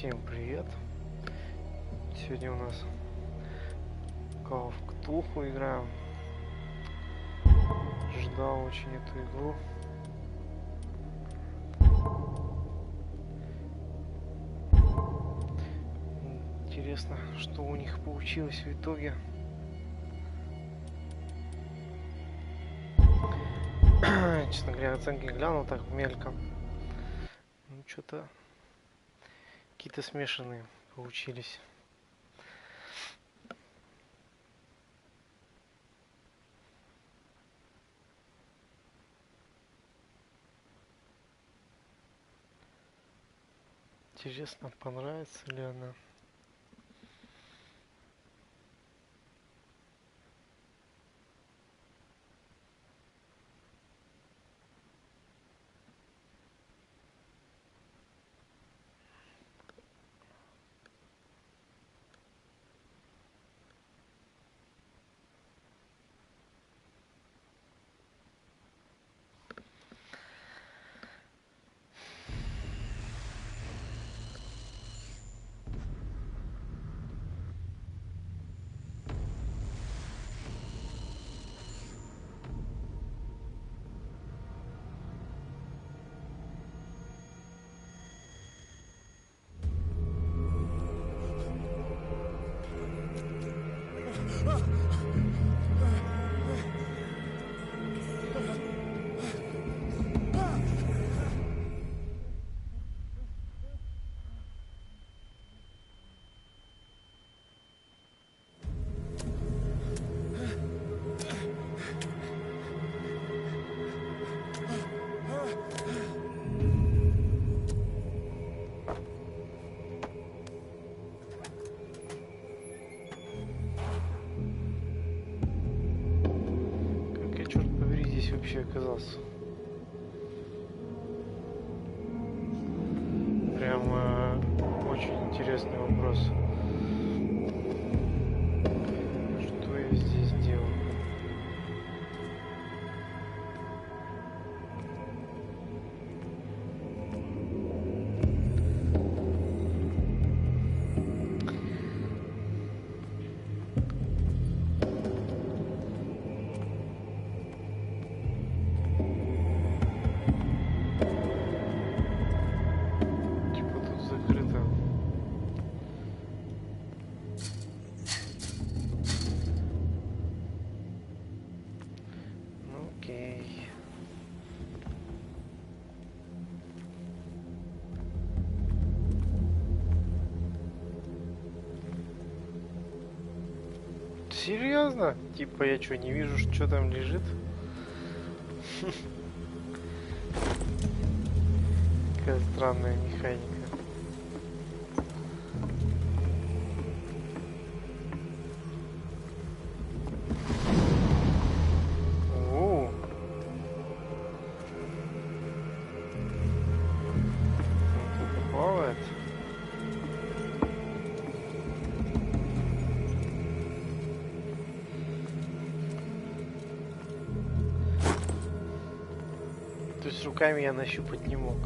Всем привет! Сегодня у нас в Cthulhu играем. Ждал очень эту игру. Интересно, что у них получилось в итоге. Честно говоря, оценки глянул так мельком. Ну, что-то какие-то смешанные получились. Интересно, понравится ли она. Вообще оказался. Прям очень интересный вопрос. Что я здесь делаю? Серьезно? Типа я что, не вижу, что там лежит? Какая странная механика. О! Кто-то плавает. То есть руками я нащупать не мог.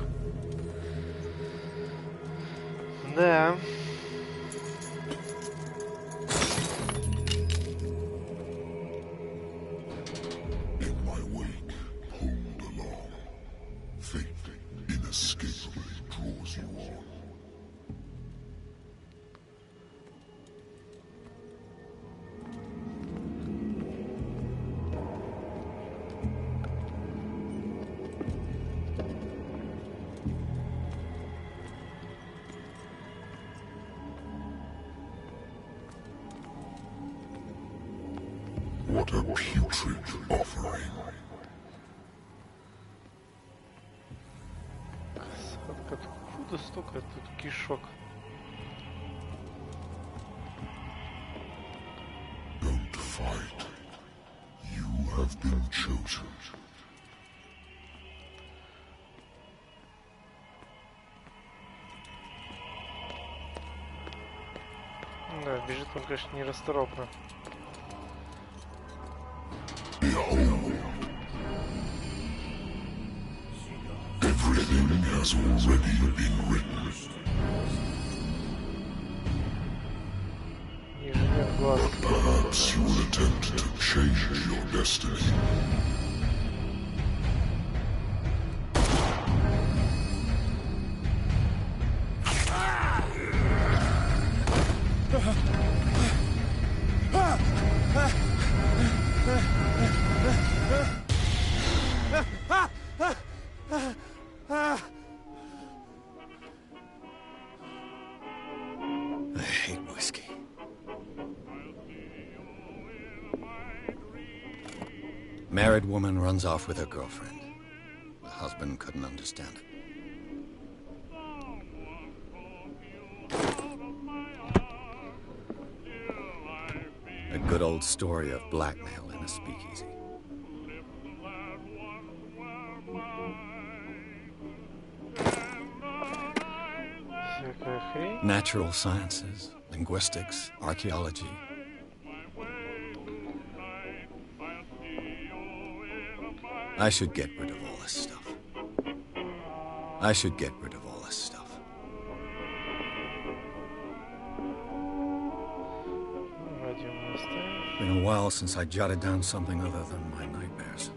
Да. What a putrid offering. Откуда столько тут кишок? Don't fight. You have been chosen. Да, бежит он, конечно, нерасторопно. Everything has already been written. глаз. Perhaps you will attempt to change your destiny. I hate whiskey. Married woman runs off with her girlfriend. The husband couldn't understand it. A good old story of blackmail in a speakeasy. Всякая хрень. Natural sciences, linguistics, archaeology. I should get rid of all this stuff. I should get rid of all this stuff. Радио мы оставим. Been a while since I jotted down something other than my nightmares.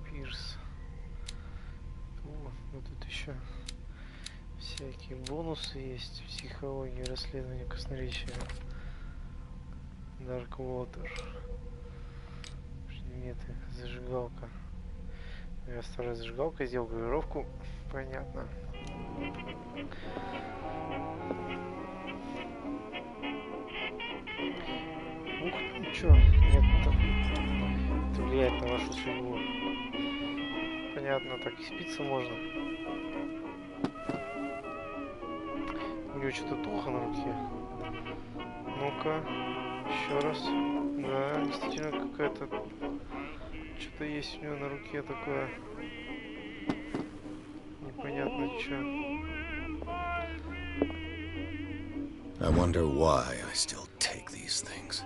Пирс. О, ну тут еще всякие бонусы есть. Психология, расследование красноречия. Dark Water. Предметы. Зажигалка. Я старая зажигалка, сделал гравировку. Понятно. Ух, ну чё? Нет, это влияет на вашу судьбу. Понятно, так и спиться можно. У него что-то тухло на руке. Ну-ка, еще раз. Да, действительно какая-то... Что-то есть у него на руке такое. Непонятно что. I wonder why I still take these things.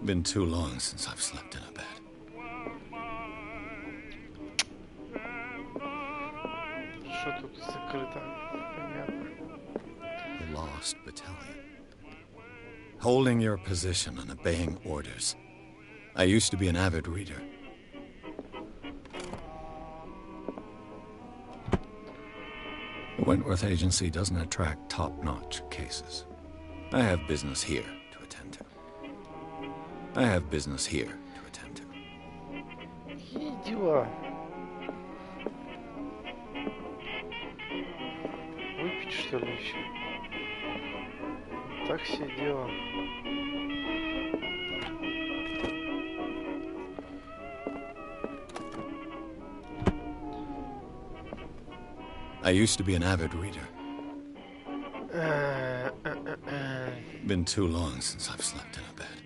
Been too long since I've slept in a bed. Что тут закрыто? Понятно. The Lost Battalion. Holding your position and obeying orders. I used to be an avid reader. The Wentworth Agency doesn't attract top-notch cases. I have business here to attend to. I have business here to attend to. Какие дела? Выпить что ли еще? Так все дело. I used to be an avid reader. Been too long since I've slept in a bed.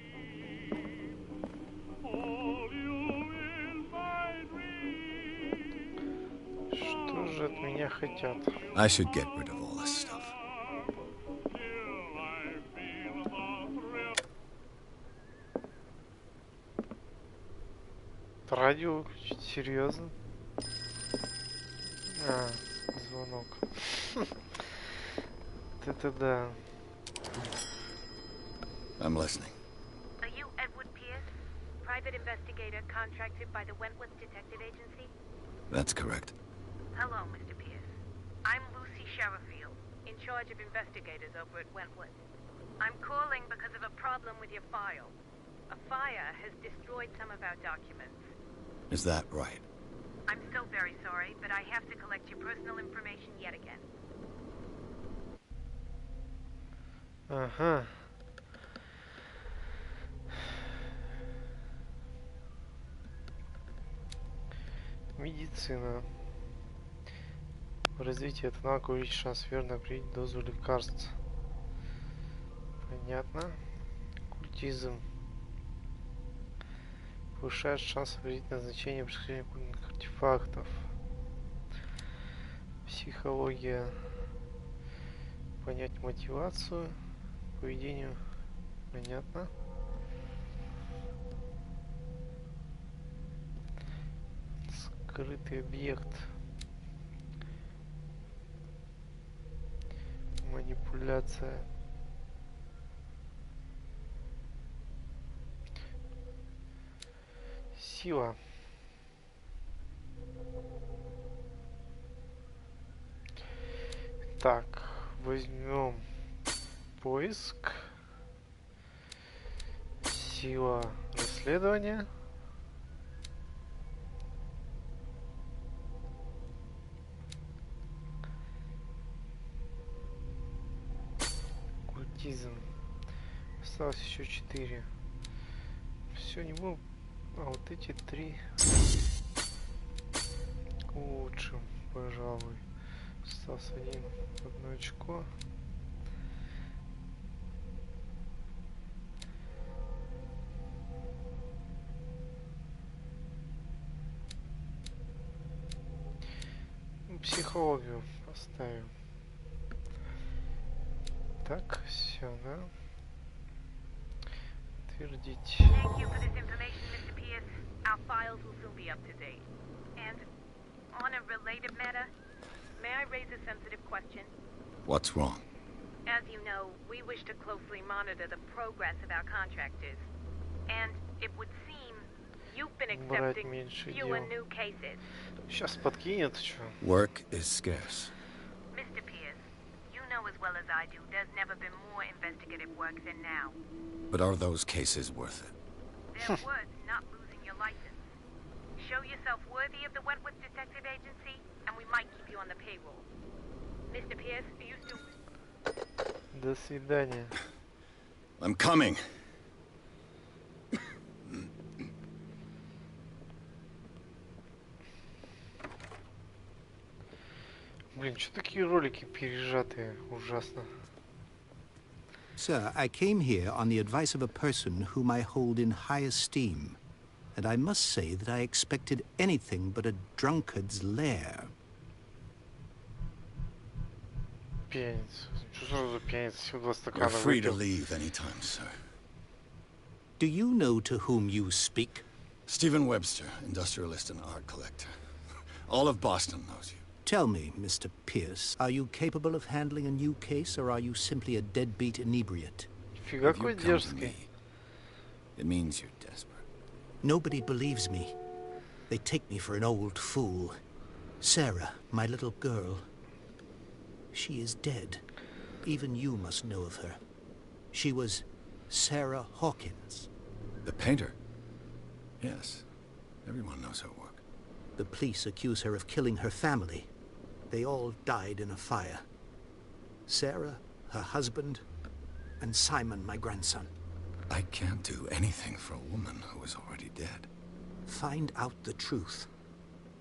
Что же от меня хотят? I should get rid of all this stuff. Радио выключить? Серьезно? А, звонок. Это да. I'm listening. Are you Edward Pierce, private investigator contracted by the Wentworth Detective Agency? That's correct. Hello, Mr. Pierce. I'm Lucy Sherifield, in charge of investigators over at Wentworth. I'm calling because of a problem with your file. A fire has destroyed some of our documents. Is that right? I'm so very sorry, but I have to collect your personal information yet again. Ага. Медицина. В развитии этого навыка увеличить шанс верно определить дозу лекарств. Понятно. Культизм. Повышает шанс определить назначение происхождения культных артефактов. Психология. Понять мотивацию. Поведению. Понятно. Скрытый объект. Манипуляция. Сила. Так, возьмем поиск. Сила расследования. Культизм. Осталось еще 4. Все, не буду. А вот эти 3 улучшим, пожалуй. Осталось одно очко. Психологию поставим. Так, все, да? Утвердить. Thank you for this information, Mr. Pierce. Our files will soon be up to date. And on a related matter, may I raise a sensitive question? What's wrong? As you know, we wish to closely monitor the progress of our contractors. And it would seem you've been accepting fewer new cases. Сейчас подкинет, что? Work is scarce. Mr. Pierce, you know as well as I do, there's never been more investigative work than now. But are those cases worth it? They're worth not losing your license. Show yourself worthy of the Wentworth Detective Agency, and we might keep you on the payroll. Mr. Pierce, are you still... До свидания. I'm coming. Блин, что такие ролики пережатые? Ужасно. Sir, I came here on the advice of a person whom I hold in high esteem. And I must say that I expected anything but a drunkard's lair. Пьяница. Что сразу за пьяница? Всего 2 стакана You're free to выпил. leave anytime, sir. Do you know to whom you speak? Stephen Webster, industrialist and art collector. All of Boston knows you. Tell me, Mr. Pierce, are you capable of handling a new case, or are you simply a deadbeat inebriate? Фига If you какой come to дерзкий. me, it means you're desperate. Nobody believes me. They take me for an old fool. Sarah, my little girl, she is dead. Even you must know of her. She was Sarah Hawkins. The painter? Yes. Everyone knows her work. The police accuse her of killing her family. They all died in a fire. Sarah, her husband, and Simon, my grandson. I can't do anything for a woman who is already dead. Find out the truth.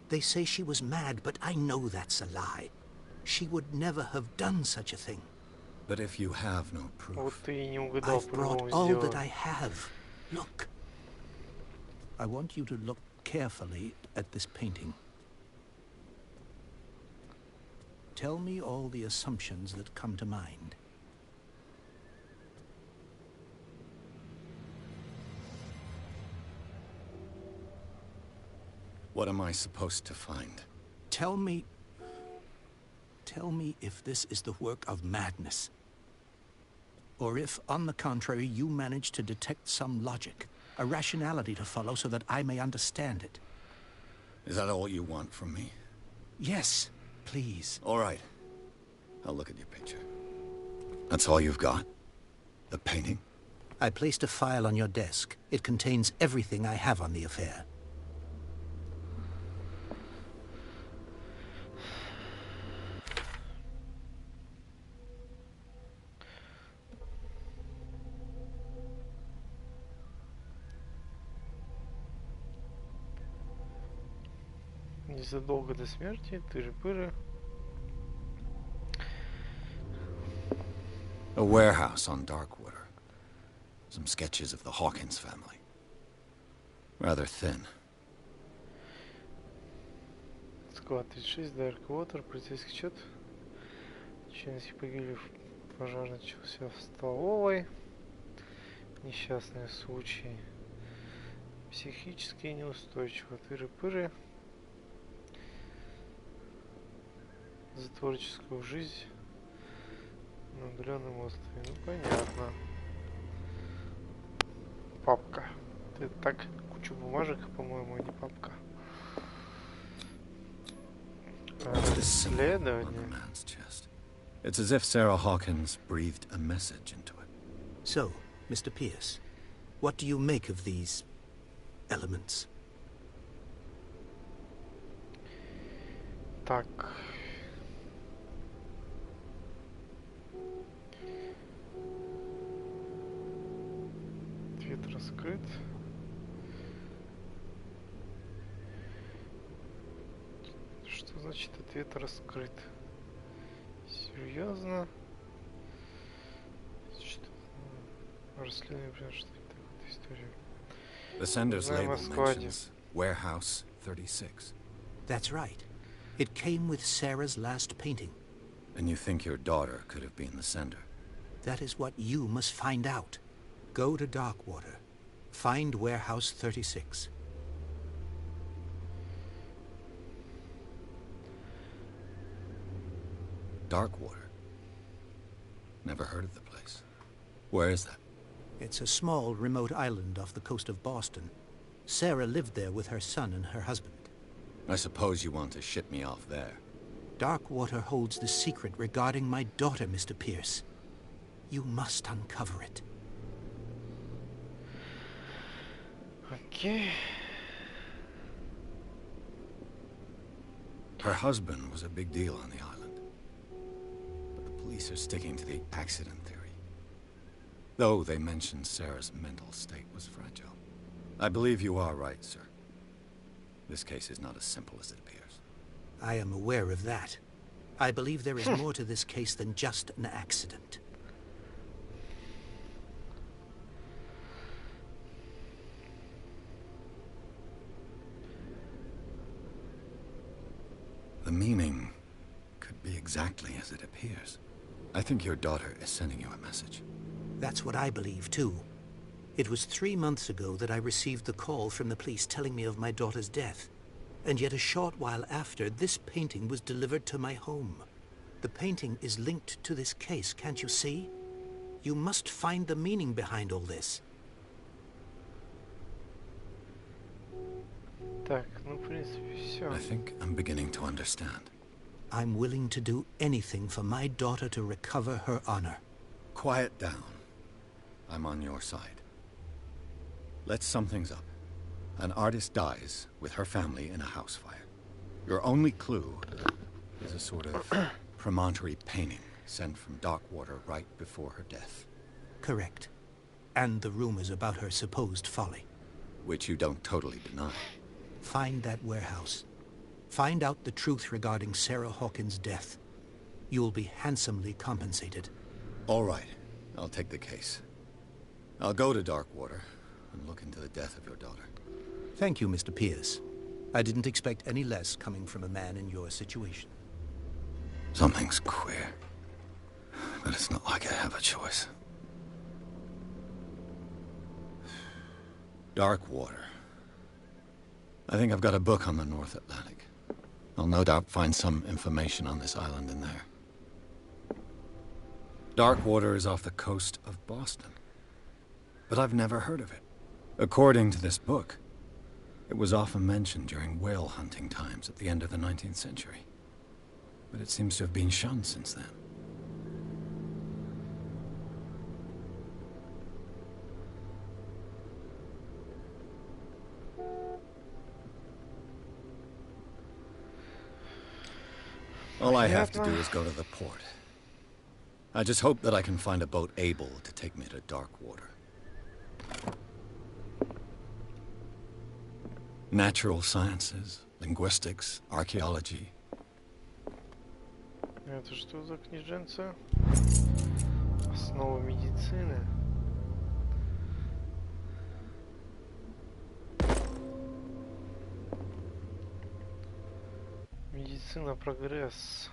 They say she was mad, but I know that's a lie. She would never have done such a thing. But if you have no Вот proof... ты и не угадал, I've brought по-моему, all сделал. that I have. Look. I want you to look carefully at this painting. Tell me all the assumptions that come to mind. What am I supposed to find? Tell me if this is the work of madness. Or if, on the contrary, you manage to detect some logic, a rationality to follow so that I may understand it. Is that all you want from me? Yes, please. All right. I'll look at your picture. That's all you've got? The painting? I placed a file on your desk. It contains everything I have on the affair. Незадолго до смерти, тыры-пыры. A warehouse on Darkwater. Some sketches of the Hawkins family. Rather thin. Москва, 36, Dark Water, полицейский счет. Члены погибли в пожар, начался в столовой. Несчастные случаи. Психически неустойчиво. Тыры-пыры. За творческую жизнь на удаленном острове. Ну, понятно. Папка. Это так, кучу бумажек, по-моему, не папка. Расследование. It's as if Sarah Hawkins breathed a message into it. So, Mr. Pierce, what do you make of these elements? Так. Ответ раскрыт. Что значит ответ раскрыт? Серьезно? Что? Расследование, что это история. The sender's Знаем label о складе. mentions Warehouse 36. That's right. It came with Sarah's last painting. And you think your daughter could have been the sender? That is what you must find out. Go to Darkwater. Find Warehouse 36. Darkwater? Never heard of the place. Where is that? It's a small, remote island off the coast of Boston. Sarah lived there with her son and her husband. I suppose you want to ship me off there. Darkwater holds the secret regarding my daughter, Mr. Pierce. You must uncover it. Окей. Her husband was a big deal on the island. But the police are sticking to the accident theory. Though they mentioned Sarah's mental state was fragile. I believe you are right, sir. This case is not as simple as it appears. I am aware of that. I believe there is more to this case than just an accident. The meaning could be exactly as it appears. I think your daughter is sending you a message. That's what I believe, too. It was 3 months ago that I received the call from the police telling me of my daughter's death. And yet a short while after, this painting was delivered to my home. The painting is linked to this case, can't you see? You must find the meaning behind all this. Так, ну, в принципе, все. I think I'm beginning to understand. I'm willing to do anything for my daughter to recover her honor. Quiet down. I'm on your side. Let's sum things up. An artist dies with her family in a house fire. Your only clue is a sort of promontory painting sent from Darkwater right before her death. Correct. And the rumors about her supposed folly. Which you don't totally deny. Find that warehouse. Find out the truth regarding Sarah Hawkins' death. You'll be handsomely compensated. All right. I'll take the case. I'll go to Darkwater and look into the death of your daughter. Thank you, Mr. Pierce. I didn't expect any less coming from a man in your situation. Something's queer. But it's not like I have a choice. Darkwater. I think I've got a book on the North Atlantic. I'll no doubt find some information on this island in there. Darkwater is off the coast of Boston. But I've never heard of it. According to this book, it was often mentioned during whale hunting times at the end of the 19th century. But it seems to have been shunned since then. All I have to do is go to the port. I just hope that I can find a boat able to take me to Darkwater. Natural sciences, linguistics, archaeology. Это что за книженца? Основа медицины. Часы на прогресс.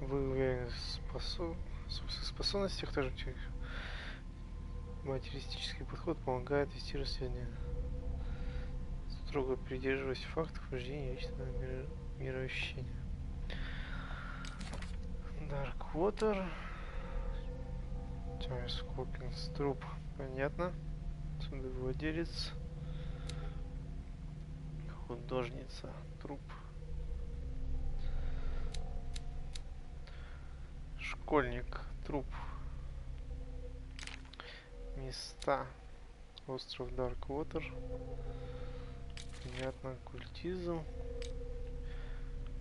Вы уверены в своих способностях, также материалистический подход помогает вести расследование, строго придерживаясь фактов вождения личного мироощущения. Dark Water. Скопинс, труп. Понятно. Судовладелец. Художница. Труп. Школьник. Труп. Места. Остров Dark Water. Понятно. Культизм.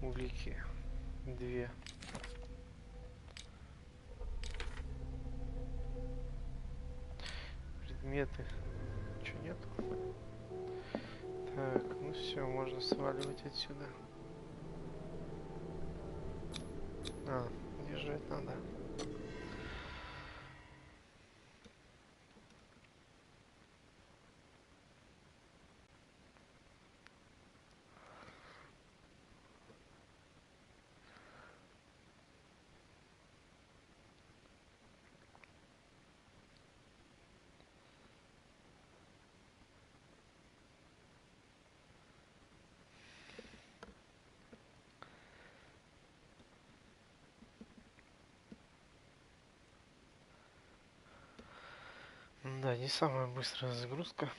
Улики. 2. Предметы. Ничего нету. Так, ну все, можно сваливать отсюда. А, держать надо. Да, не самая быстрая загрузка.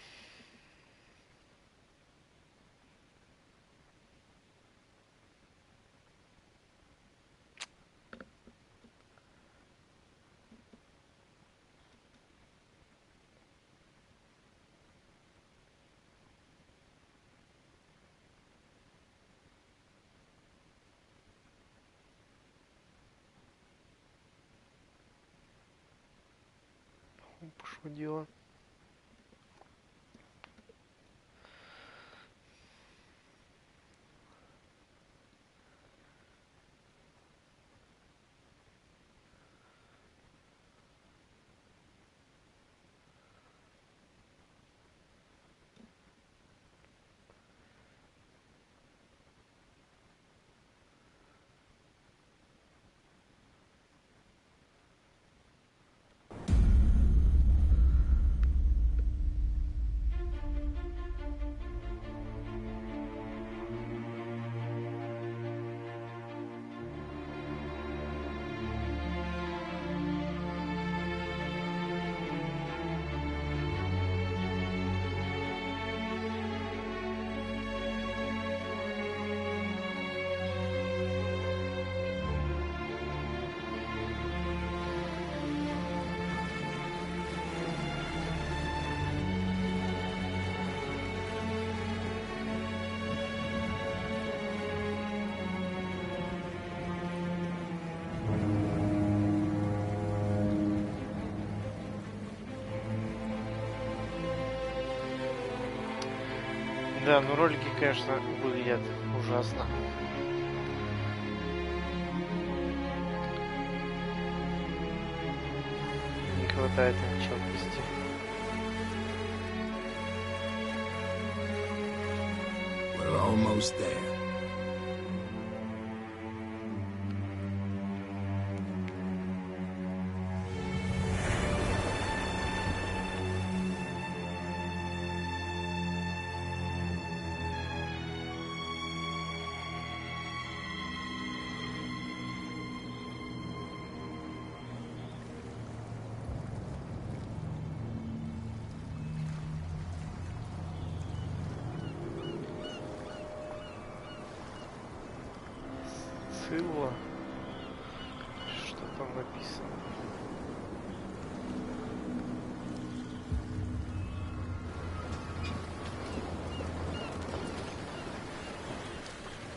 Пошло дело. Да, но ролики, конечно, выглядят ужасно. Не хватает им четкости. We're almost there. Сцилла. Что там написано?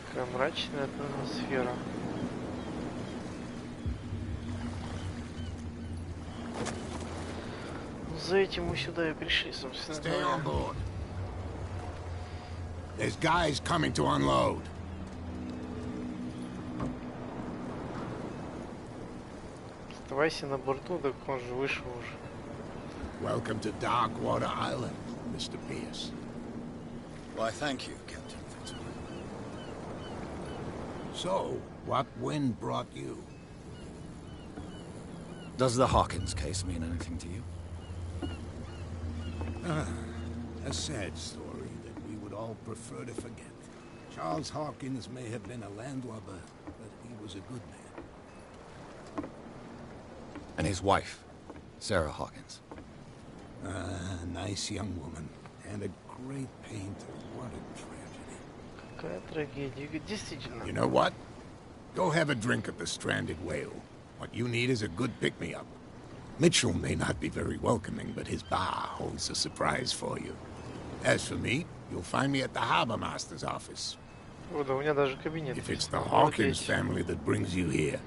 Такая мрачная атмосфера. За этим мы сюда и пришли, собственно Stay говоря. on board. There's guys coming to unload. Оставайся на борту, так он же вышел уже. Welcome to Darkwater Island, Mr. Pierce. Why, thank you, Captain Fitzroy. So, what wind brought you? Does the Hawkins case mean anything to you? A sad story that we would all prefer to forget. Charles Hawkins may have been a landlubber, but he was a good man. And his wife, Sarah Hawkins. A nice young woman, and a great painter. What a tragedy. Какая трагедия. Действительно. You know what? Go have a drink at the Stranded Whale. What you need is a good pick-me-up. Mitchell may not be very welcoming, but his bar holds a surprise for you. As for me, you'll find me at the Harbor Master's office. О, да, у меня даже кабинет. If it's the Вот Hawkins есть. family that brings you here,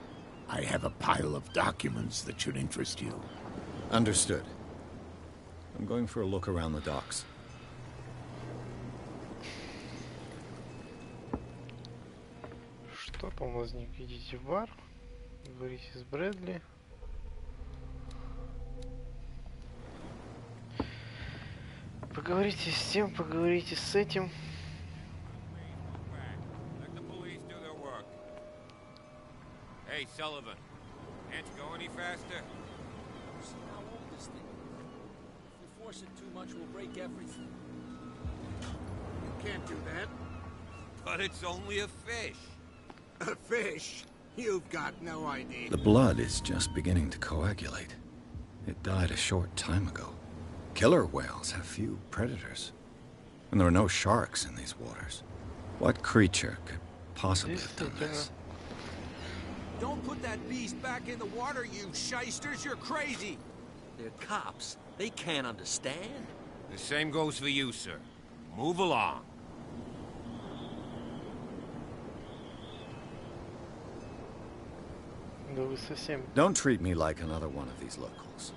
I have a pile of documents that should interest you. Understood. I'm going for a look around the docks. Что там возник? Идите в бар. Говорите с Брэдли. Поговорите с тем, поговорите с этим. Let the police do their work. Hey, Sullivan. Can't you go any faster? See how old this thing is. If we force it too much, we'll break everything. You can't do that. But it's only a fish. A fish? You've got no idea. The blood is just beginning to coagulate. It died a short time ago. Killer whales have few predators. And there are no sharks in these waters. What creature could possibly have done this? Don't put that beast back in the water, you shysters! You're crazy! They're cops. They can't understand. The same goes for you, sir. Move along. Да вы совсем... Don't treat me like another one of these locals.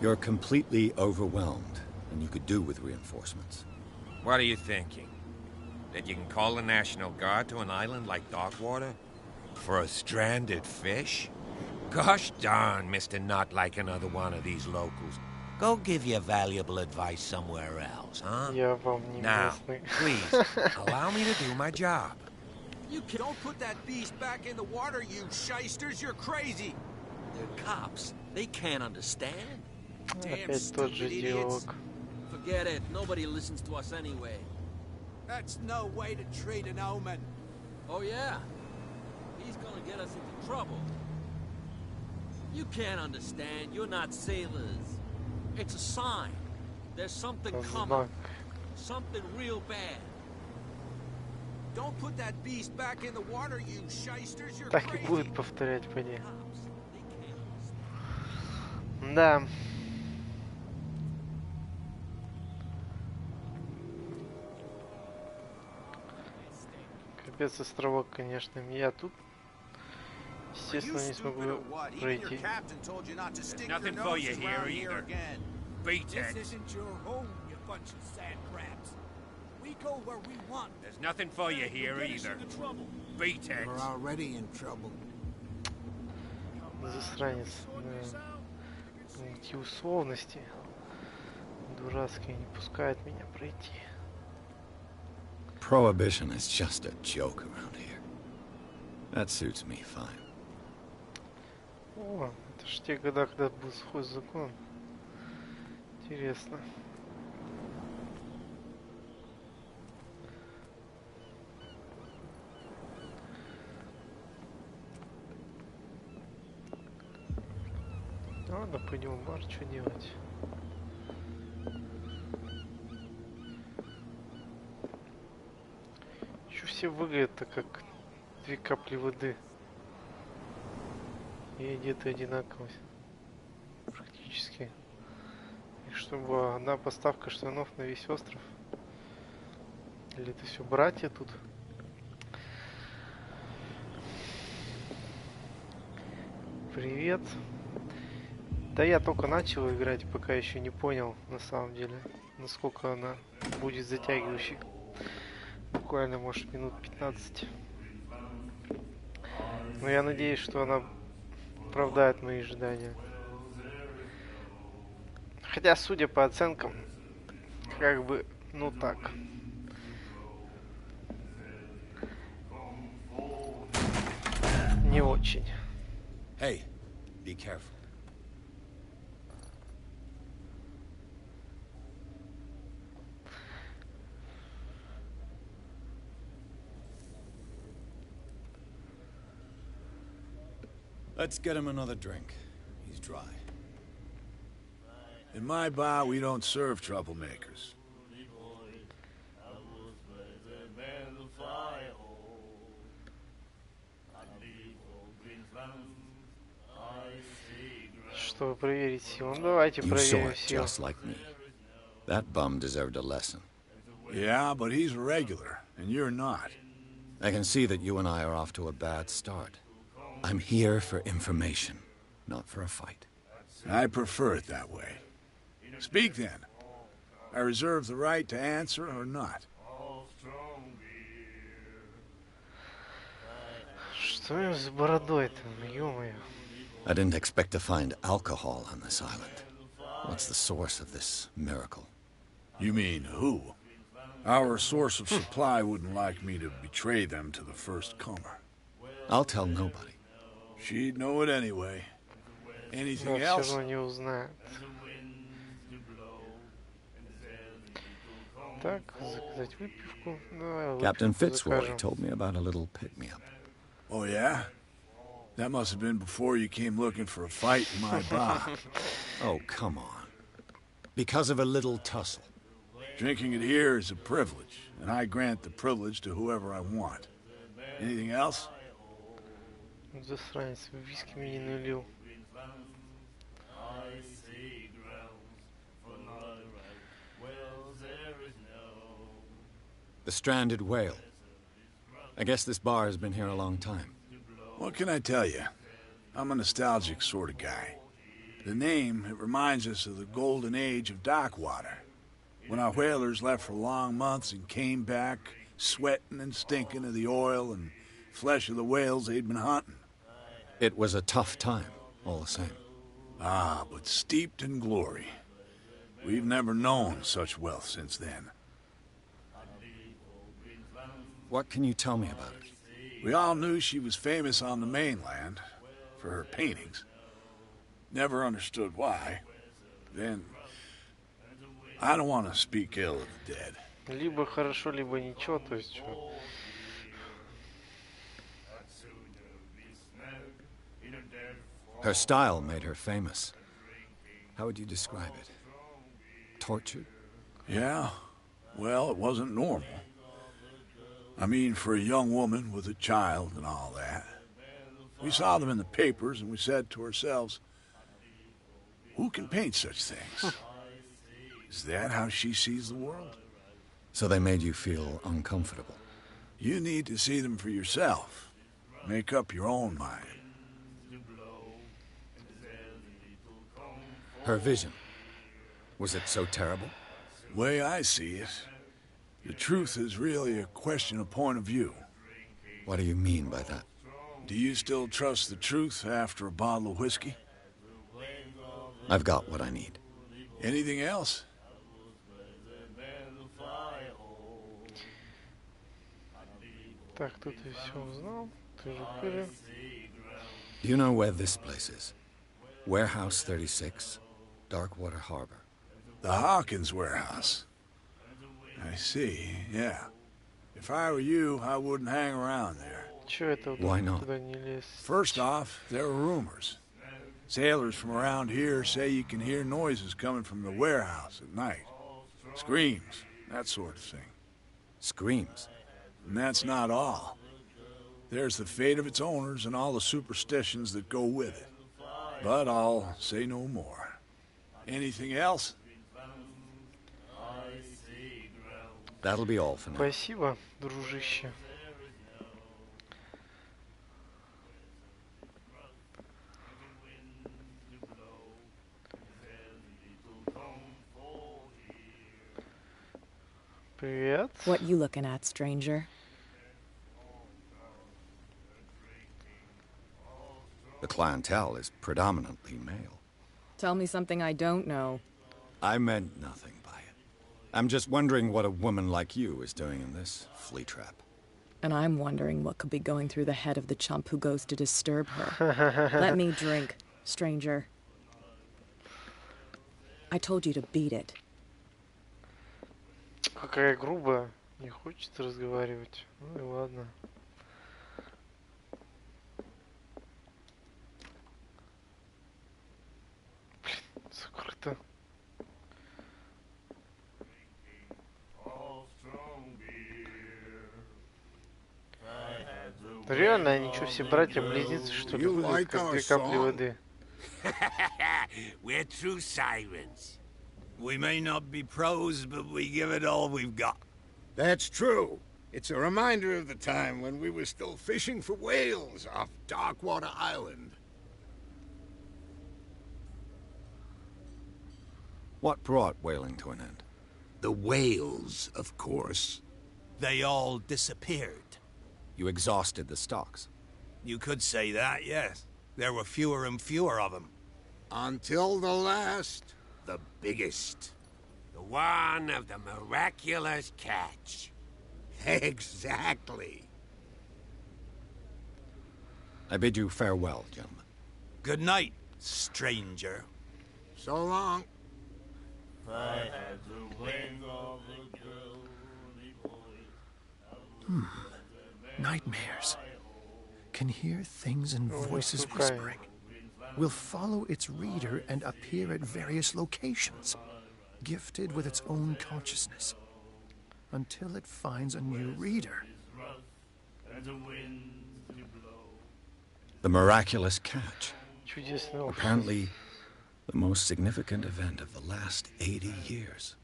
You're completely overwhelmed, and you could do with reinforcements. What are you thinking? That you can call the National Guard to an island like Darkwater? For a stranded fish? Gosh darn, Mr. Not like another one of these locals. Go give your valuable advice somewhere else, huh? Я вам не Now, местный. please, allow me to do my job. Don't put that beast back in the water, you shysters! You're crazy! They're cops. They can't understand. Damn Опять тот же stupid idiots. диалог. Forget it. Nobody listens to us anyway. That's no way to treat an omen. Oh, yeah? He's gonna get us into trouble. You can't understand. You're not sailors. It's a sign. There's something coming. Знак. Something real bad. Don't put that beast back in the water, you shysters. You're Так и crazy. будет повторять по ней. Cops, they can't understand. Да. Капец, островок, конечно. Я тут, естественно, не смогу пройти. There's nothing for you here either. Beat it. your home, you bunch of sand crabs. We go where we want. There's nothing for you here either. Beat it. We're already in trouble. Засранец. Эти условности дурацкие не пускают меня пройти. Prohibition is just a joke around here. That suits me fine. О, это ж те года, когда был сухой закон. Интересно. Ладно, пойдем в бар, что делать? Еще все выглядят-то как 2 капли воды. И одеты одинаково. Практически. И чтобы одна поставка штанов на весь остров. Или это все братья тут? Привет. Да я только начал играть, пока еще не понял, на самом деле, насколько она будет затягивающей. Буквально, может, минут 15. Но я надеюсь, что она оправдает мои ожидания. Хотя, судя по оценкам, как бы, ну так. Не очень. Hey, be careful. Let's get him another drink. He's dry. In my bar, we don't serve troublemakers. Чтобы проверить силу. Ну, давайте You saw проверим it силу. just like me. That bum deserved a lesson. Yeah, but he's a regular, and you're not. I can see that you and I are off to a bad start. I'm here for information, not for a fight. I prefer it that way. Speak then. I reserve the right to answer or not. Что им с бородой-то, ё-моё. I didn't expect to find alcohol on this island. What's the source of this miracle? You mean who? Our source of supply wouldn't like me to betray them to the first comer. I'll tell nobody. She'd know it anyway. Anything Но все else? равно не узнает. Так, заказать выпивку. Давай Captain выпивку Fitzroy закажем. told me about a little pick-me-up. Oh, yeah? That must have been before you came looking for a fight in my bar. Oh, come on. Because of a little tussle. Drinking it here is a privilege, and I grant the privilege to whoever I want. Anything else? Засранец, виски мне не налил. The stranded whale. I guess this bar has been here a long time. What can I tell you? I'm a nostalgic sort of guy. The name, it reminds us of the golden age of dockwater, when our whalers left for long months and came back sweating and stinking of the oil and flesh of the whales they'd been hunting. It was a tough time, all the same. Ah, but steeped in glory. We've never known such wealth since then. What can you tell me about it? We all knew she was famous on the mainland for her paintings. Never understood why. Then, I don't want to speak ill of the dead. Либо хорошо, либо ничего, то есть что. Her style made her famous. How would you describe it? Tortured? Yeah, well, it wasn't normal. I mean, for a young woman with a child and all that. We saw them in the papers and we said to ourselves, who can paint such things? Is that how she sees the world? So they made you feel uncomfortable. You need to see them for yourself. Make up your own mind. Her vision. Was it so terrible? The way I see it, the truth is really a question of point of view. What do you mean by that? Do you still trust the truth after a bottle of whiskey? I've got what I need. Anything else? Так, тут я все узнал. Ты же были. Do you know where this place is? Warehouse 36, Darkwater Harbor. The Hawkins warehouse. I see, yeah. If I were you, I wouldn't hang around there. Чё это Why not? туда не лез? First off, there are rumors. Sailors from around here say you can hear noises coming from the warehouse at night. Screams, that sort of thing. Screams. And that's not all. There's the fate of its owners and all the superstitions that go with it. But I'll say no more. Anything else? That'll be all for now. Спасибо, дружище. Привет. What you looking at, stranger? The clientele is predominantly male. Tell me something I don't know. I meant nothing by it. I'm just wondering what a woman like you is doing in this flea trap. And I'm wondering what could be going through the head of the chump who goes to disturb her. Let me drink, stranger. I told you to beat it. Какая грубая. Не хочет разговаривать. Ну и ладно. Блин, закрыто. Реально, они что, все братья-близнецы, что ли, ходят, как две капли воды? We're true sirens. We may not be pros, but we give it all we've got. That's true. It's a reminder of the time when we were still fishing for whales off Darkwater Island. What brought whaling to an end? The whales, of course. They all disappeared. You exhausted the stocks. You could say that, yes. There were fewer and fewer of them. Until the last, the biggest. The one of the miraculous catch. Exactly. I bid you farewell, gentlemen. Good night, stranger. So long. Nightmares. Can hear things and voices whispering. Will follow its reader and appear at various locations, gifted with its own consciousness, until it finds a new reader. The miraculous catch. Чудесный опыт. Apparently, the most significant event of the last 80 years.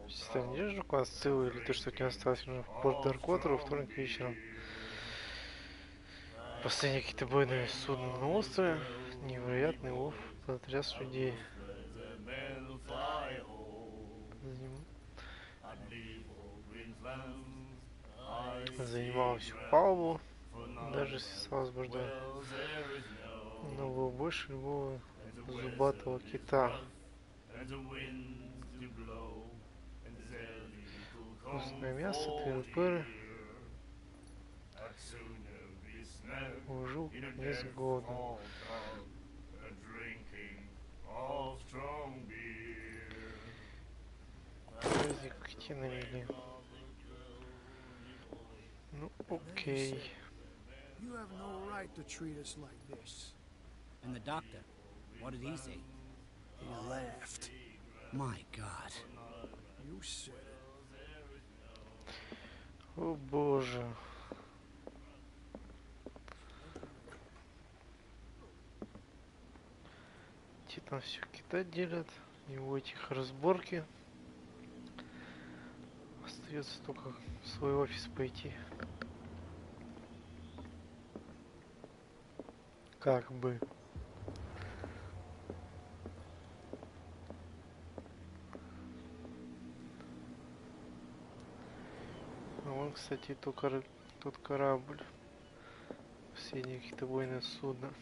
Стань, держишь у нас целую, или ты что-то не осталось уже в порт Дарквотера во вторник вечером? Последние какие-то бойные судна на острове. Невероятный лов потряс людей. Занимал всю палубу, даже свисал с борта. Но было больше любого зубатого кита. Вкусное мясо, 3 пыры. Ужу без года. Праздник идти навели. Ну, окей. You have no right to treat us like this. And the doctor, what did he say? He laughed. My God. You said it. О боже. Те там все кита делят. И у этих разборки. Остается только в свой офис пойти. Как бы. А вон, кстати, тот корабль. Последние какие-то военные судна.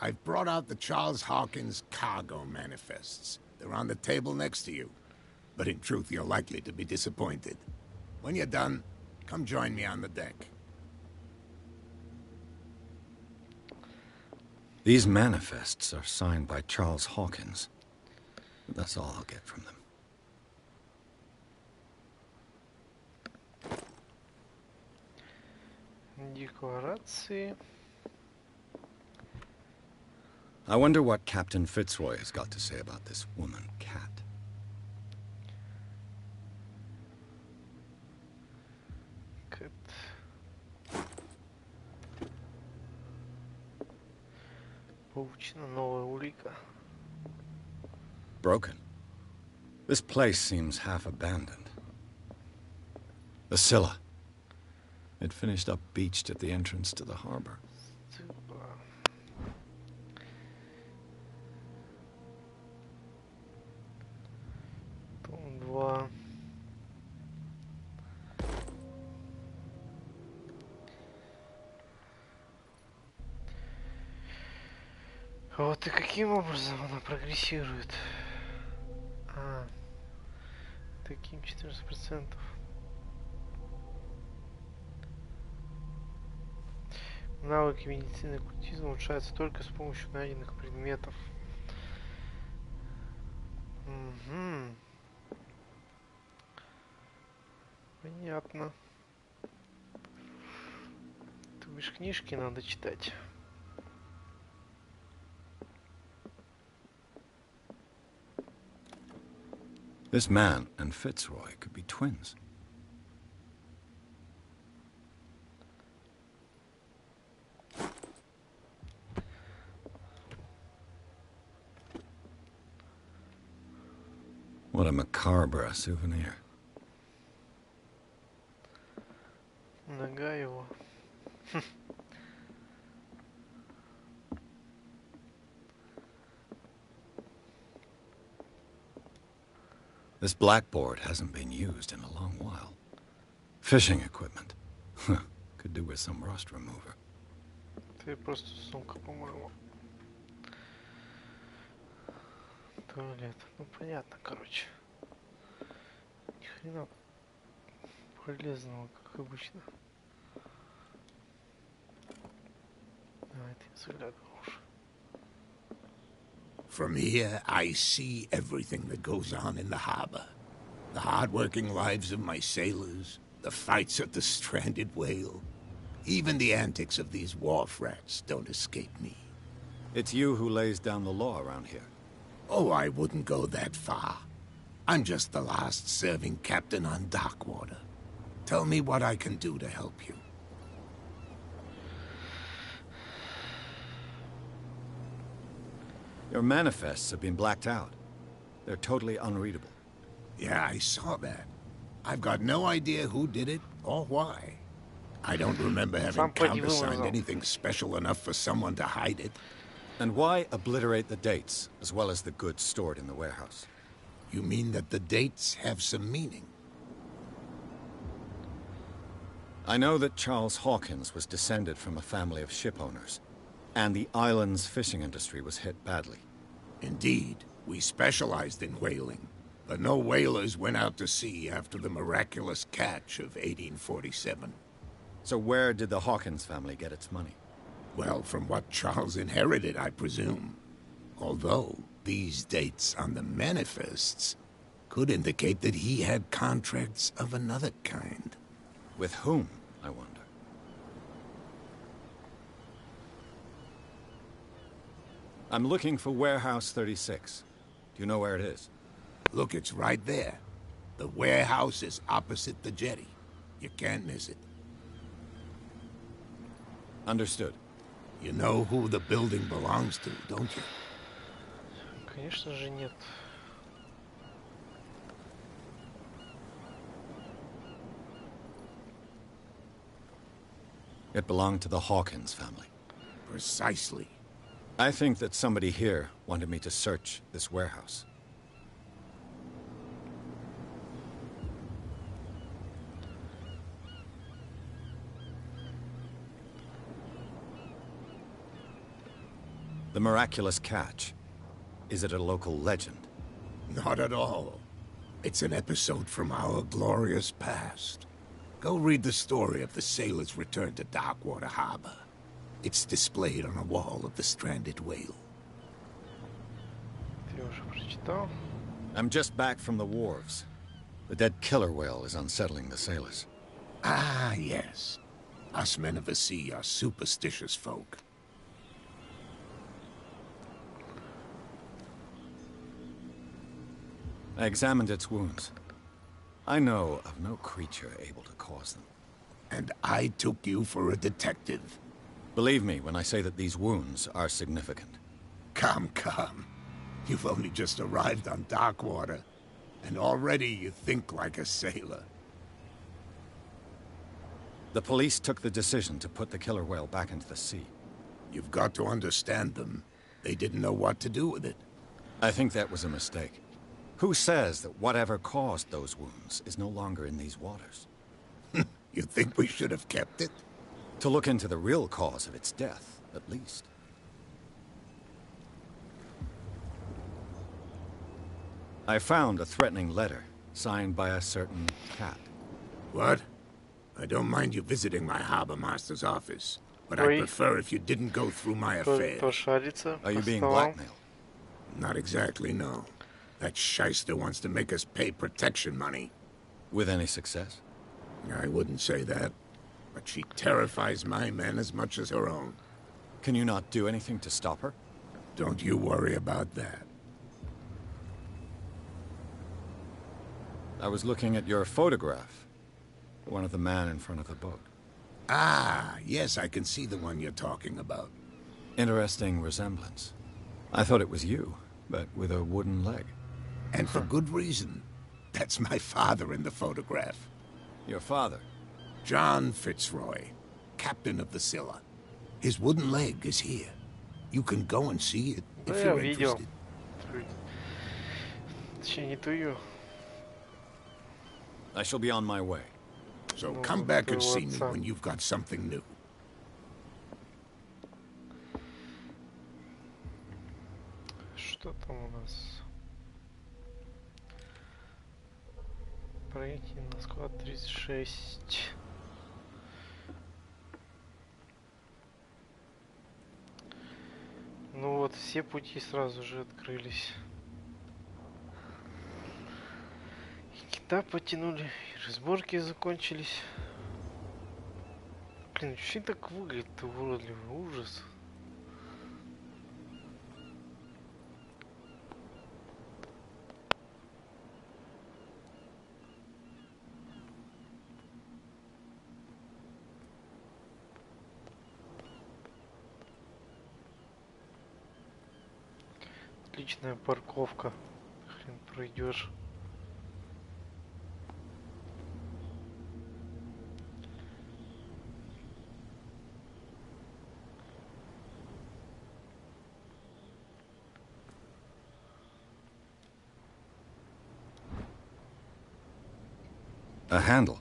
I've brought out the Charles Hawkins cargo manifests. They're on the table next to you. But in truth, you're likely to be disappointed. When you're done, come join me on the deck. These manifests are signed by Charles Hawkins. That's all I'll get from them. Декларации. I wonder what Captain Fitzroy has got to say about this woman, Cat. Получена новая улика. Broken. This place seems half abandoned. The Scylla. It finished up beached at the entrance to the harbor. Том 2. Вот и каким образом она прогрессирует? Таким 14%. Навыки медицины и оккультизма улучшаются только с помощью найденных предметов. Угу. Понятно. То бишь книжки надо читать. This man and Fitzroy could be twins. What a macabre souvenir. Нога его. This blackboard hasn't been used in a long while. Fishing equipment. Could do with some rust remover. Это просто сумка, по-моему. Туалет. Ну понятно, короче. Ни хрена полезного, как обычно. Это я заглядывал уже. From here, I see everything that goes on in the harbor. The hard-working lives of my sailors, the fights at the stranded whale. Even the antics of these wharf rats don't escape me. It's you who lays down the law around here. Oh, I wouldn't go that far. I'm just the last serving captain on Darkwater. Tell me what I can do to help you. Your manifests have been blacked out. They're totally unreadable. Yeah, I saw that. I've got no idea who did it or why. I don't remember having countersigned anything special enough for someone to hide it. And why obliterate the dates, as well as the goods stored in the warehouse? You mean that the dates have some meaning? I know that Charles Hawkins was descended from a family of ship owners, and the island's fishing industry was hit badly. Indeed, we specialized in whaling, but no whalers went out to sea after the miraculous catch of 1847. So where did the Hawkins family get its money? Well, from what Charles inherited, I presume. Although, these dates on the manifests could indicate that he had contracts of another kind. With whom, I wonder? I'm looking for Warehouse 36. Do you know where it is? Look, it's right there. The warehouse is opposite the jetty. You can't miss it. Understood. You know who the building belongs to, don't you? Конечно же нет. It belonged to the Hawkins family. Precisely. I think that somebody here wanted me to search this warehouse. The miraculous catch. Is it a local legend? Not at all. It's an episode from our glorious past. Go read the story of the sailor's return to Darkwater Harbor. It's displayed on a wall of the stranded whale. Ты уже прочитал? I'm just back from the wharves. The dead killer whale is unsettling the sailors. Ah, yes. Us men of the sea are superstitious folk. I examined its wounds. I know of no creature able to cause them. And I took you for a detective. Believe me when I say that these wounds are significant. Come, come. You've only just arrived on Darkwater, and already you think like a sailor. The police took the decision to put the killer whale back into the sea. You've got to understand them. They didn't know what to do with it. I think that was a mistake. Who says that whatever caused those wounds is no longer in these waters? You think we should have kept it? To look into the real cause of its death, at least. I found a threatening letter signed by a certain cat. What? I don't mind you visiting my harbor master's office, but I'd prefer if you didn't go through my affairs. Are you being blackmailed? Not exactly, no. That shyster wants to make us pay protection money. With any success? I wouldn't say that, but she terrifies my men as much as her own. Can you not do anything to stop her? Don't you worry about that. I was looking at your photograph. One of the man in front of the boat. Ah, yes, I can see the one you're talking about. Interesting resemblance. I thought it was you, but with a wooden leg. And for good reason. That's my father in the photograph. Your father? John Fitzroy, captain of the Scylla. His wooden leg is here. You can go and see it if you're interested. I shall be on my way. So come back and see me when you've got something new. Что там у нас? Пройти на склад 36. Ну вот, все пути сразу же открылись. И кита потянули, и разборки закончились. Блин, вообще так выглядит уродливый ужас. Отличная парковка. Хрен пройдешь. A handle.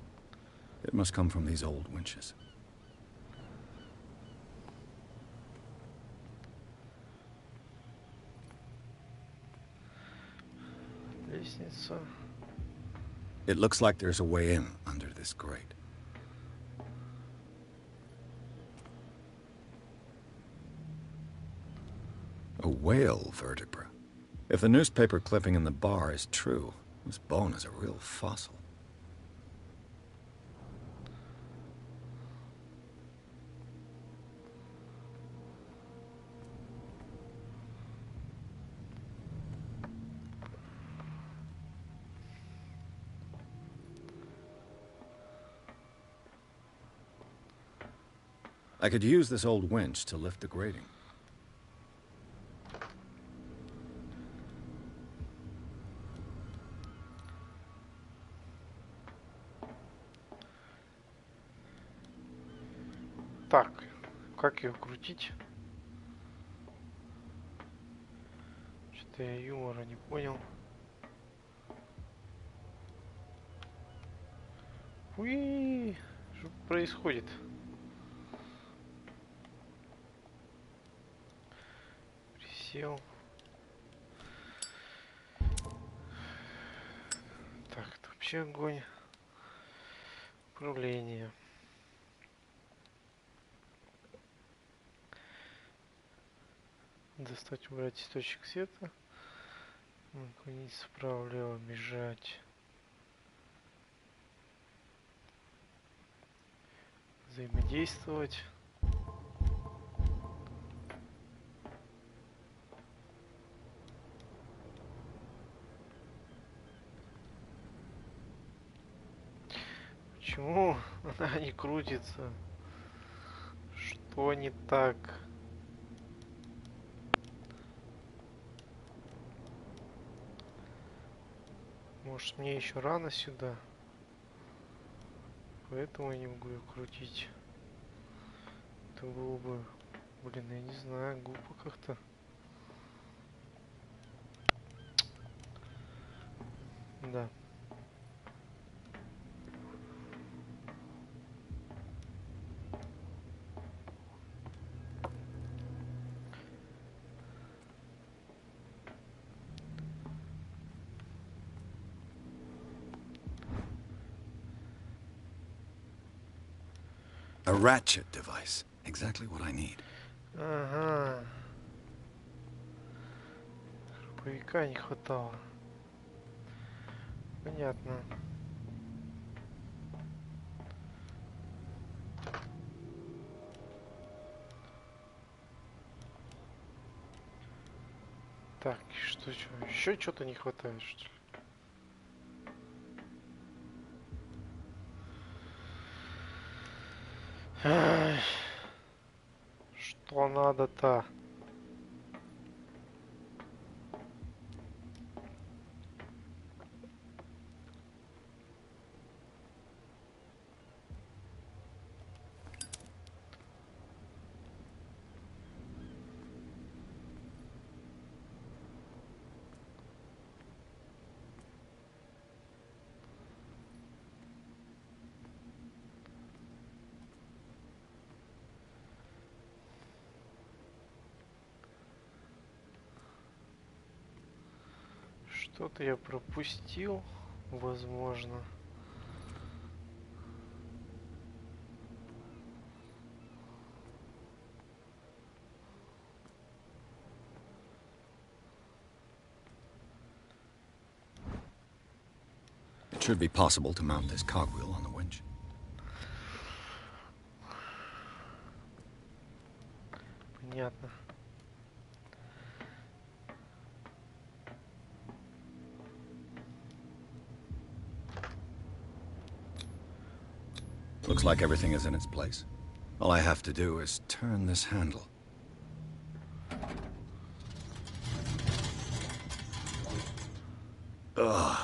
It must come from these old winches. Лестница. It looks like there's a way in under this grate. A whale vertebra. If the newspaper clipping in the bar is true, this bone is a real fossil. I could use this old winch to lift the grating. Так, как ее крутить? Что-то я юмора не понял. Уи, что происходит? Присел. Так, это вообще огонь. Управление. Достать, убрать источник света. Наклониться вправо, влево, бежать. Взаимодействовать. Почему она не крутится? Что не так? Может, мне еще рано сюда? Поэтому я не могу ее крутить. Это было бы... Блин, я не знаю, глупо как-то. Да. A ratchet device. Exactly what I need. Ага. Боевика не хватало. Понятно. Так, что еще что-то не хватает, что ли? Ай, что надо-то? Что-то я пропустил, возможно. It should be possible to mount this cogwheel on the winch. Понятно. Looks like everything is in its place. All I have to do is turn this handle. Ugh.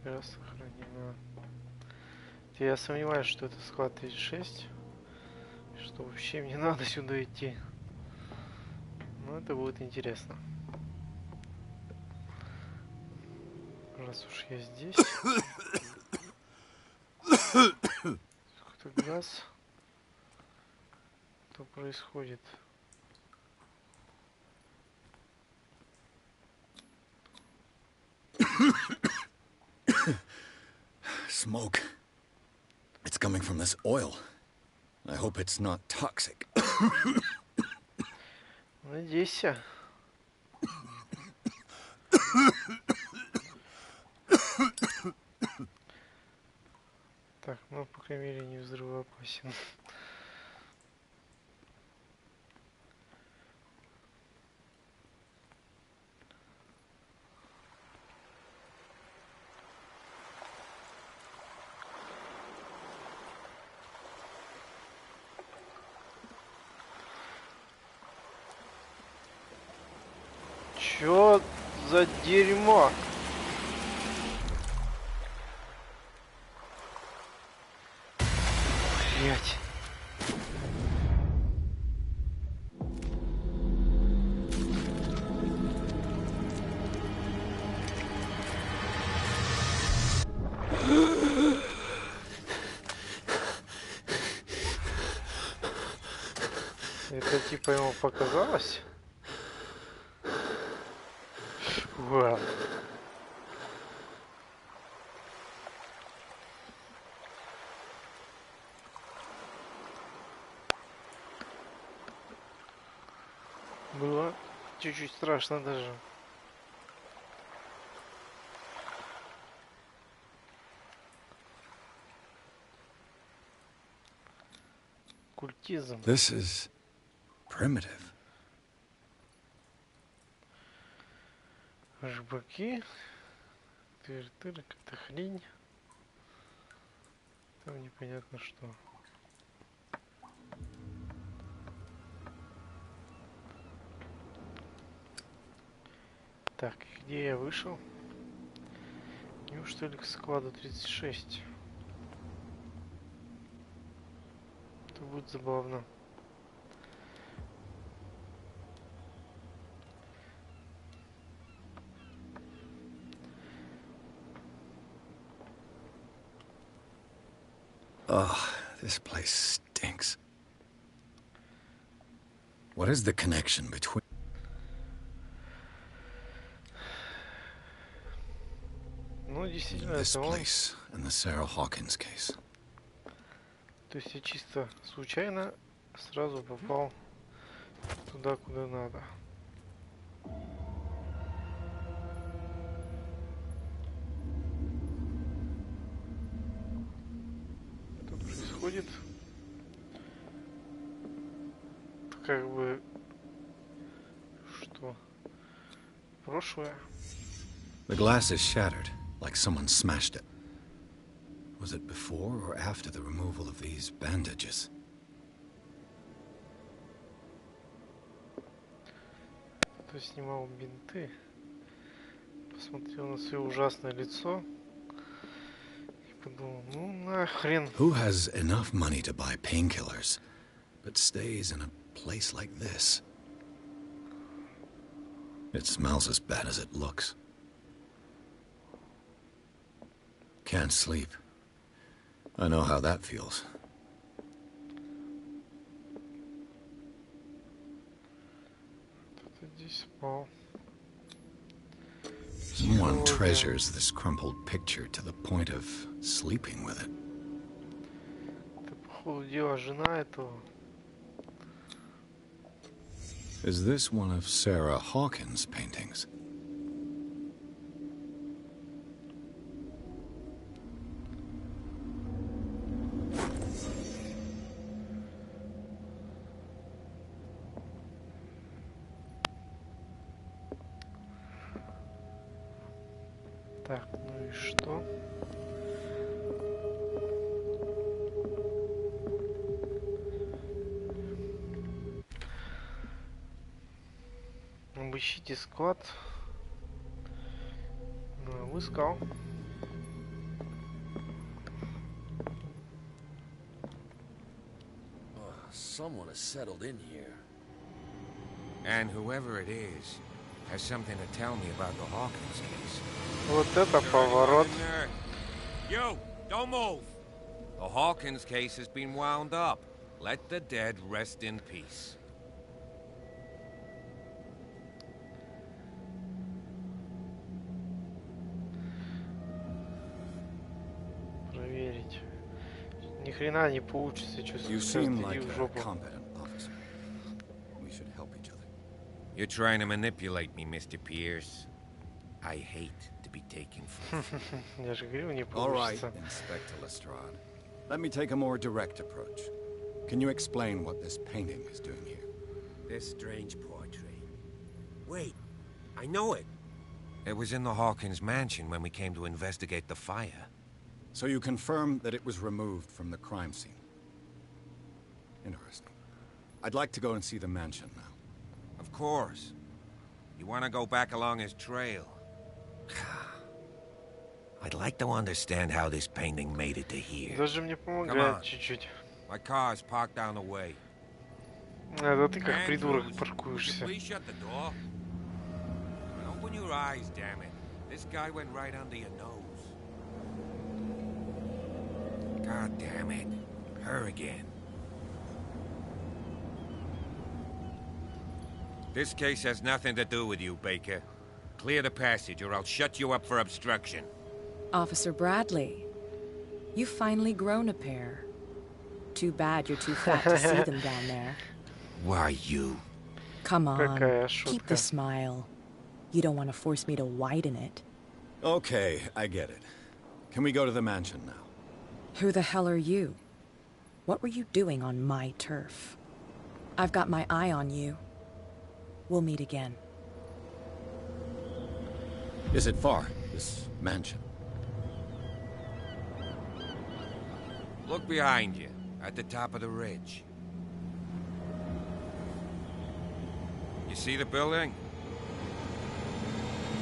Сохранено. Я сомневаюсь, что это склад 36. Что вообще мне надо сюда идти. Но это будет интересно. Раз уж я здесь. Какой-то газ. Что происходит? Smoke. It's coming from this oil. I hope it's not toxic. Надейся. Так, ну, по крайней мере, не взрывоопасен. Чё за дерьмо? Блять. Это типа ему показалось? Вау. Было чуть-чуть страшно даже. Культизм. This is primitive. Жбаки. Тыр-тыр, какая-то хрень. Там непонятно что. Так, где я вышел? Неужели к складу 36? Это будет забавно. Ugh, this place stinks. What is the connection between... Ну, действительно, This это он. place and the Sarah Hawkins case. То есть я чисто случайно сразу попал туда, куда надо. Что происходит? Как бы что? Прошлое. The glass is shattered, like someone smashed it. Was it before or after the removal of these bandages? Кто снимал бинты, посмотрел на свое ужасное лицо и подумал, ну нахрен. Who has enough money to buy painkillers, but stays in a place like this? It smells as bad as it looks. Can't sleep. I know how that feels. Кто-то здесь спал. Someone treasures this crumpled picture to the point of sleeping with it. Это, походу, дела жена этого. Is this one of Sarah Hawkins' paintings? Так, ну и что? Обыщите склад. Обыскал. Someone has settled in here. And whoever it is has something to tell me about the Hawkins case. Вот это поворот. You, don't move. The Hawkins case has been wound up. Let the dead rest in peace. Проверить. Ни хрена не получится, чувствую, You что seem иди like в a жопу. competent officer. We should help each other. You're trying to manipulate me, Mr. Pierce. I hate to be taken for. Я же говорю, не All right, получится. Inspector Lestrade. Let me take a more direct approach. Can you explain what this painting is doing here? This strange portrait. Wait, I know it. It was in the Hawkins mansion when we came to investigate the fire. So you confirm that it was removed from the crime scene. Interesting. I'd like to go and see the mansion now. Of course. You want to go back along his trail? I'd like to understand how this painting made it to here. Даже мне помогает чуть-чуть. My car's parked down the way. Да ты как Andrews, придурок would you паркуешься. please shut the door? Open your eyes, damn it. This guy went right under your nose. God damn it. Her again. This case has nothing to do with you, Baker. Clear the passage or I'll shut you up for obstruction. Officer Bradley, you've finally grown a pair. Too bad you're too fat to see them down there. Why you? Come on, Какая keep шутка. the smile. You don't want to force me to widen it. Okay, I get it. Can we go to the mansion now? Who the hell are you? What were you doing on my turf? I've got my eye on you. We'll meet again. Is it far, this mansion? Look behind you, at the top of the ridge. You see the building?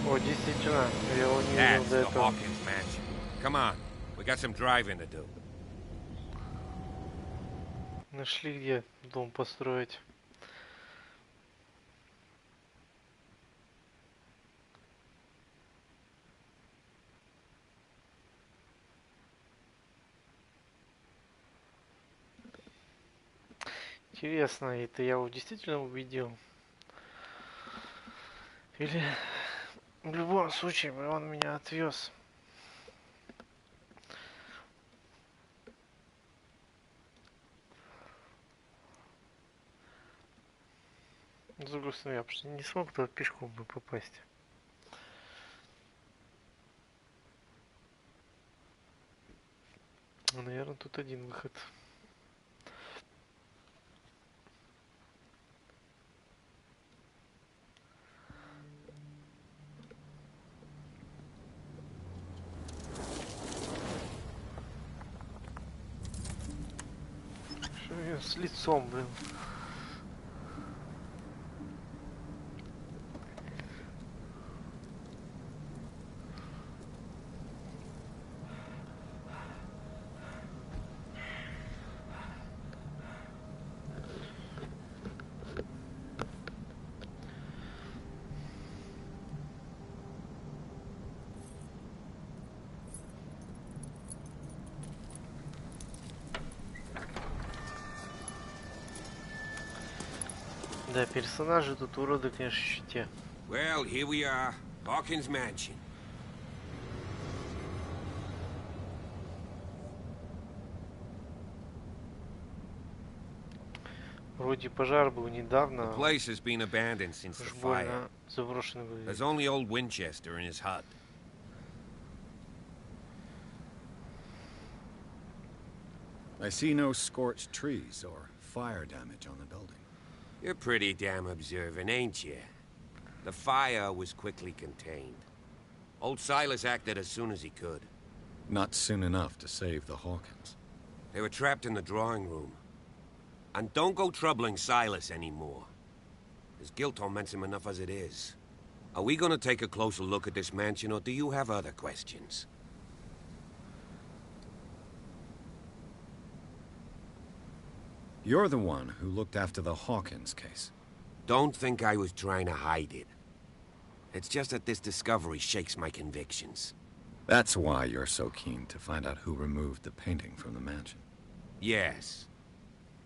О, действительно, я его не видел That's до the этого. Hawkins mansion. Come on, we got some driving to do. Нашли, где дом построить. Интересно, это я его действительно убедил? Или в любом случае он меня отвез? С другой стороны, я почти не смог туда пешком бы попасть. Наверное, тут один выход. Что у неё с лицом, блин? Да, персонажи тут уроды, конечно, еще те. Well, here we are. Hawkins Mansion. Вроде пожар был недавно. The place has been abandoned since the Уж fire. больно заброшенный выглядит. There's only old Winchester in his hut. I see no scorched trees or fire damage on the building. You're pretty damn observant, ain't you? The fire was quickly contained. Old Silas acted as soon as he could. Not soon enough to save the Hawkins. They were trapped in the drawing room. And don't go troubling Silas anymore. His guilt torments him enough as it is. Are we gonna take a closer look at this mansion, or do you have other questions? You're the one who looked after the Hawkins case. Don't think I was trying to hide it. It's just that this discovery shakes my convictions. That's why you're so keen to find out who removed the painting from the mansion. Yes.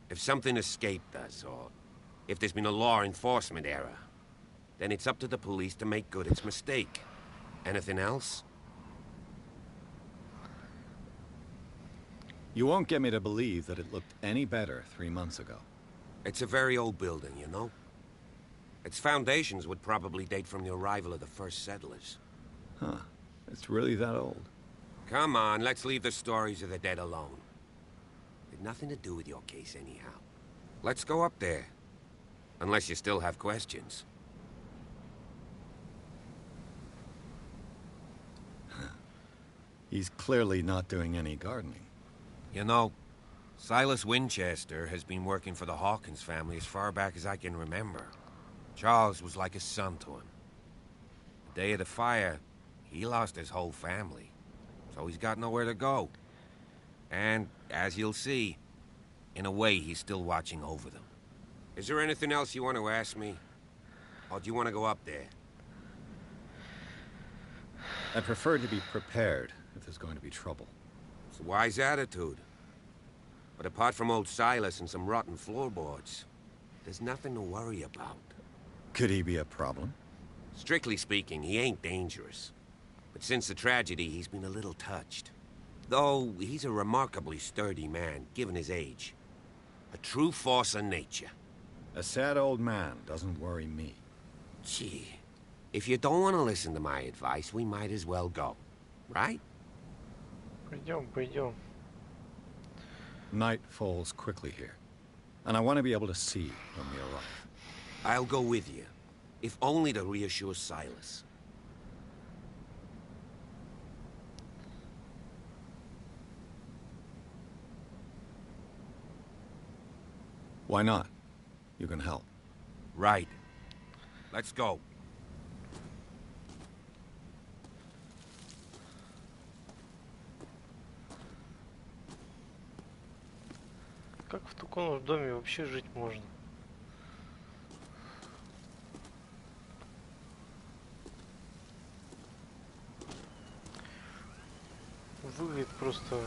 If something escaped us, or if there's been a law enforcement error, then it's up to the police to make good its mistake. Anything else? You won't get me to believe that it looked any better 3 months ago. It's a very old building, you know? Its foundations would probably date from the arrival of the first settlers. Huh. It's really that old. Come on, let's leave the stories of the dead alone. Had nothing to do with your case anyhow. Let's go up there. Unless you still have questions. He's clearly not doing any gardening. You know, Silas Winchester has been working for the Hawkins family as far back as I can remember. Charles was like a son to him. The day of the fire, he lost his whole family, so he's got nowhere to go. And, as you'll see, in a way, he's still watching over them. Is there anything else you want to ask me? Or do you want to go up there? I prefer to be prepared if there's going to be trouble. It's a wise attitude. But apart from old Silas and some rotten floorboards, there's nothing to worry about. Could he be a problem? Strictly speaking, he ain't dangerous. But since the tragedy, he's been a little touched. Though, he's a remarkably sturdy man, given his age. A true force of nature. A sad old man doesn't worry me. Gee, if you don't want to listen to my advice, we might as well go. Right? Пойдем, пойдем. Night falls quickly here, and I want to be able to see when we arrive. I'll go with you, if only to reassure Silas. Why not? You can help. Right. Let's go. Как в таком доме вообще жить можно? Выглядит просто...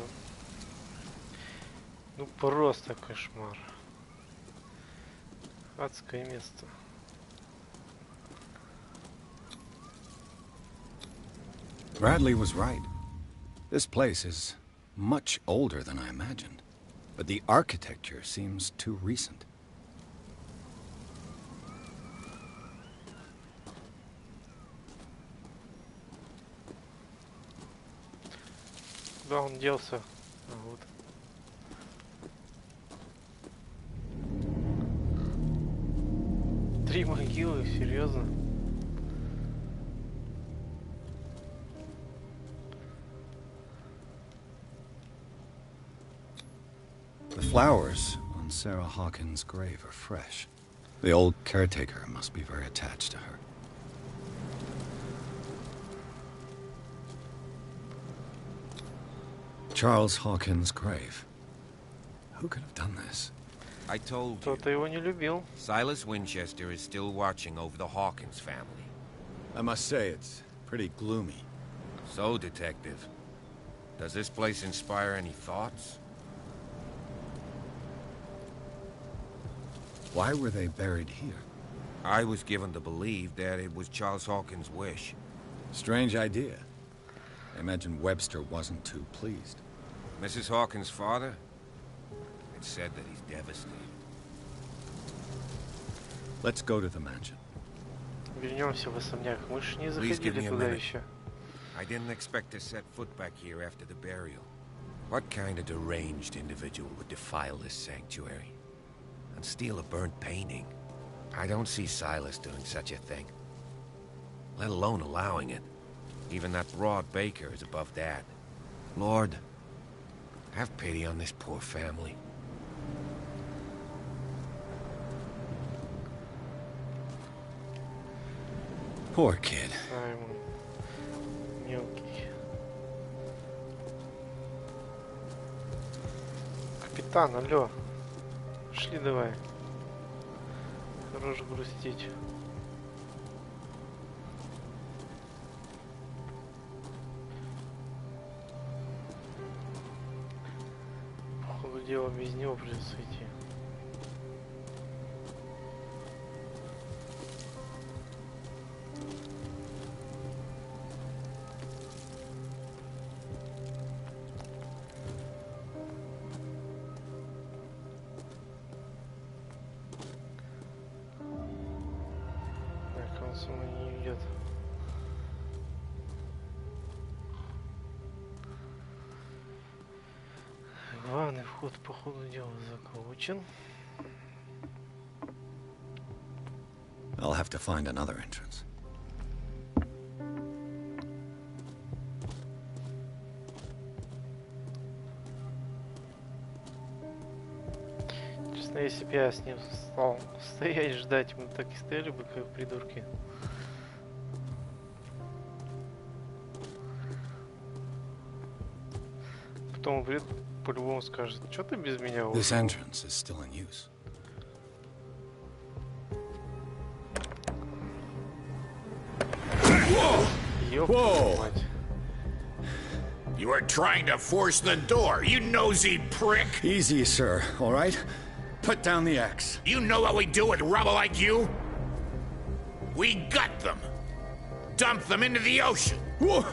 Ну просто кошмар. Адское место. Bradley was right. This place is much older than I imagined. But the architecture seems too recent. Куда он делся? А, вот. Три могилы, серьезно? The flowers on Sarah Hawkins' grave are fresh. The old caretaker must be very attached to her. Charles Hawkins' grave. Who could have done this? I told you. Кто-то его не любил. Silas Winchester is still watching over the Hawkins family. I must say, it's pretty gloomy. So, Detective, does this place inspire any thoughts? Why were they buried here? I was given to believe that it was Charles Hawkins' wish. Strange idea. I imagine Webster wasn't too pleased. Mrs. Hawkins' father? It's said that he's devastated. Let's go to the mansion. Вернемся в особняк. Мы ж не Please give заходили me a туда minute. еще. I didn't expect to set foot back here after the burial. What kind of deranged individual would defile this sanctuary? And steal a burnt painting? I don't see Silas doing such a thing. Let alone allowing it. Even that Rod Baker is above that. Lord, have pity on this poor family. Poor kid. Саймон. Мелкий. Капитан, алло. Шли давай. Хорош грустить. Походу дело без него придется идти. Он со мной не идет. Главный вход по ходу дела заколочен. I'll have to find another entrance. Честно, если бы я с ним стал стоять, ждать, мы так и стояли бы, как придурки. Потом он придет, по-любому скажет, что ты без меня This ушел? entrance is still in use. Ёпта мать. You are trying to force the door, you nosy prick! Easy, sir, all right? Put down the axe. You know what we do with rubble like you? We gut them. Dump them into the ocean. Whoa!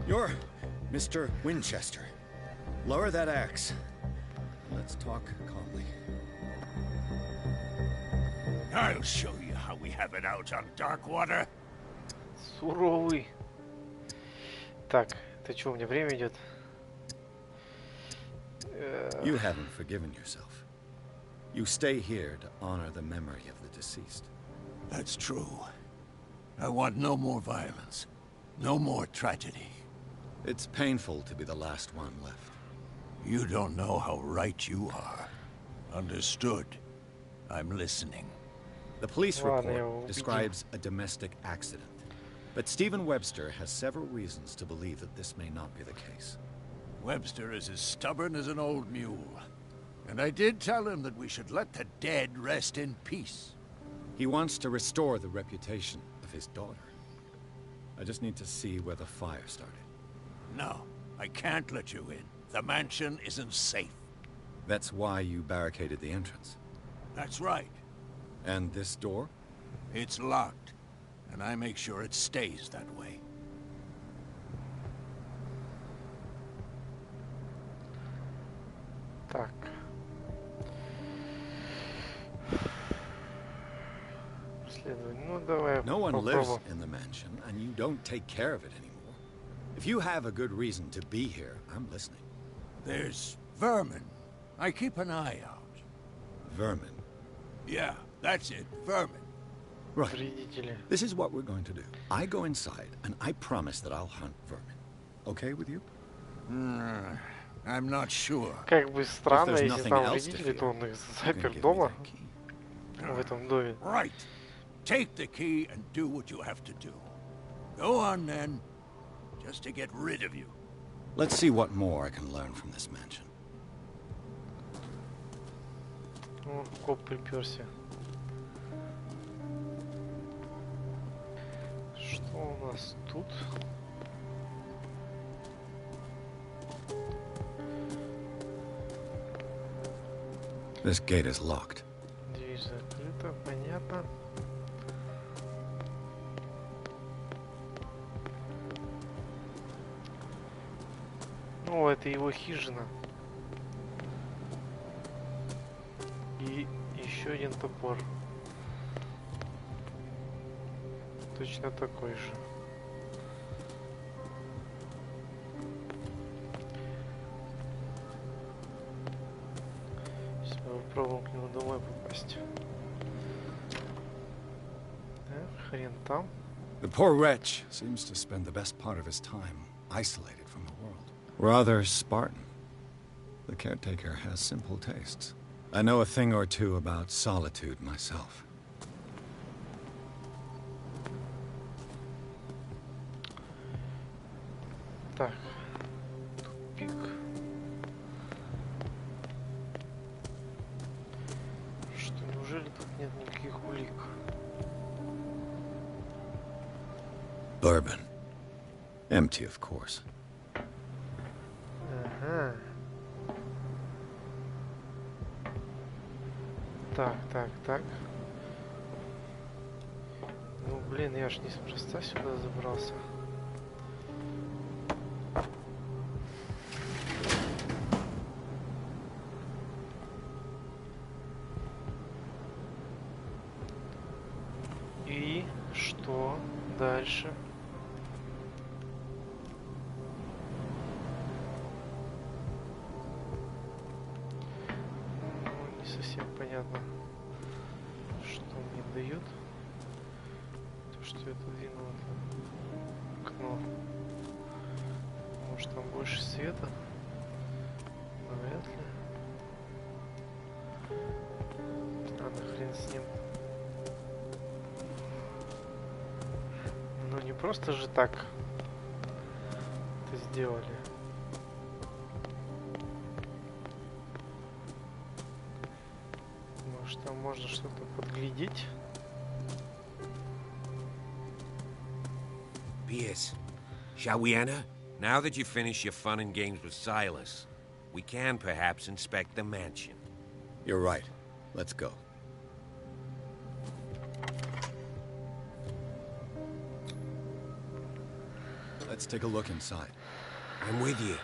You're Mr. Winchester. Lower that axe. Let's talk calmly. I'll show you how we have it out on dark water. Суровый. Так, ты чё, у меня время идет? You haven't forgiven yourself. You stay here to honor the memory of the deceased. That's true. I want no more violence. No more tragedy. It's painful to be the last one left. You don't know how right you are. Understood. I'm listening. The police Ладно, я report убедил. describes a domestic accident. But Stephen Webster has several reasons to believe that this may not be the case. Webster is as stubborn as an old mule. And I did tell him that we should let the dead rest in peace. He wants to restore the reputation of his daughter. I just need to see where the fire started. No, I can't let you in. The mansion isn't safe. That's why you barricaded the entrance. That's right. And this door? It's locked, and I make sure it stays that way. Так. исследование. Ну, давай No one lives попробуем. in the mansion, and you don't take care of it anymore. If you have a good reason to be here, I'm listening. There's vermin. I keep an eye out. Vermin. Yeah, that's it, vermin. Right. Вредители. This is what we're going to do. I go inside, and I promise that I'll hunt vermin. Okay with you? I'm not sure. Как бы странно, there's если nothing там else to вредители, то fear, он их You can запер give me дома, that key. в этом доме. Right. Take the key and do what you have to do. Go on then, just to get rid of you. Let's see what more I can learn from this mansion. Ну, коп приперся. Что у нас тут? This gate is locked. Дверь закрыта, понятно. Ну, это его хижина. И еще один топор. Точно такой же. Сейчас мы попробуем к нему домой попасть. Так, хрен там. The poor wretch seems to spend the best part of his time isolated from the world. Rather Spartan. The caretaker has simple tastes. I know a thing or two about solitude myself. Так, тупик. Что, неужели тут нет никаких улик? Bourbon. Empty, of course. Ага. Так. Ну, блин, я ж неспроста сюда забрался. И что дальше? Ну, не совсем понятно, что мне дают. То, что я двинул это окно. Может, там больше света? Навряд ли. Ладно, хрен с ним. Ну не просто же так это сделали. Может, там можно что-то подглядеть? Pierce, shall we enter? Now that you finish your fun and games with Silas, we can perhaps inspect the mansion. You're right. Let's go. Let's take a look inside. I'm with you.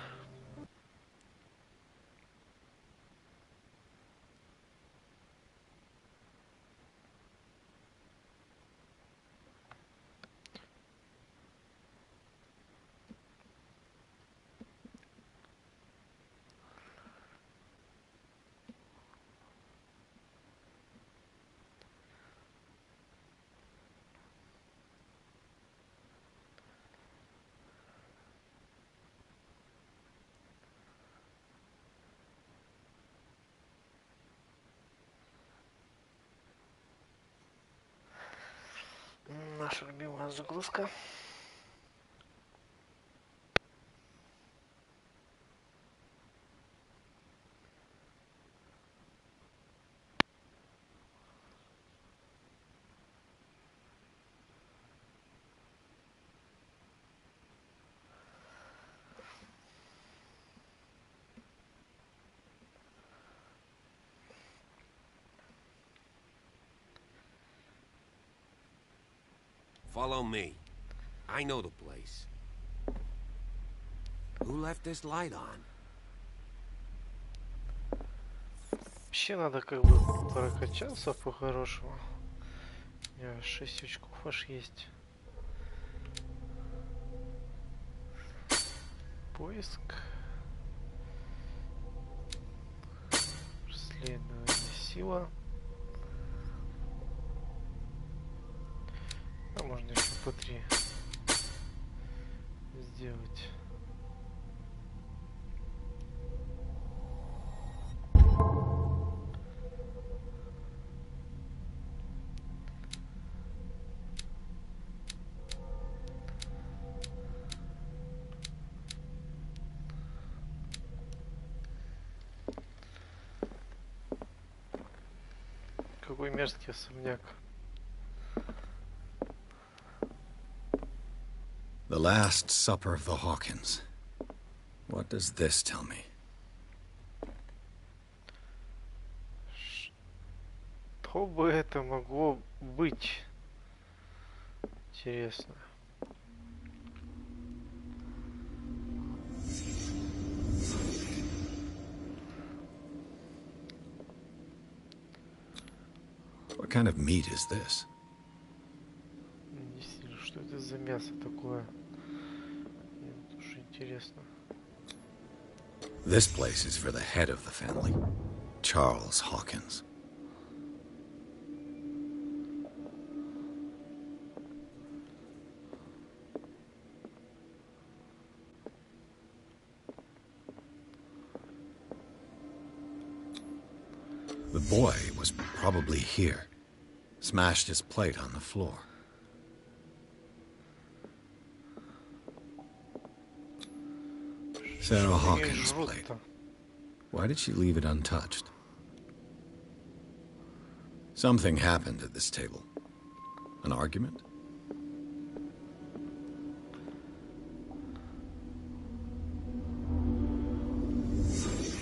Наша любимая загрузка. Follow me. I know the place. Who left this light on? Вообще надо как бы прокачаться по-хорошему. меня 6 очков аж есть. Поиск. Расследование, сила. А можно еще по 3 сделать. Какой мерзкий особняк. The Last Supper of the Hawkins. What does this tell me? Что бы это могло быть? Интересно. What kind of meat is this? Действительно, что это за мясо такое? Мне тоже интересно. This place is for the head of the family, Charles Hawkins. The boy was probably here. Smashed his plate on the floor. Sarah Hawkins' plate. Why did she leave it untouched? Something happened at this table. An argument?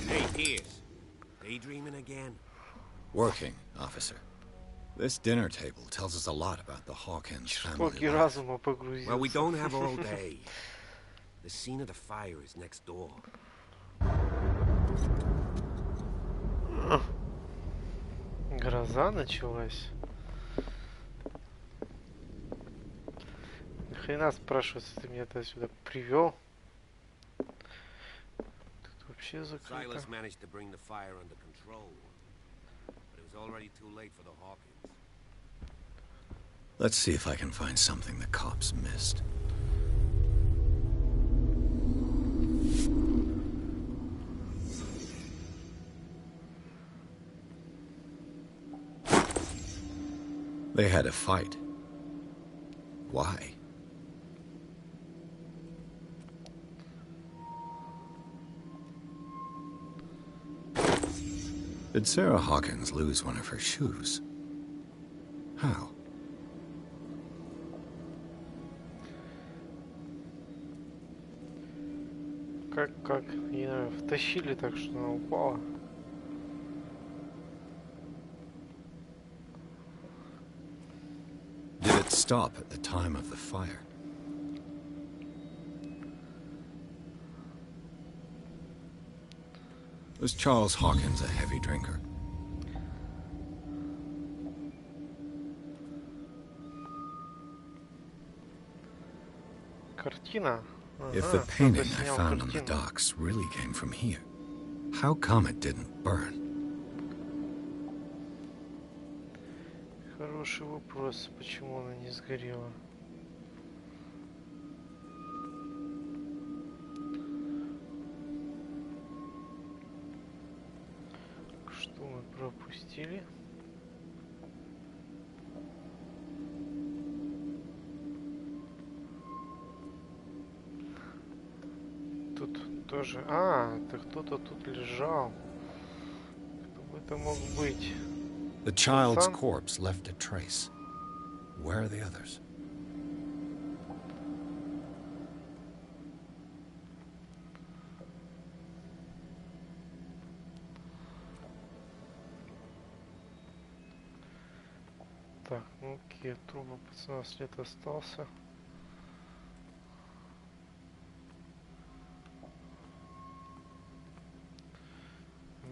Hey, Pierce. Daydreaming again? Working, officer. This dinner table tells us a lot about the Hawkins family Штоки life. разума погрузился. Well, we don't have all day. The scene of the fire is next door. Гроза началась. Нахрена спрашивается, ты меня сюда привел? Тут вообще закрыто. Silas managed to bring the fire under control, but it was already too late for the Hawkins. Let's see if I can find something the cops missed. They had a fight. Why? Did Sarah Hawkins lose one of her shoes? How? Как ее втащили так, что она упала. Did it stop at the time of the fire? Was Charles Hawkins a heavy drinker? Картина. If the painting I found on the docks really came from here, how come it didn't burn? Хороший вопрос, почему она не сгорела. Что мы пропустили? Тут тоже... А, это кто-то тут лежал. Кто бы это мог быть? The child's corpse left a trace. Where are the others? Так, ну окей, труба пацана след остался.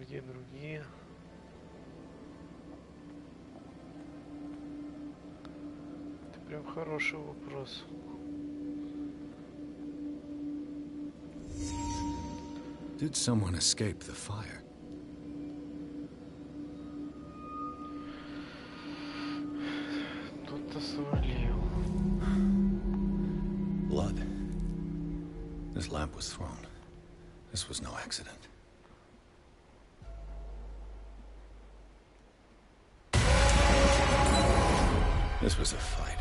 Где другие? Прям хороший вопрос. Did someone escape the fire? Кто-то свалил. Blood. This lamp was thrown. This was no accident. This was a fight.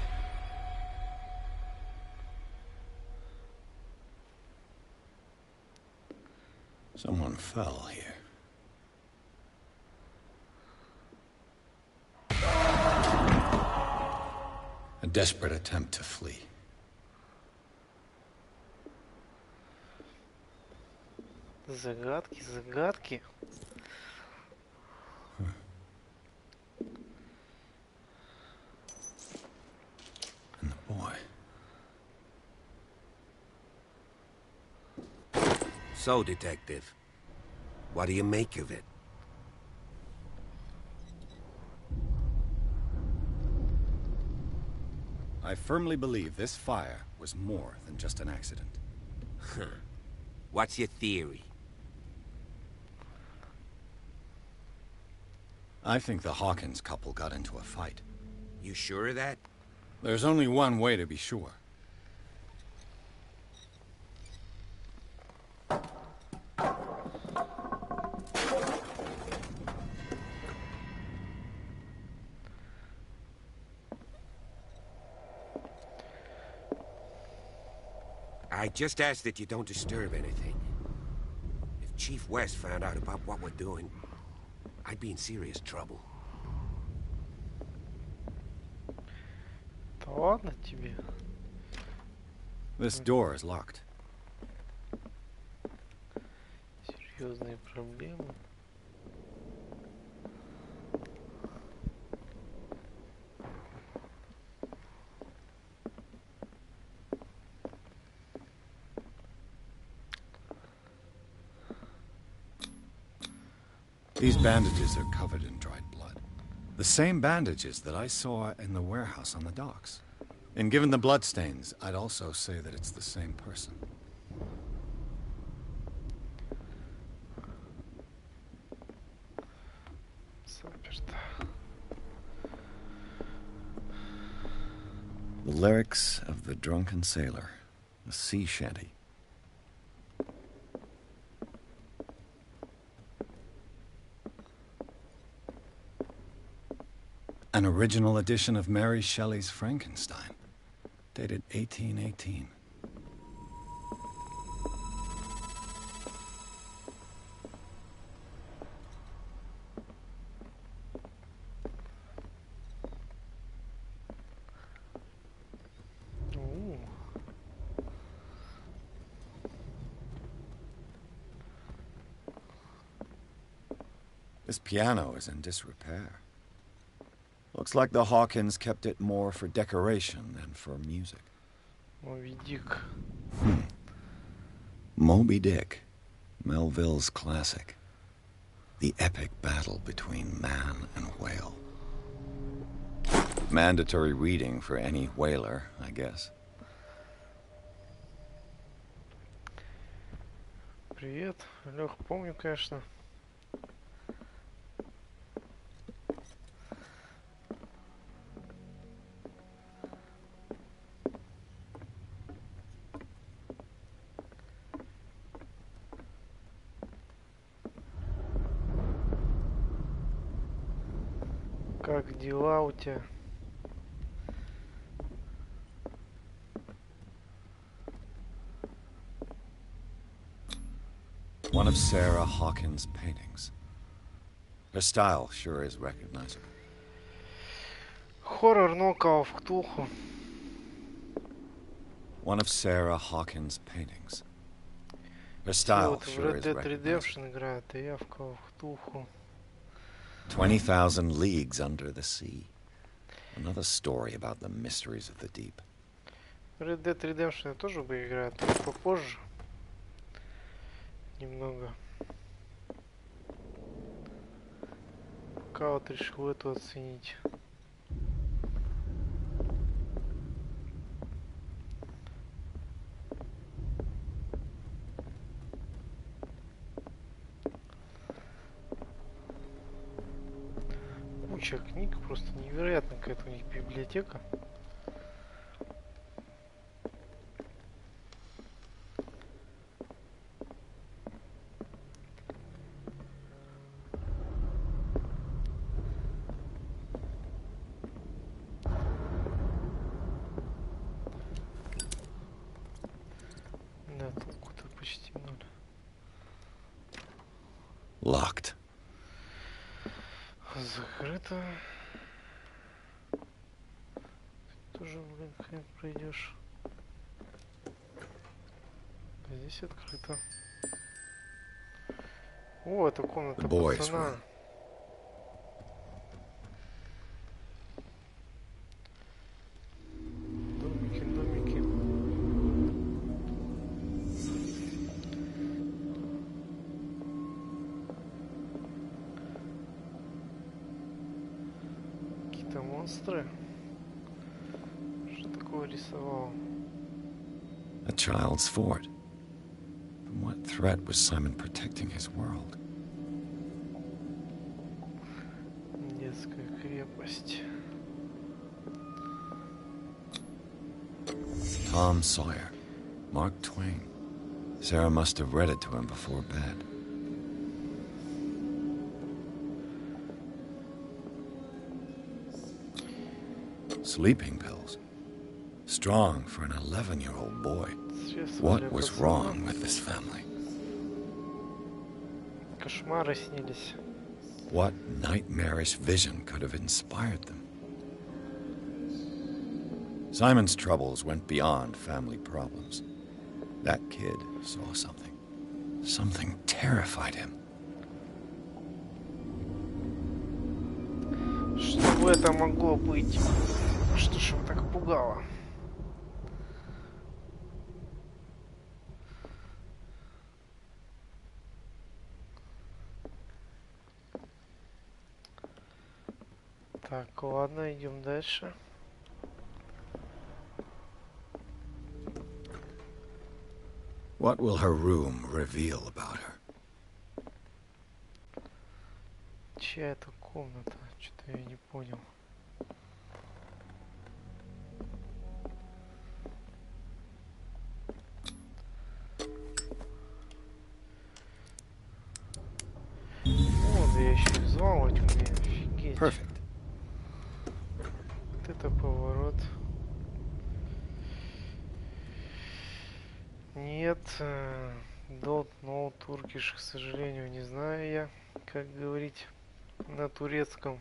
Someone fell here. A desperate attempt to flee. Загадки, загадки. And the boy. So, Detective, what do you make of it? I firmly believe this fire was more than just an accident. What's your theory? I think the Hawkins couple got into a fight. You sure of that? There's only one way to be sure. I just ask that you don't disturb anything. If Chief West found out about what we're doing, I'd be in serious trouble. Да ладно тебе. This door is locked. Серьезные проблемы. These bandages are covered in dried blood. The same bandages that I saw in the warehouse on the docks. And given the bloodstains, I'd also say that it's the same person. Заперто. The lyrics of the drunken sailor, a sea shanty. An original edition of Mary Shelley's Frankenstein, dated 1818. Ooh. This piano is in disrepair. Looks like the Hawkins kept it more for decoration than for music. Моби Дик. Moby Dick, Melville's classic. The epic battle between man and whale. Mandatory reading for any whaler, I guess. Привет. Лех, помню, конечно. Как дела у тебя? One of Sarah Hawkins' paintings. Her style sure is recognizable. Хоррор, но Call of Cthulhu. One of Sarah Hawkins' paintings. Her Все style вот в sure Red is Dead recognizable. Redemption играют, а я в Call of Cthulhu. 20,000 Leagues Under the Sea. Another story about the mysteries of the deep. Red Dead Redemption я тоже бы играю, но попозже. Немного. Пока вот решил эту оценить. куча книг, просто невероятно какая-то у них библиотека. Да, толку-то почти ноль. Locked. Закрыто. Тоже, блин, хрен пройдешь. Здесь открыто. О, это комната The boys' пацана. room. Домики, домики. Какие-то монстры. Что такое рисовал? A child's fort. From what threat was Simon protecting his world? Детская крепость. Tom Sawyer. Mark Twain. Sarah must have read it to him before bed. Sleeping pills. Strong for an 11-year-old boy. What was wrong with this family? Кошмары снились. What nightmarish vision could have inspired them? Simon's troubles went beyond family problems. That kid saw something. Something terrified him. Что бы это могло быть? Что ж его так пугало? Так, ладно, идем дальше. What will her room reveal about her? Чья это комната? Что-то я не понял. О, да я еще и взломать умею. Офигеть. Perfect. Вот это поворот. Нет, don't know Turkish, к сожалению, не знаю я, как говорить на турецком.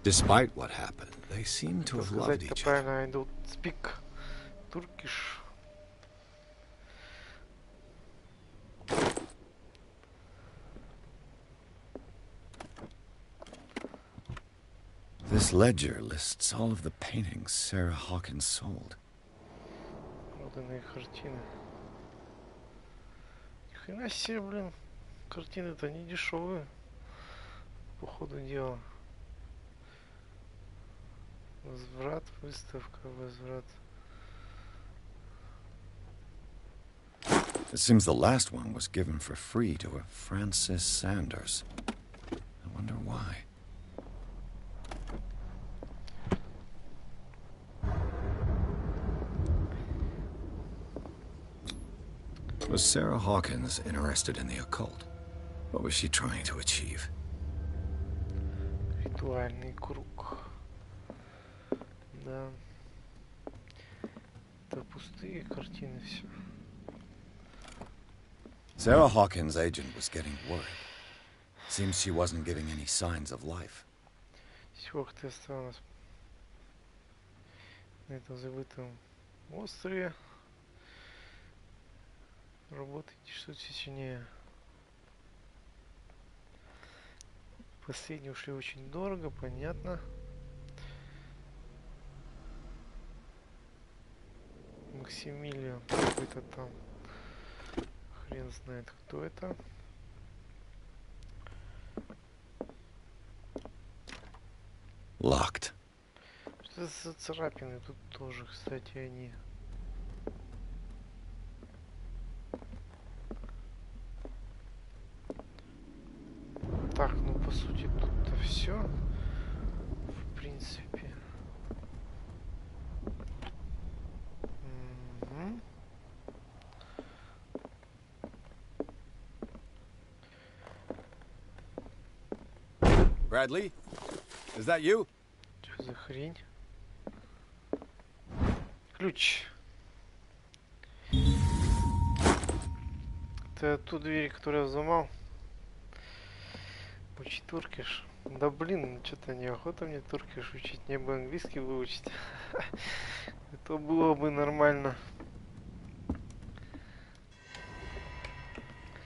Despite what happened, they seem to have loved Сказать-то each other. правильно, I don't speak Turkish. This ledger lists all of the paintings Sarah Hawkins sold. Проданные картины. Ни хрена себе, блин. Картины-то не дешевые. По ходу дела. Возврат, выставка, возврат. It seems the last one was given for free to a Francis Sanders. I wonder why. Was Sarah Hawkins interested in the occult? What was she trying to achieve? Ритуальный круг. Да. Это пустые картины все. Sarah Hawkins' agent was getting worried. Seems she wasn't giving any signs of life. Всего ты осталось на этом забытом острове. Работайте, что сильнее. Последние ушли очень дорого, понятно. Максимилиан какой-то там. Хрен знает, кто это. Locked. Что это за царапины? Тут тоже, кстати, они. Так, ну по сути Bradley? Is that you? Что за хрень? Ключ. Это ту дверь, которую я взломал. Учить туркиш. Да блин, что-то неохота мне туркиш учить. Мне бы английский выучить. Это было бы нормально.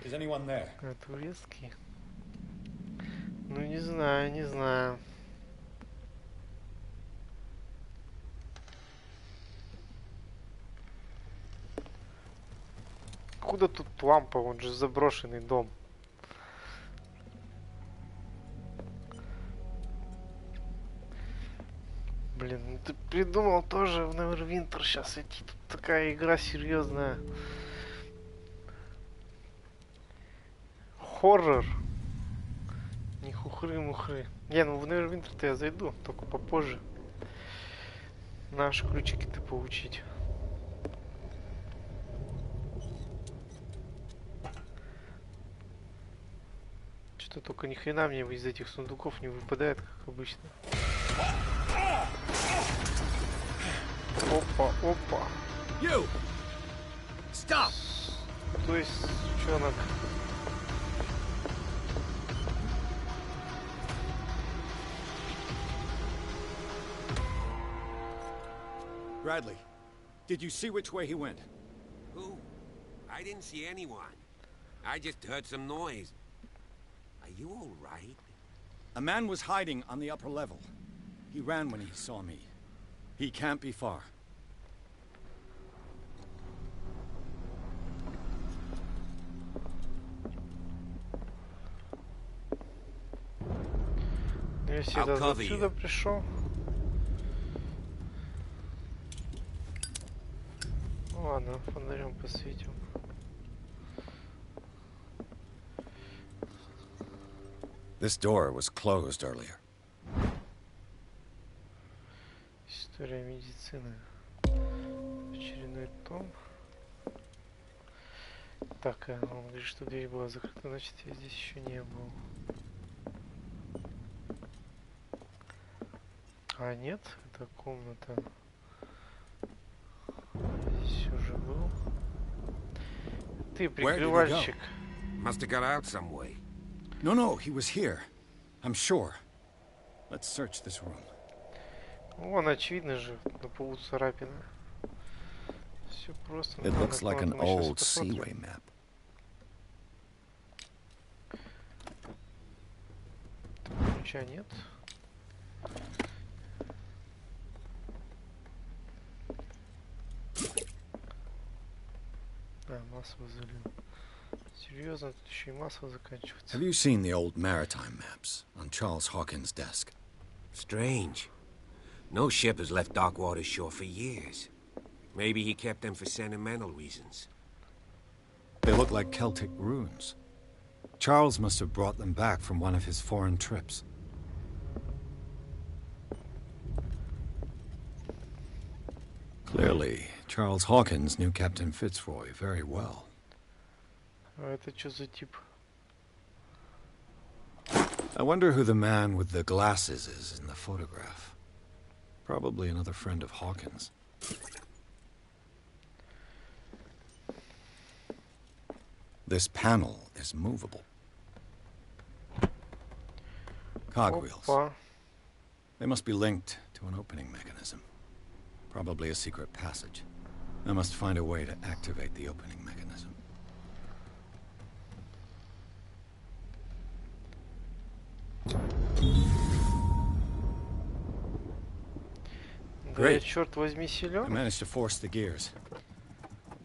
Is anyone there? А турецкий? Ну не знаю, не знаю. Куда тут лампа? Он же заброшенный дом. Блин, ну ты придумал тоже в Neverwinter сейчас идти. Тут такая игра серьезная. Хоррор. Не хухры-мухры. Не, ну в Neverwinter-то я зайду, только попозже. Наши ключики-то получить. Что только ни хрена мне из этих сундуков не выпадает, как обычно. Опа, опа. You! Stop! То есть, сучонок. Bradley, did you see which way he went? Who? I didn't see anyone. I just heard some noise. Are you all right? A man was hiding on the upper level. He ran when he saw me. He can't be far. Если я отсюда пришел. Ладно, фонарем посветим. This door was closed earlier. История медицины. Очередной том. Так, он говорит, что дверь была закрыта, значит я здесь еще не был. А нет, это комната. Здесь уже был. Ты прикрывальщик. Must have got out some way. No, he was here. I'm sure. Let's search this room. Вон, очевидно же, на полу царапина. Все просто. It looks like an old seaway map. Ключа нет. Масло залил. Серьезно, тут еще и масло заканчивается. Have you seen the old maritime maps on Charles Hawkins' desk? Strange. No ship has left Darkwater's shore for years. Maybe he kept them for sentimental reasons. They look like Celtic runes. Charles must have brought them back from one of his foreign trips. Clearly, Charles Hawkins knew Captain Fitzroy very well. А это что за тип? I wonder who the man with the glasses is in the photograph. Probably another friend of Hawkins. This panel is movable. Cogwheels. Опа. They must be linked to an opening mechanism. Probably a secret passage. I must find a way to activate the opening mechanism. Да я, черт возьми, I силен. managed to force the gears.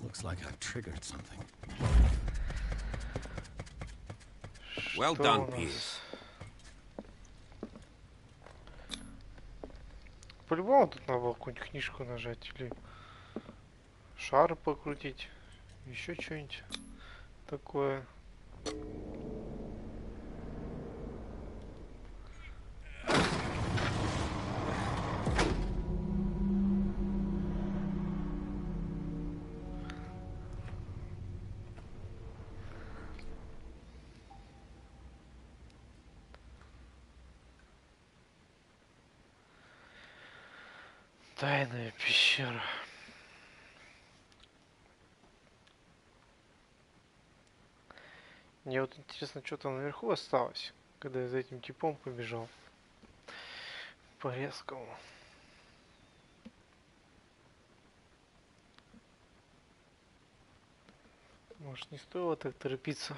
Looks like I've triggered something. Well Что done, у нас? Pierce. По-любому тут надо было какую-нибудь книжку нажать или шар покрутить, еще что-нибудь такое. Тайная пещера. Мне вот интересно, что там наверху осталось, когда я за этим типом побежал. По резкому. Может, не стоило так торопиться.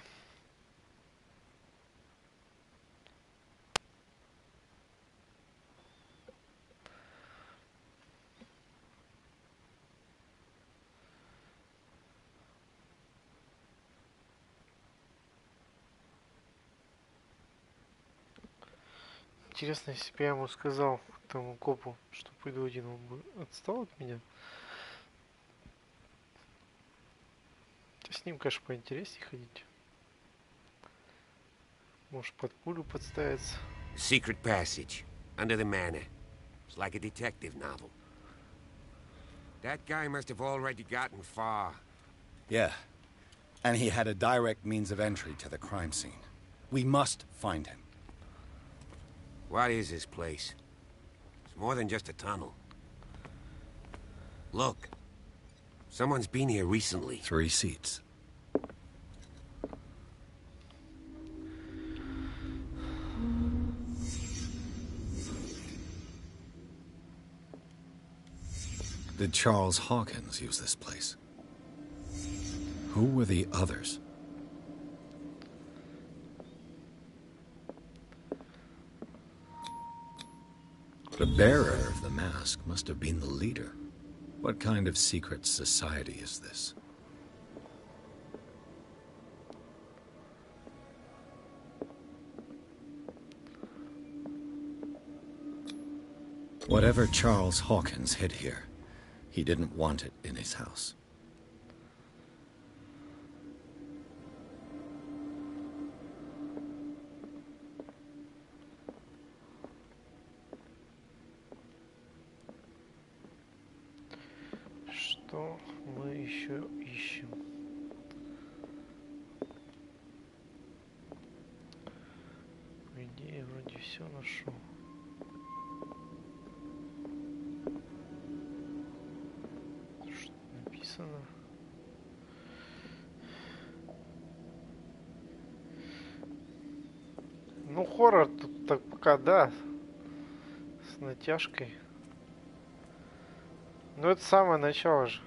Интересно, если бы я ему сказал, тому копу, что пойду один, он бы отстал от меня. С ним, конечно, поинтереснее ходить. Может, под пулю подставиться. Secret passage under the manor. It's like a detective novel. That guy must have already gotten far. Yeah. And he had a direct means of entry to the crime scene. We must find him. What is this place? It's more than just a tunnel. Look. Someone's been here recently. 3 seats. Did Charles Hawkins use this place? Who were the others? The bearer of the mask must have been the leader. What kind of secret society is this? Whatever Charles Hawkins hid here, he didn't want it in his house. Что мы еще ищем? По идее, вроде все нашел. Что написано? Ну, хоррор тут так пока, да. С натяжкой. Ну, это самое начало же.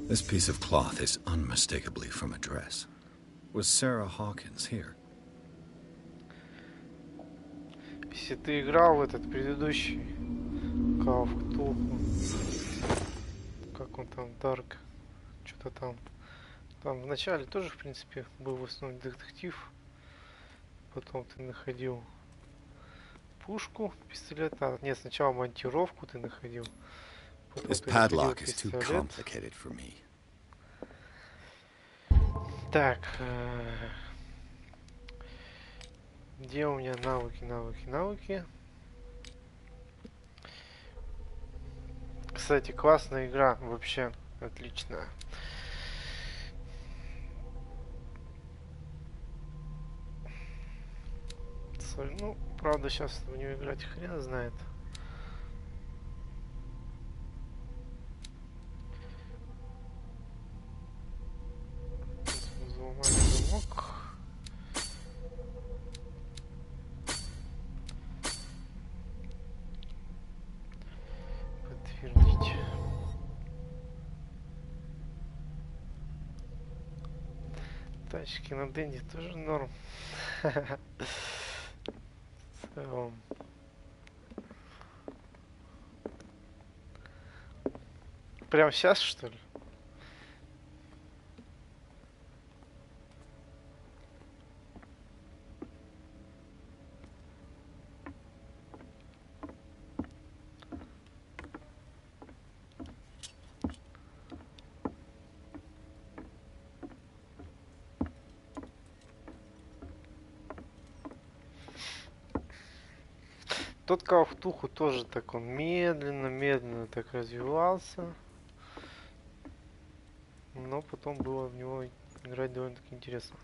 This piece of cloth is unmistakably from a dress. Was Sarah Hawkins here? Если ты играл в этот предыдущий Call of Cthulhu, как он там, Dark, что-то там. Там в начале тоже, в принципе, был в основном детектив. Потом ты находил пушку, пистолет. А, нет, сначала монтировку ты находил. Потом This ты находил padlock is too пистолет. complicated for me. Так. Где у меня навыки? Кстати, классная игра, вообще отличная. Ну, правда, сейчас в нее играть хрен знает. Взломать замок. Подтвердить. Тачки на Дэнди тоже норм. Прям сейчас, что ли? Тот Call of Cthulhu тоже так, он медленно так развивался. Но потом было в него играть довольно-таки интересно.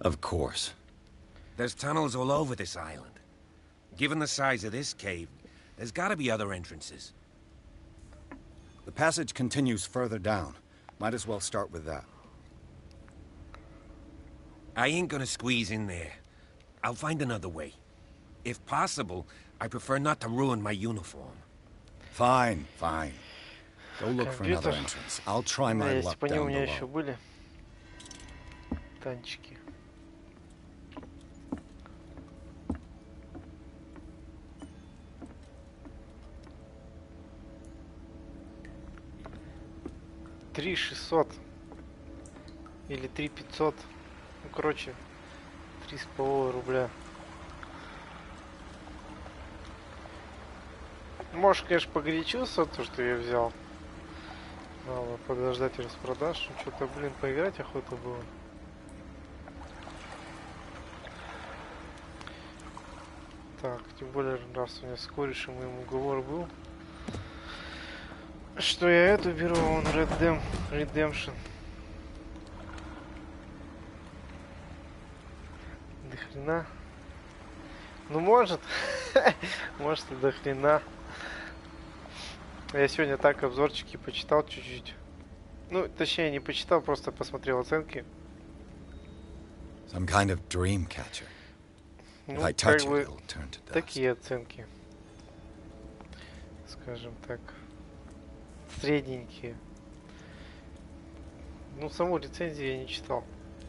Of course. There's tunnels all over this island. Given the size of this cave, there's gotta be other entrances. The passage continues further down. Might as well start with that. I ain't gonna squeeze in there. I'll find another way. If possible, I prefer not to ruin my uniform. Fine, fine. Go look for another entrance. I'll try my Если luck бы они у down меня еще below. были. Танчики. Три 600 или 3500, ну короче 3,5 рубля. Может, конечно, погорячился то, что я взял. Надо подождать распродаж. Что-то, блин, поиграть охота было. Так, тем более, раз у меня с корешем моим уговор был, что я эту беру, он Redemption. До хрена. Ну, может. Может, и до хрена. Я сегодня так обзорчики почитал чуть-чуть. Ну, точнее, не почитал, просто посмотрел оценки. Some kind of dream catcher. Ну, If I touch как it, бы it'll turn to dust. такие оценки. Скажем так. Средненькие. Ну, саму рецензию я не читал.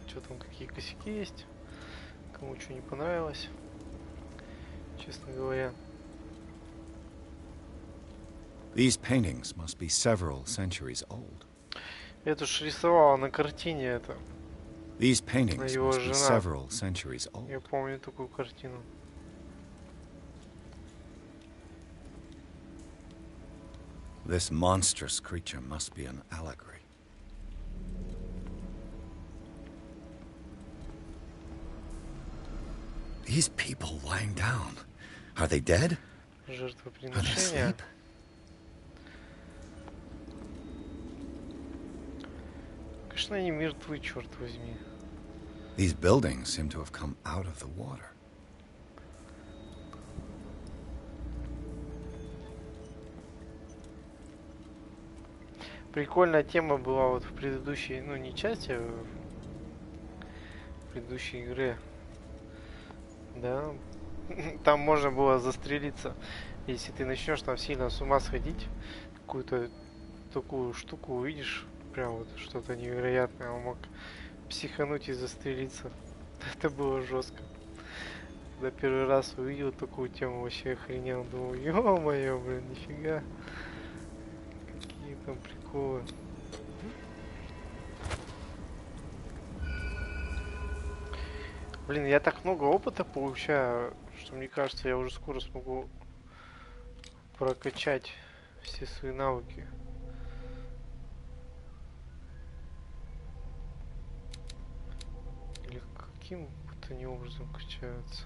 Что там, какие косяки есть. Кому что не понравилось. Честно говоря. These paintings must be several centuries old. Это ж рисовала на картине это. These paintings Его must be жена. several centuries old. Я помню такую картину. This monstrous creature must be an allegory. These people lying down. Are they dead? Are they Жертвоприношение. asleep? Конечно, они мертвы, черт возьми. These buildings seem to have come out of the water. Прикольная тема была вот в предыдущей, ну не части, а в предыдущей игре. Да. Там можно было застрелиться, если ты начнешь там сильно с ума сходить, какую-то такую штуку увидишь, прям вот что-то невероятное, он мог психануть и застрелиться. Это было жестко. Когда первый раз увидел такую тему, вообще охренел, думал, ё-моё, блин, нифига. Какие там приколы. Блин, я так много опыта получаю, что мне кажется, я уже скоро смогу прокачать все свои навыки. Или каким вот они образом качаются?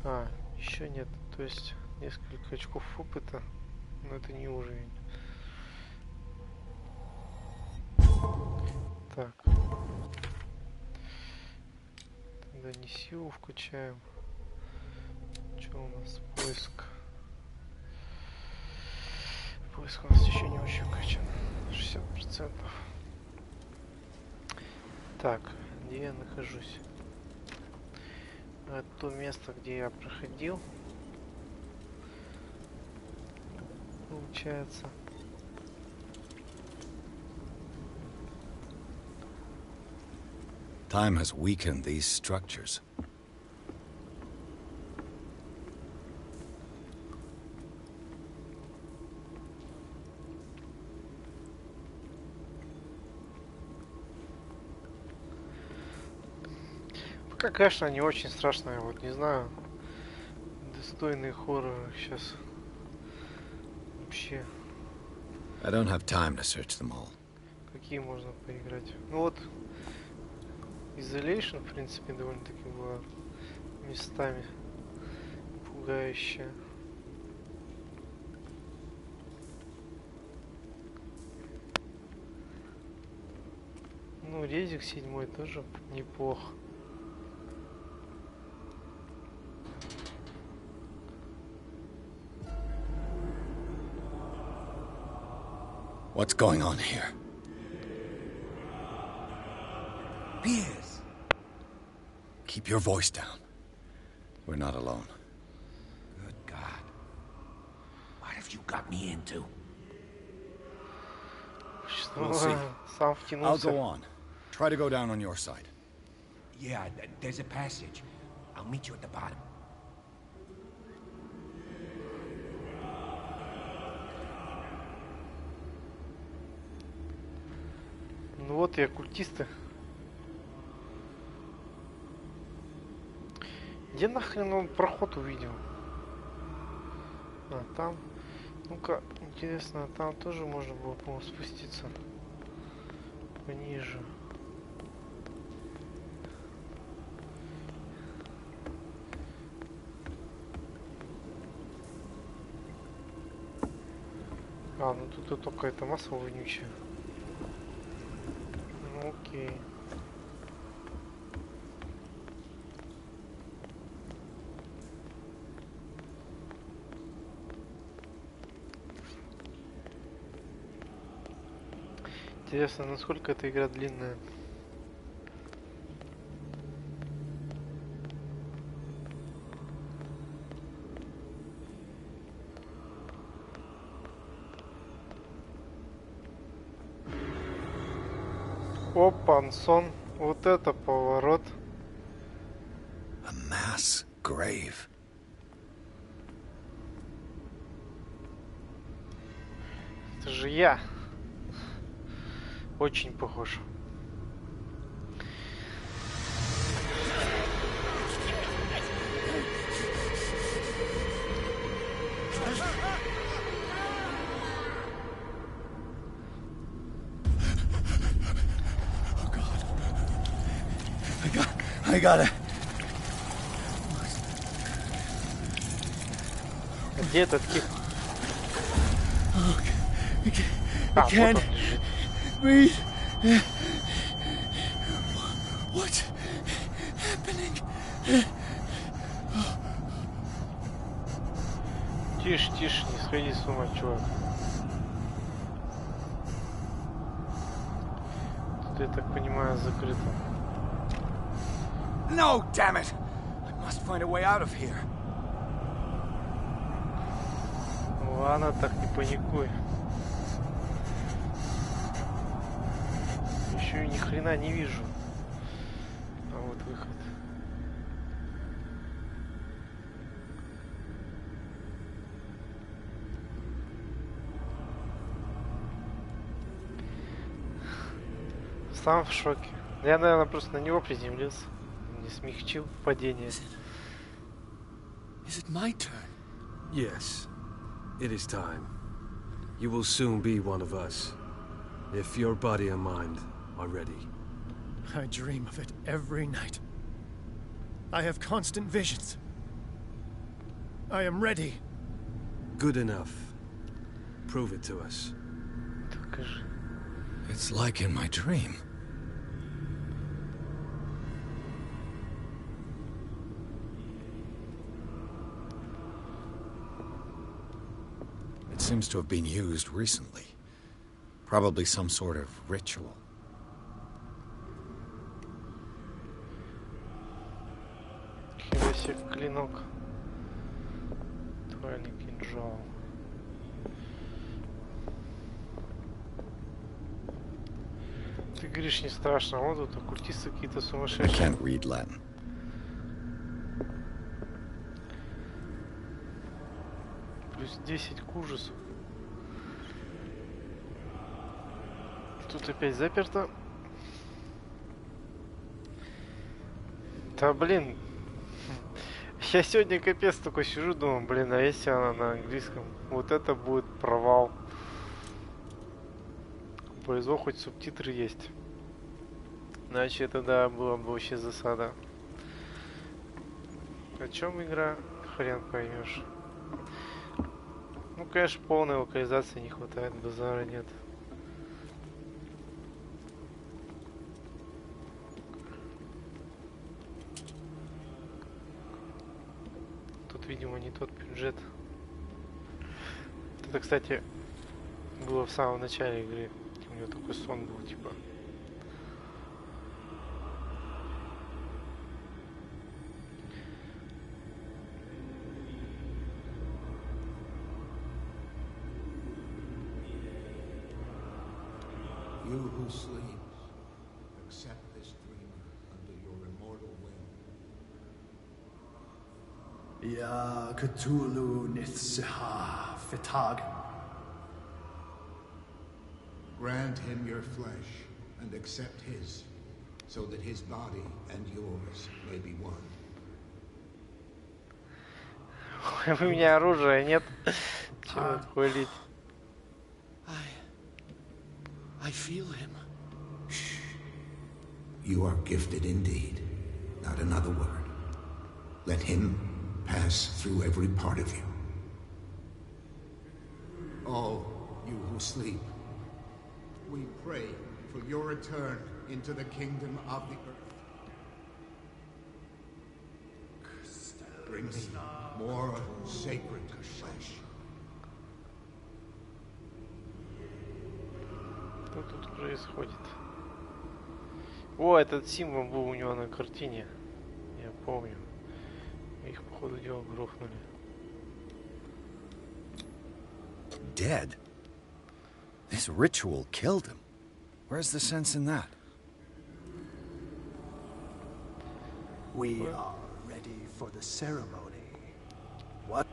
А, еще нет. То есть несколько очков опыта, но это не уровень. Так. Тогда не силу вкачаем. Что у нас? Поиск. Поиск у нас еще не очень вкачан. 60%. Так, где я нахожусь? Это то место, где я проходил. Получается. Time has weakened these structures. Пока, конечно, не очень страшно, вот не знаю. Достойные хорроры сейчас. Вообще. I don't have time to search them all. Какие можно поиграть? Ну вот. Isolation, в принципе, довольно-таки была местами пугающая. Ну, резик 7 тоже неплохо. What's going on here? Pierce! Keep your voice down. We're not alone. Good God. What have you got me into? We'll see. Сам I'll втянулся. go on. Try to go down on your side. Yeah, there's a passage. I'll meet you at the bottom. Ну вот и оккультисты. Где нахрен он проход увидел? А, там. Ну-ка, интересно, там тоже можно было, по-моему, спуститься. Пониже. А, ну тут только это масса вонючая. Ну, окей. Интересно, насколько эта игра длинная. Опа, Ансон. Вот это поворот. A mass grave. Это же я. Очень похож. I got it. Где этот тип? I А, can't вот он лежит. breathe. What's happening? Тише, тише, не сходи с ума, чувак. Тут, я так понимаю, закрыто. No, damn it! I must find a way out of here. Ладно, так не паникуй. Еще и ни хрена не вижу. А вот выход. Сам в шоке. Я, наверное, просто на него приземлился. Не смягчил падение. Is it my turn? Yes, it is time. You will soon be one of us, if your body and mind are ready. I dream of it every night. I have constant visions. I am ready. Good enough. Prove it to us. Покажи. It's like in my dream. It seems to have been used recently. Probably some sort of ritual. Хера себе клинок. Твальный кинжал. Ты говоришь, не страшно. Вот тут оккультисты какие-то I сумасшедшие. can't read Latin. Плюс 10 к ужасу. Тут опять заперто. Да блин. Я сегодня капец такой сижу, думаю, блин, а если она на английском? Вот это будет провал. Повезло, хоть субтитры есть. Иначе это, да, было бы вообще засада. О чем игра? Хрен поймешь. Ну, конечно, полной локализации не хватает, базара нет. Тут, видимо, не тот бюджет. Это, кстати, было в самом начале игры. У него такой сон был, типа. You who sleeps, accept this dreamer under your immortal will. Ya Cthulhu Nithsiha Fitag. Grant him your flesh and accept his, so that his body and yours may be one. У меня оружия нет. Чего хвалить? I feel him. Shh. You are gifted indeed. Not another word. Let him pass through every part of you. All you who sleep, we pray for your return into the kingdom of the earth. Bring me more sacred flesh. Что тут происходит? О, этот символ был у него на картине. Я помню. Их, походу, дела грохнули. Dead? This ritual killed him. Where's the sense in that? We are ready for the ceremony. What?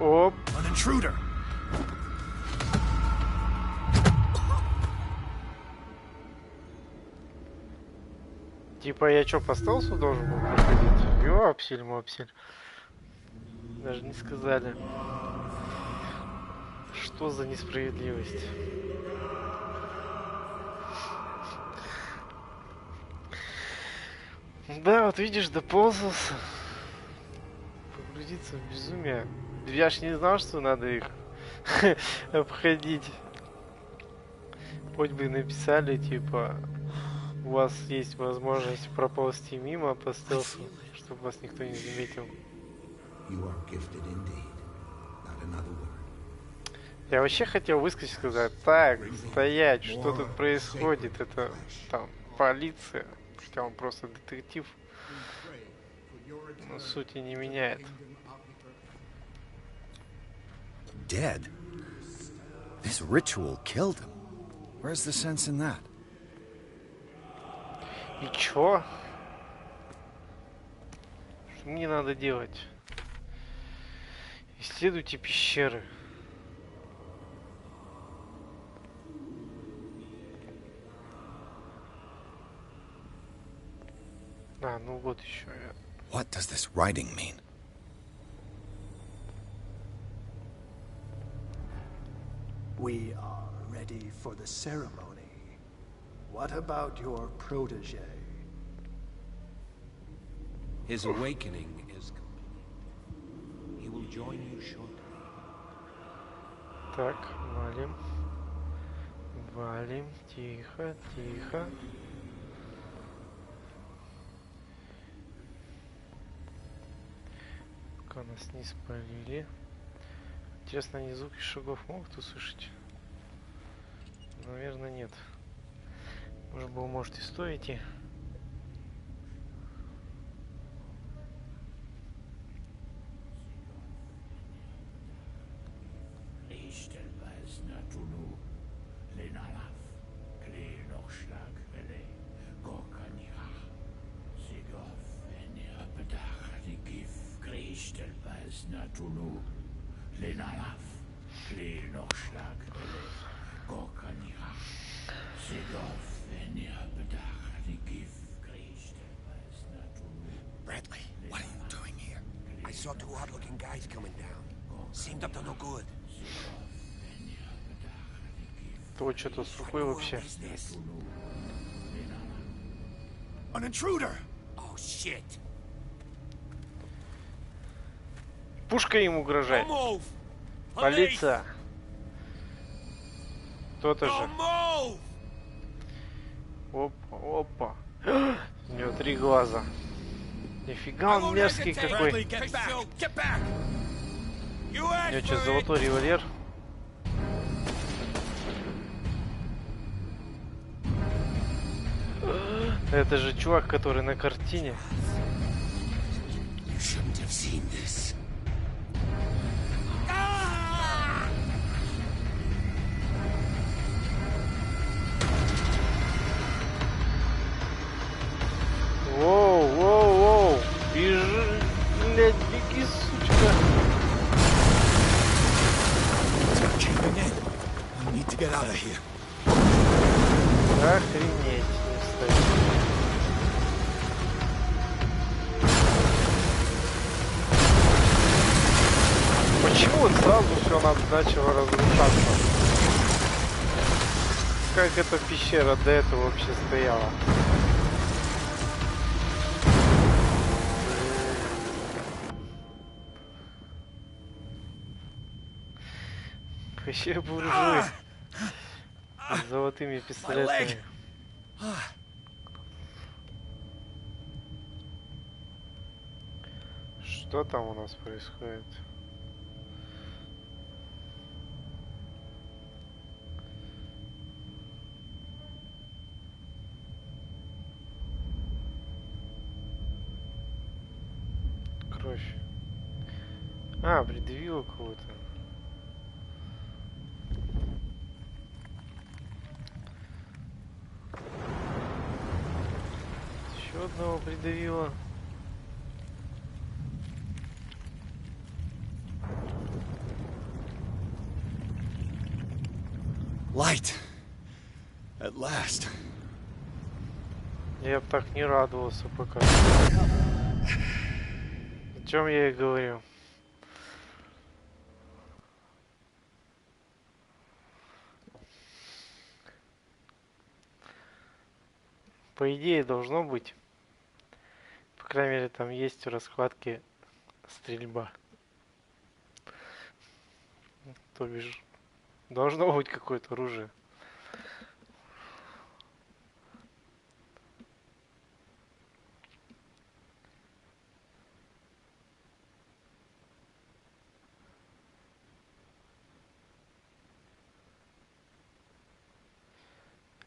Оп! An intruder! Типа я чё, по стелсу должен был проходить? Ёпсель, мопсель. Даже не сказали. Что за несправедливость? Да, вот видишь, доползался. Погрузиться в безумие. Я ж не знал, что надо их обходить. Хоть бы написали, типа, у вас есть возможность проползти мимо по стелсу, чтобы вас никто не заметил. Я вообще хотел выскочить и сказать: так, стоять, что тут происходит? Это там полиция. Хотя он просто детектив. Но сути не меняет. Dead? This ritual killed him. Where's the sense in that? И чё? Что мне надо делать? Исследуйте пещеры. А, ну вот еще. What does this writing mean? We are ready for the ceremony. What about your protege? His awakening is complete. He will join you shortly. Так, валим. Валим. Тихо, тихо. Пока нас не спалили. Интересно, они звуки шагов могут услышать? Наверное, нет. Может быть, может и стоите. Bradley, what are you doing here? I saw two odd-looking guys coming down. Seemed up to no good. То что-то с рукой вообще. An intruder! Oh shit! Пушка им угрожает. Полиция. То-то же. Опа, опа. У него 3 глаза. Нифига он мерзкий какой. У него что, золотой револьвер? Это же чувак, который на картине. Воу, воу, воу. Бежи, блядь, беги, сучка. Охренеть, не стоит. Почему вот сразу все начало разрушаться? Как эта пещера до этого вообще стояла? Вообще буржуи с золотыми пистолетами. Что там у нас происходит? Кровь. А, придавило кого-то. Еще одного придавило. Light. At last. Я бы так не радовался пока. О чем я и говорю. По идее должно быть. По крайней мере там есть в раскладке стрельба. То бишь должно быть какое-то оружие.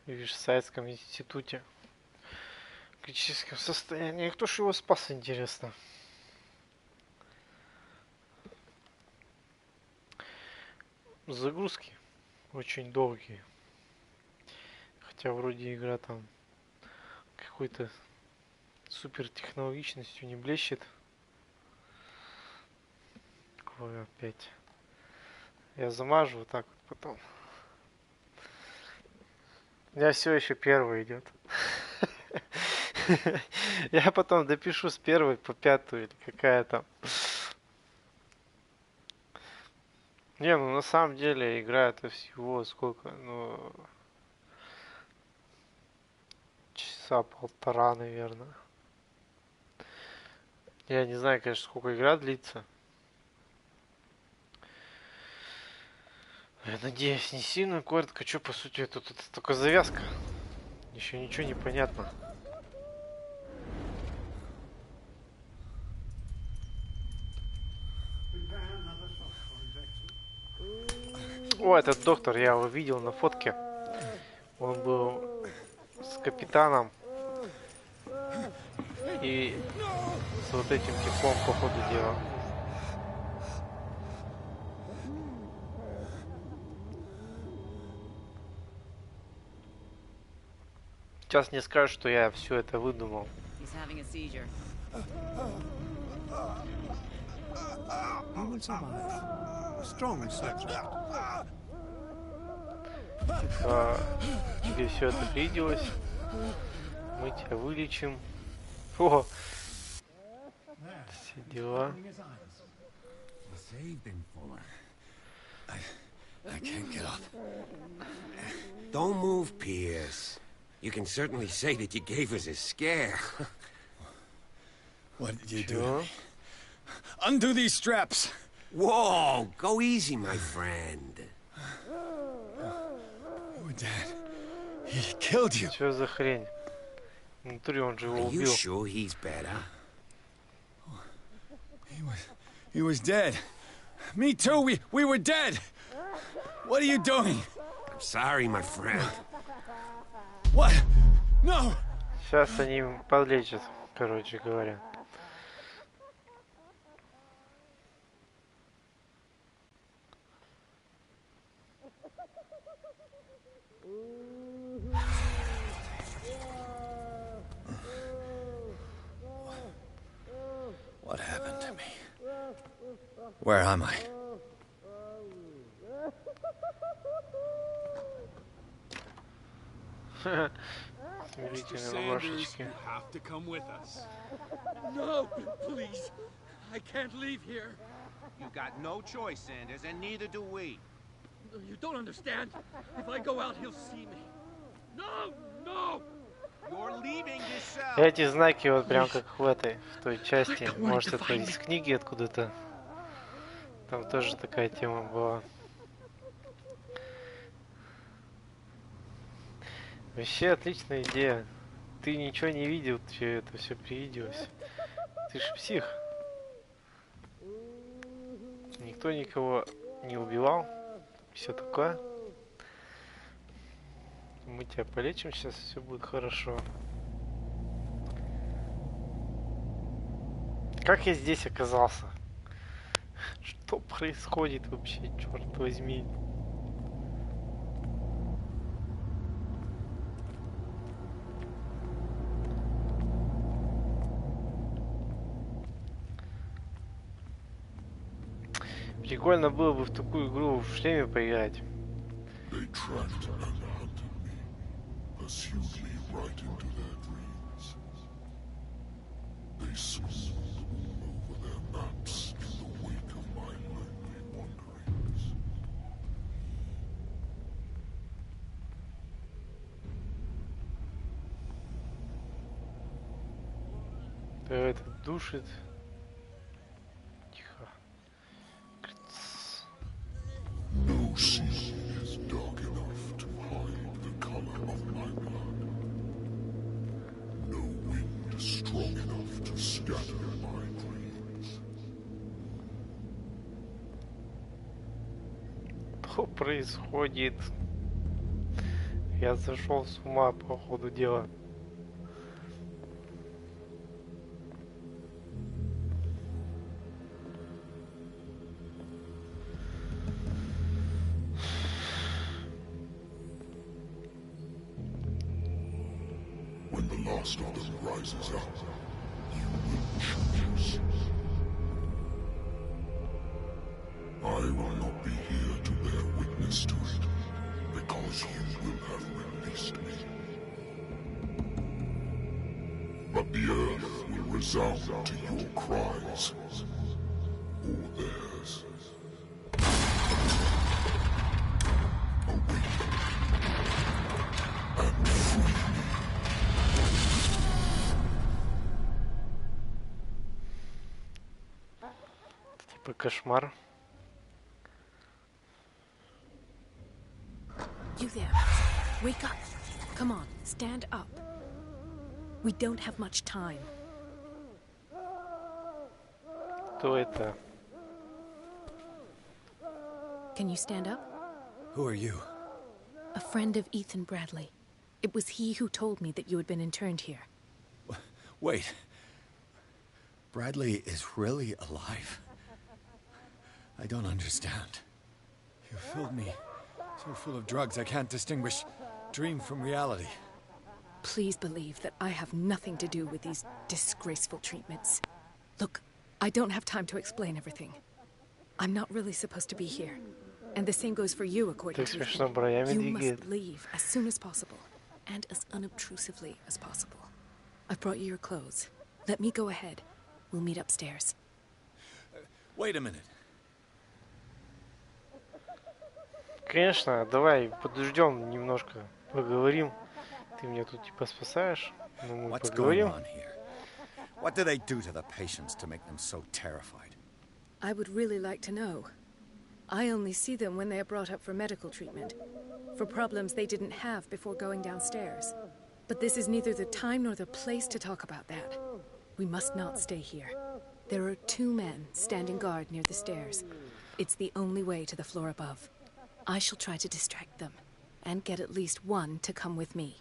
Видишь, в Советском институте в критическом состоянии. Кто ж его спас, интересно? Загрузки очень долгие. Хотя вроде игра там какой-то супер технологичностью не блещет. Ой, опять. Я замажу вот так вот потом. У меня все еще первый идет. Я потом допишу с первой по пятую или какая там. Не, ну на самом деле игра это всего сколько, ну часа полтора, наверное. Я не знаю, конечно, сколько игра длится. Я надеюсь, не сильно коротко. Что, по сути, это тут только завязка. Еще ничего не понятно. О, этот доктор, я его видел на фотке. Он был с капитаном и с вот этим типом по ходу дела. Сейчас не скажешь, что я все это выдумал. Типа, тебе все это привиделось. Мы тебя вылечим. О! Все дела. Don't move, Pierce. You can certainly say that you gave us a scare. What did you do? Undo these straps. Whoa, go easy, my friend. Oh, Dad. He killed you. Что за хрень? Внутри он же его Are you убил. sure he's better? He was dead. Me too. We were dead. What are you doing? I'm sorry, my friend. What? No. Сейчас они подлечат, короче говоря. What happened to me? Where am I? Mr. Sanders, you have to come with us. No, please. I can't leave here. You got no choice, Sanders, and neither do we. You don't understand. If I go out, he'll see me. No, no! You're leaving this cell. Эти знаки вот прям как в той части. Может, это из книги откуда-то. Там тоже такая тема была. Вообще отличная идея. Ты ничего не видел, тебе это все привиделось. Ты ж псих. Никто никого не убивал. Все такое. Мы тебя полечим, сейчас все будет хорошо. Как я здесь оказался? Что происходит вообще, черт возьми? Прикольно было бы в такую игру в шлеме поиграть. They tracked and hunted me, pursued me right into their dreams. They swooned over their maps in the wake of my lonely wanderings. Да, это душит. No sea is dark enough to hide the color of my blood. No wind strong enough to scatter my dreams. Что происходит? Я зашел с ума по ходу дела. When the last of them rises up, you will choose. I will not be here to bear witness to it, because you will have released me. But the earth will resound to your cries, or theirs. Awaken and free me. Типа кошмар. You there. Wake up. Come on, stand up. We don't have much time. Кто это? Can you stand up? Who are you? A friend of Ethan Bradley. It was he who told me that you had been interned here. Wait. Bradley is really alive? I don't understand. You filled me so full of drugs I can't distinguish dream from reality. Please believe that I have nothing to do with these disgraceful treatments. Look, I don't have time to explain everything. I'm not really supposed to be here. And the same goes for you, according to Ethan. You must leave as soon as possible, and as unobtrusively as possible. I've brought you your clothes. Let me go ahead. We'll meet upstairs. Wait a minute. Конечно, давай подождем немножко, поговорим. Ты меня тут типа спасаешь, но мы поговорим. What do they do to the patients to make them so terrified? I would really like to know. I only see them when they are brought up for medical treatment, for problems they didn't have before going downstairs. But this is neither the time nor the place to talk about that. We must not stay here. There are 2 men standing guard near the stairs. It's the only way to the floor above. I shall try to distract them, and get at least one to come with me.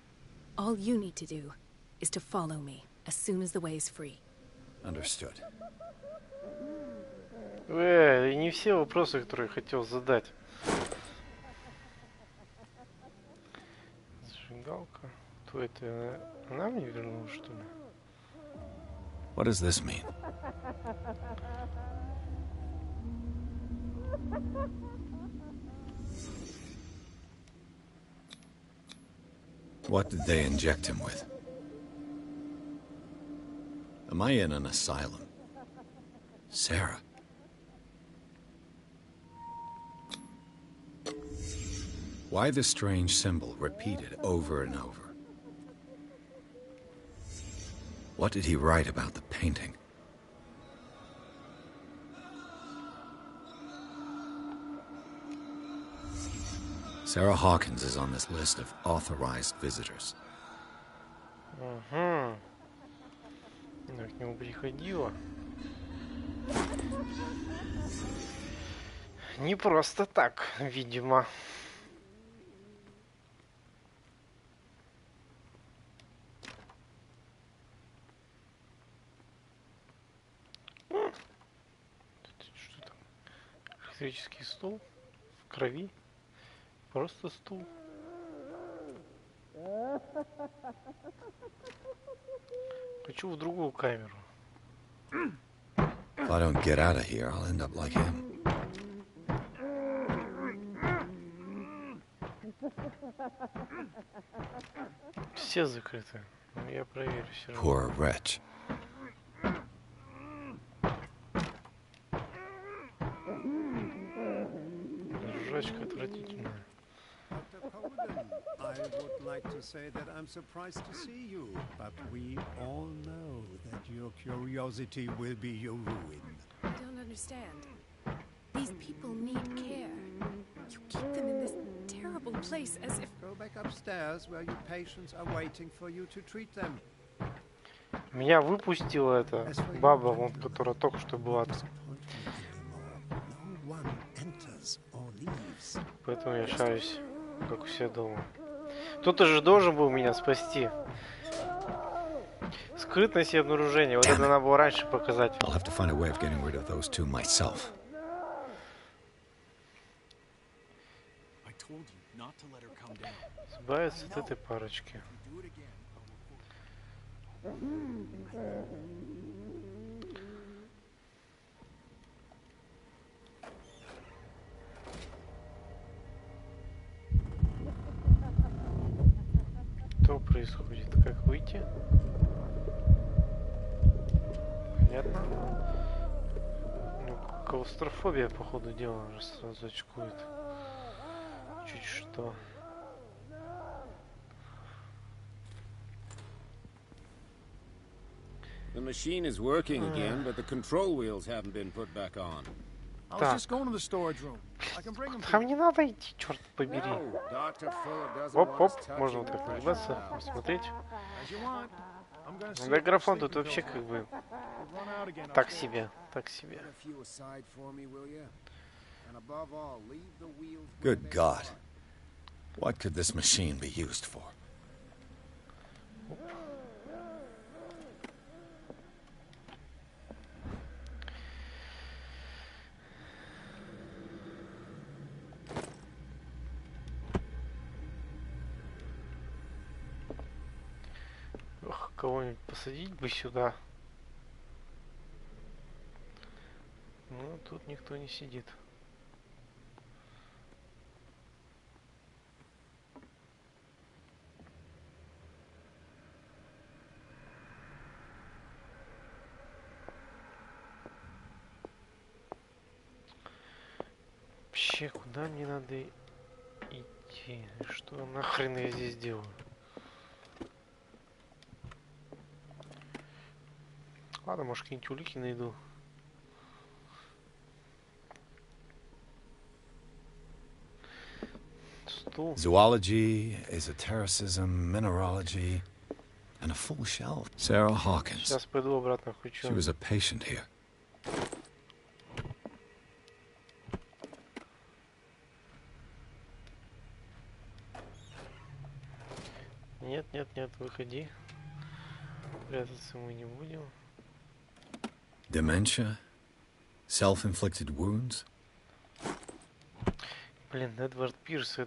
All you need to do is to follow me as soon as the way is free. Understood. И не все вопросы, которые я хотел задать. Зажигалка. То это она мне вернула, что ли? What does this mean? What did they inject him with? Am I in an asylum? Sarah. Why the strange symbol repeated over and over? What did he write about the painting? Sarah Hawkins is on this list of authorized visitors. Ага. Она к нему приходила. Не просто так, видимо. Что там? Электрический стул в крови. Просто стул. Хочу в другую камеру. If I don't get out of here, I'll end up like him. Все закрыты. Но я проверю все равно. Poor wretch. Жвачка отвратительная. I would like to say that I'm surprised to see you, but we all know that your curiosity will be your ruin. I don't understand. These people need care. You keep them in this terrible place as if... Go back upstairs where your patients are waiting for you to treat them. Меня выпустила эта баба, вон, которая только что была. Поэтому я шарюсь, как у себя дома. Кто-то же должен был меня спасти. Скрытность и обнаружение. Вот это надо было раньше показать. I'll have to find a way of getting rid of those two myself. Избавиться от этой парочки. Что происходит? Как выйти? Понятно? Ну, клаустрофобия, по ходу дела, уже сразу очкует. Чуть что. The machine is working again, but the control wheels haven't been put back on. I was just going to the storage room. I can bring them to Там не надо идти, черт побери. Оп-оп, можно вот так нагибаться, посмотреть. Да, графон тут вообще как бы так себе, так себе. Good God. What could this machine be used for? Ох, кого-нибудь посадить бы сюда. Ну, тут никто не сидит. Вообще, куда мне надо идти? Что нахрен я здесь делаю? Ладно, может, какие-нибудь улики найду. Стул. Zoology, esotericism, mineralogy, and a full shelf. Sarah Hawkins. Сейчас пойду обратно включу. She was a patient here. Нет, нет, нет, выходи. Прятаться мы не будем. Dementia? Self-inflicted wounds? Блин, Эдвард Пирс.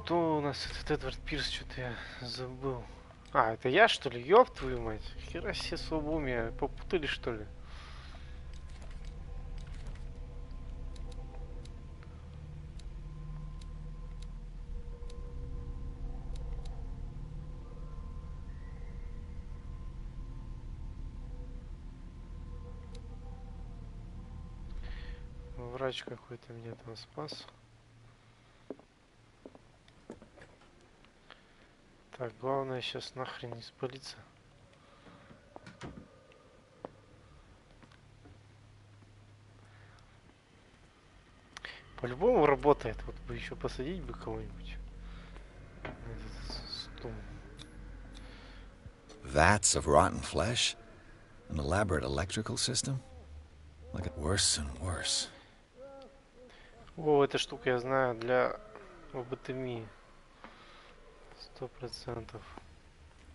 Кто у нас этот Эдвард Пирс? Что-то я забыл. А, это я, что ли? Ёб твою мать. Хера себе слабоумие. Попутали, что ли? Врач какой-то меня там спас. Так, главное сейчас нахрен не спалиться. По-любому работает. Вот бы еще посадить бы кого-нибудь на этот стул. Vats of rotten flesh? An elaborate electrical system? Look at worse and worse. О, эта штука я знаю для лоботомии. 100%.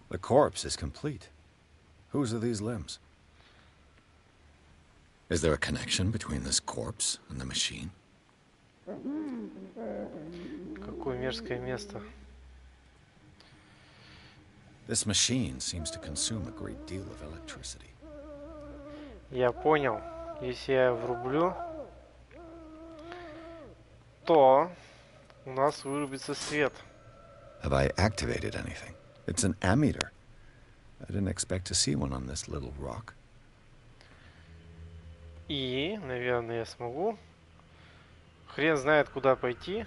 The corpse is complete. Whose are these limbs? Is there a connection between this corpse and the machine? Какое мерзкое место. This machine seems to consume a great deal of electricity. Я понял. Если я врублю, то у нас вырубится свет. Have I activated anything? It's an ammeter. I didn't expect to see one on this little rock. И, наверное, я смогу. Хрен знает, куда пойти.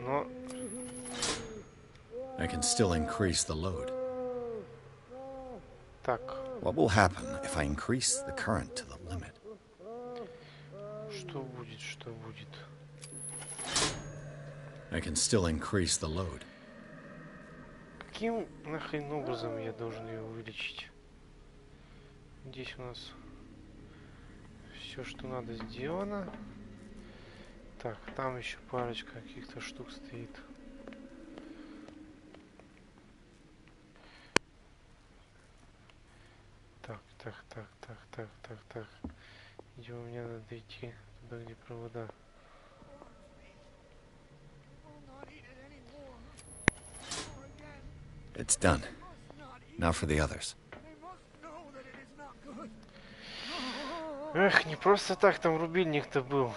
Но... I can still increase the load. Так. What will happen if I increase the current to the limit? Что будет, что будет? I can still increase the load. Каким нахрен образом я должен ее увеличить? Здесь у нас все, что надо, сделано. Так, там еще парочка каких-то штук стоит. Так. Где мне надо идти? Туда, где провода. It's done. Now for the others. Эх, не просто так там рубильник-то был.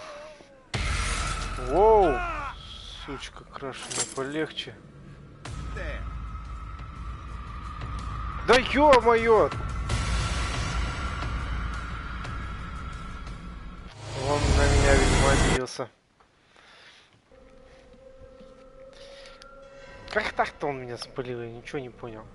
Воу! Сучка крашеная, полегче. Да ё-моё! Он на меня, видимо, обиделся. Как так-то он меня спалил? Я ничего не понял.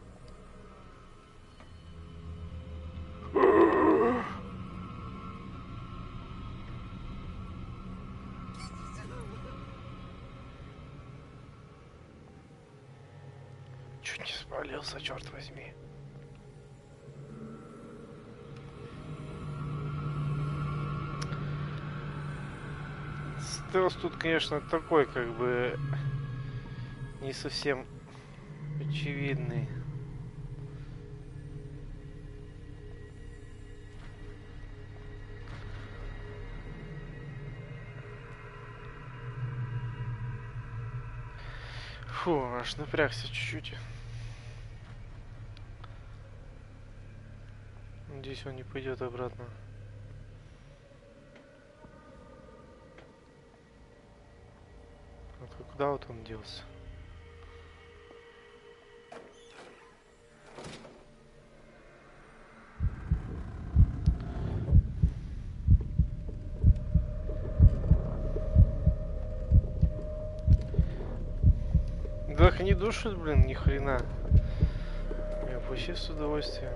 Чуть не спалился, черт возьми. Стелс тут, конечно, такой, как бы, не совсем очевидный. Фу, аж напрягся чуть-чуть. Надеюсь, он не пойдет обратно. Вот куда вот он делся? Вдохни душу, блин, ни хрена. Я вообще с удовольствием.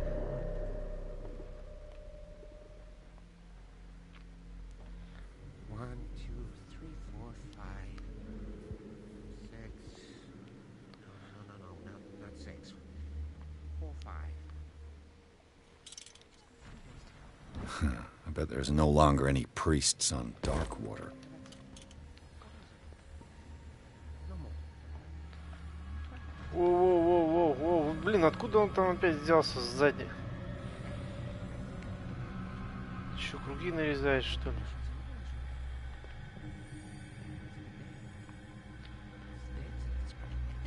I bet there's no longer any priests on Darkwater. Воу-воу-воу-воу. Ого, блин, откуда он там опять взялся сзади? Что, круги нарезает, что ли?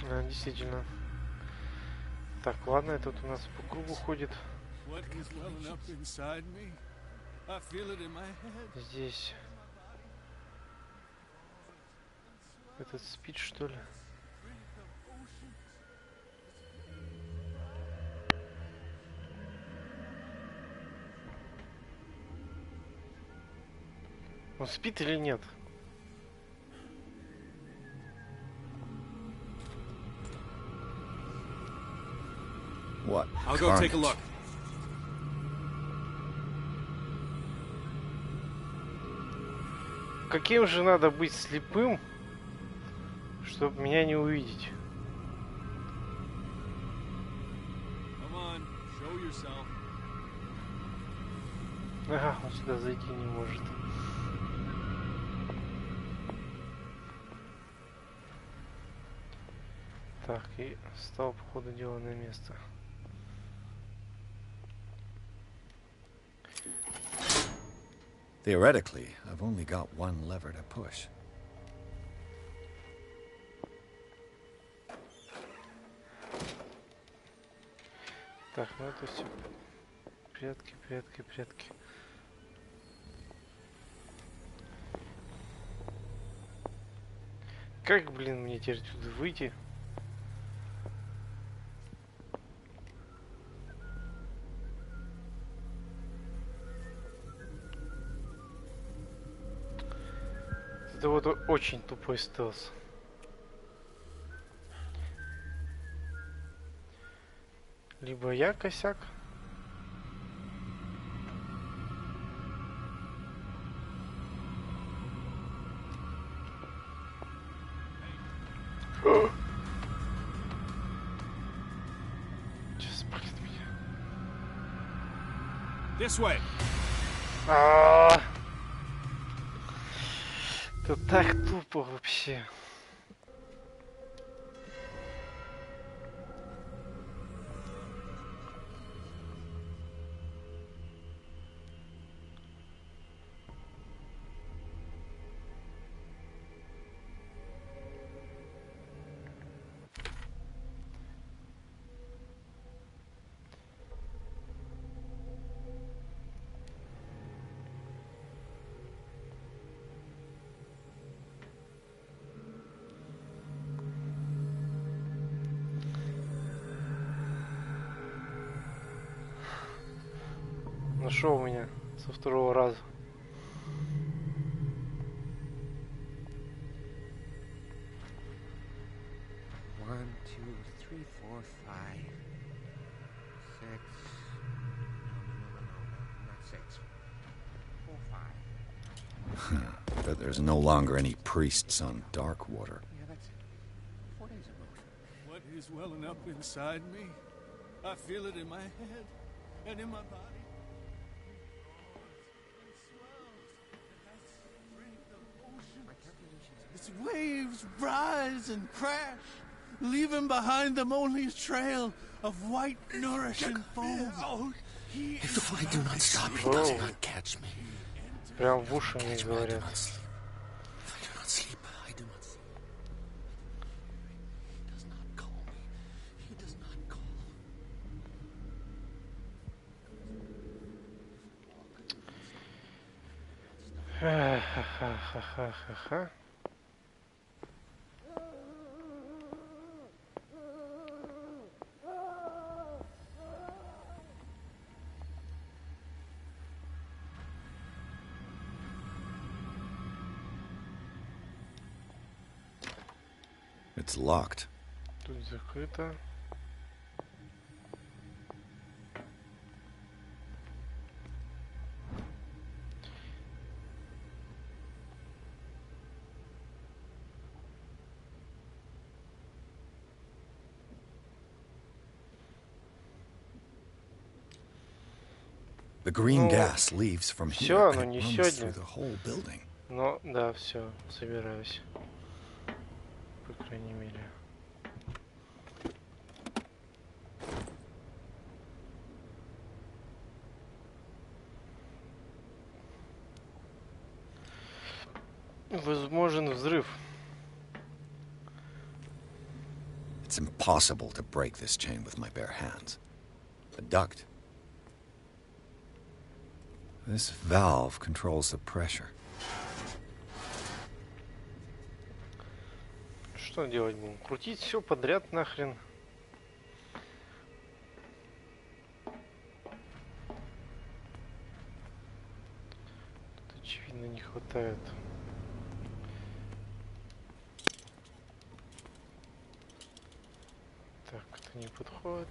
А, действительно. Так, ладно, этот у нас по кругу ходит. Здесь. Этот спит, что ли? Он спит или нет? What? I'll go take a look. Каким же надо быть слепым, чтобы меня не увидеть? Ага, он сюда зайти не может. Так, и стал по ходу дела на место. Theoretically, I've only got one lever to push. Так, ну это все прятки, прятки, прятки. Как, блин, мне теперь отсюда выйти? Это вот очень тупой стелс. Либо я косяк. Сейчас спалит меня. This way. Это так тупо вообще. Нашел меня со второго раза. One, two, three, four, five, six. No, not six. 4, 5. But there's no longer any priests on Darkwater. Yeah, that's it. 4 days ago. What is welling up inside me? I feel it in my head and in my body. Its waves rise and crash, leaving behind them only a trail of white, nourishing foam. If I do not stop, he does not catch me. Прям в уши мне говорят. If I do not sleep, I do not sleep. He does not call me. He does not call. Ха-ха-ха-ха-ха-ха. It's locked. Тут закрыто. The green gas leaves from here Все, но and не it runs сегодня. through the whole building. Но да, все, собираюсь. По крайней мере. Возможен взрыв. It's impossible to break this chain with my bare hands. A duct. This valve controls the pressure. Что делать будем? Крутить все подряд нахрен. Тут очевидно не хватает. Так, это не подходит.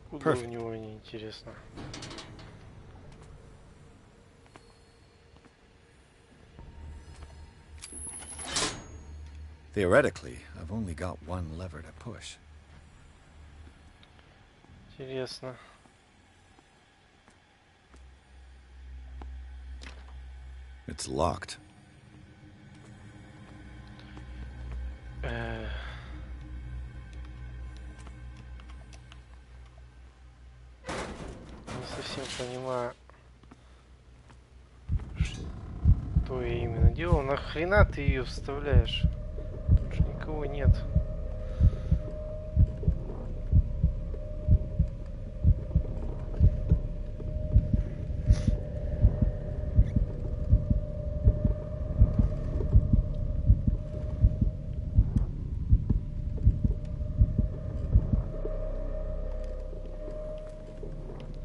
Куда у него не интересно. Theoretically, I've only got one lever to push. Интересно. It's locked. Не совсем понимаю, что я именно делал. Нахрена ты ее вставляешь? Тут же никого нет.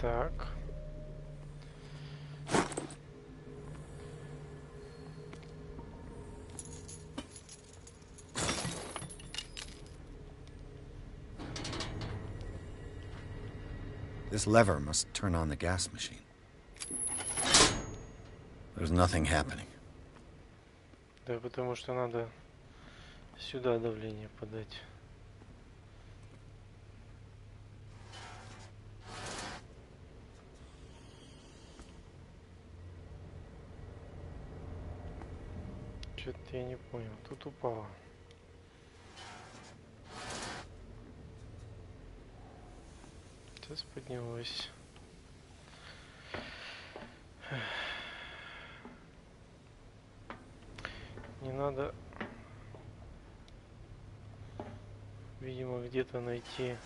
Так. This lever must turn on the gas machine. There's nothing happening. Да, потому что надо сюда давление подать. Что-то я не понял. Тут упало. Сейчас поднялось. Не надо, видимо, где-то найти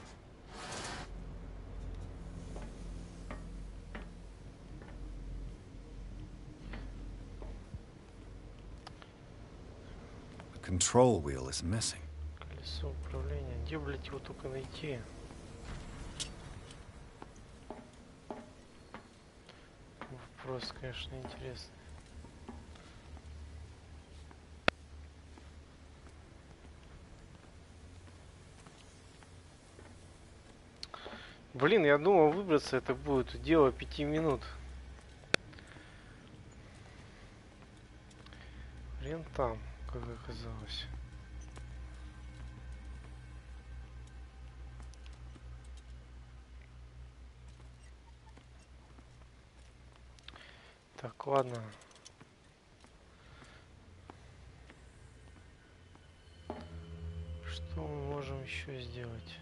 control wheel is missing. колесо управления. Где, блядь, его только найти? Вопрос, конечно, интересный. Блин, я думал, выбраться это будет дело 5 минут. Хрен там, как оказалось. Так, ладно. Что мы можем еще сделать?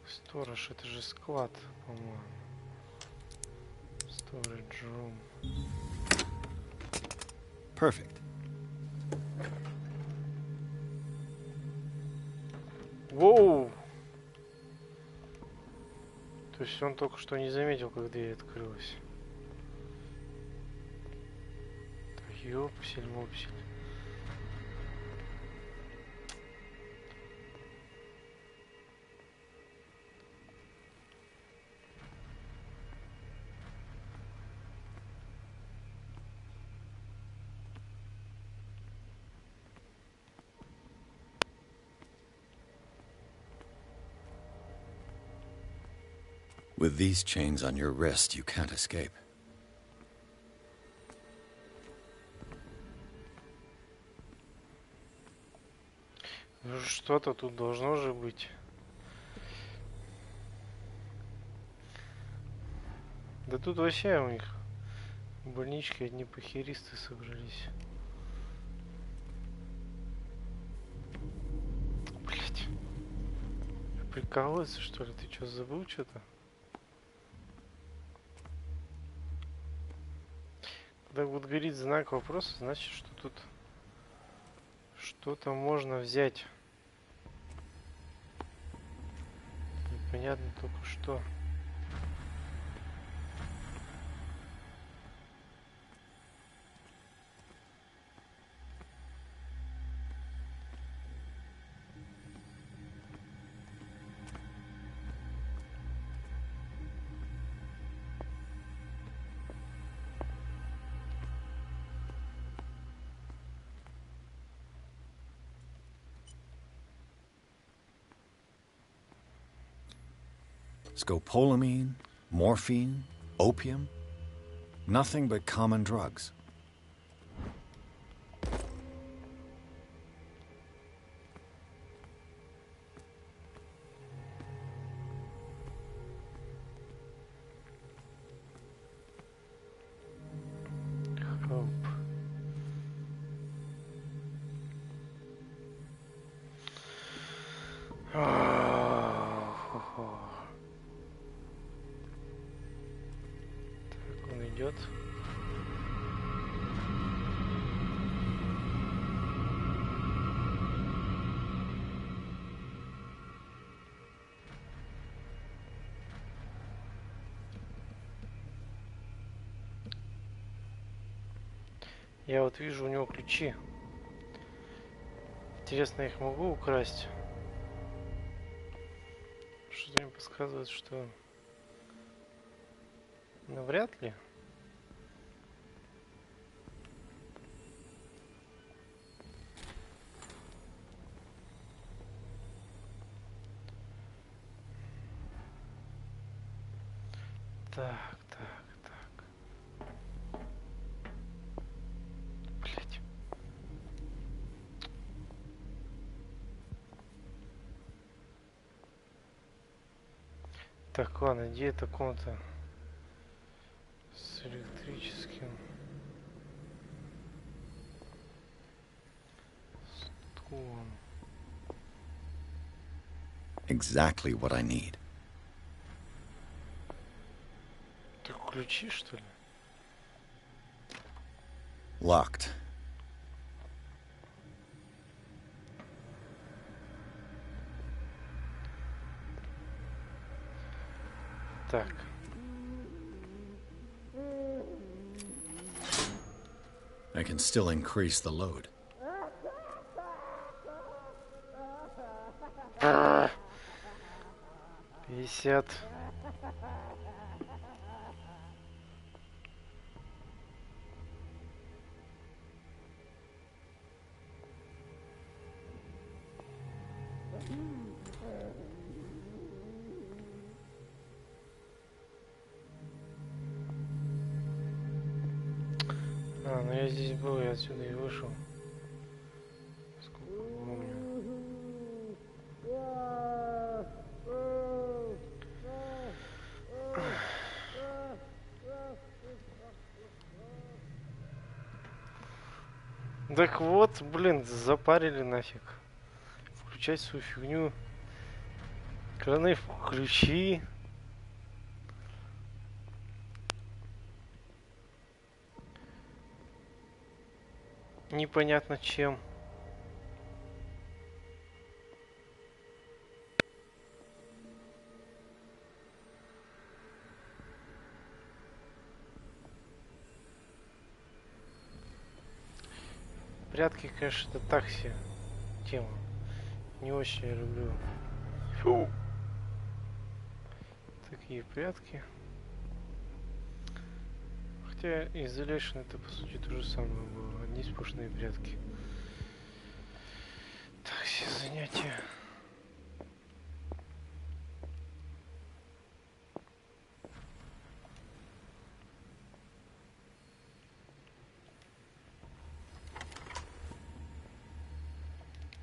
Сторож, это же склад, по-моему. Storage room. Perfect. Воу! То есть он только что не заметил, как дверь открылась. Ёпсель-мопсель. With these chains on your wrist, you can't escape. Ну, что-то тут должно же быть. Да тут вообще у них в больничке одни похеристы собрались. Блять. Прикалывается, что ли? Ты что, забыл что-то? Когда вот горит знак вопроса, значит, что тут что-то можно взять. Непонятно только что. Scopolamine, morphine, opium. Nothing but common drugs. Идет. Я вот вижу у него ключи. Интересно, я их могу украсть? Что-то мне подсказывает, что навряд ли. Так. Блять. Так, ладно, где эта комната с электрическим стулом? Exactly what I need. Так ключи, что ли? Locked. Так. I can still increase the load. 50. Ну я здесь был, я отсюда и вышел. Сколько помню. Так вот, блин, запарили нафиг. Включать свою фигню. Краны включи. Непонятно чем. Прятки, конечно, это так себе тема. Не очень я люблю. Фу. Такие прятки. Хотя Isolation это по сути то же самое было. Одни сплошные прятки. Так, все занятия.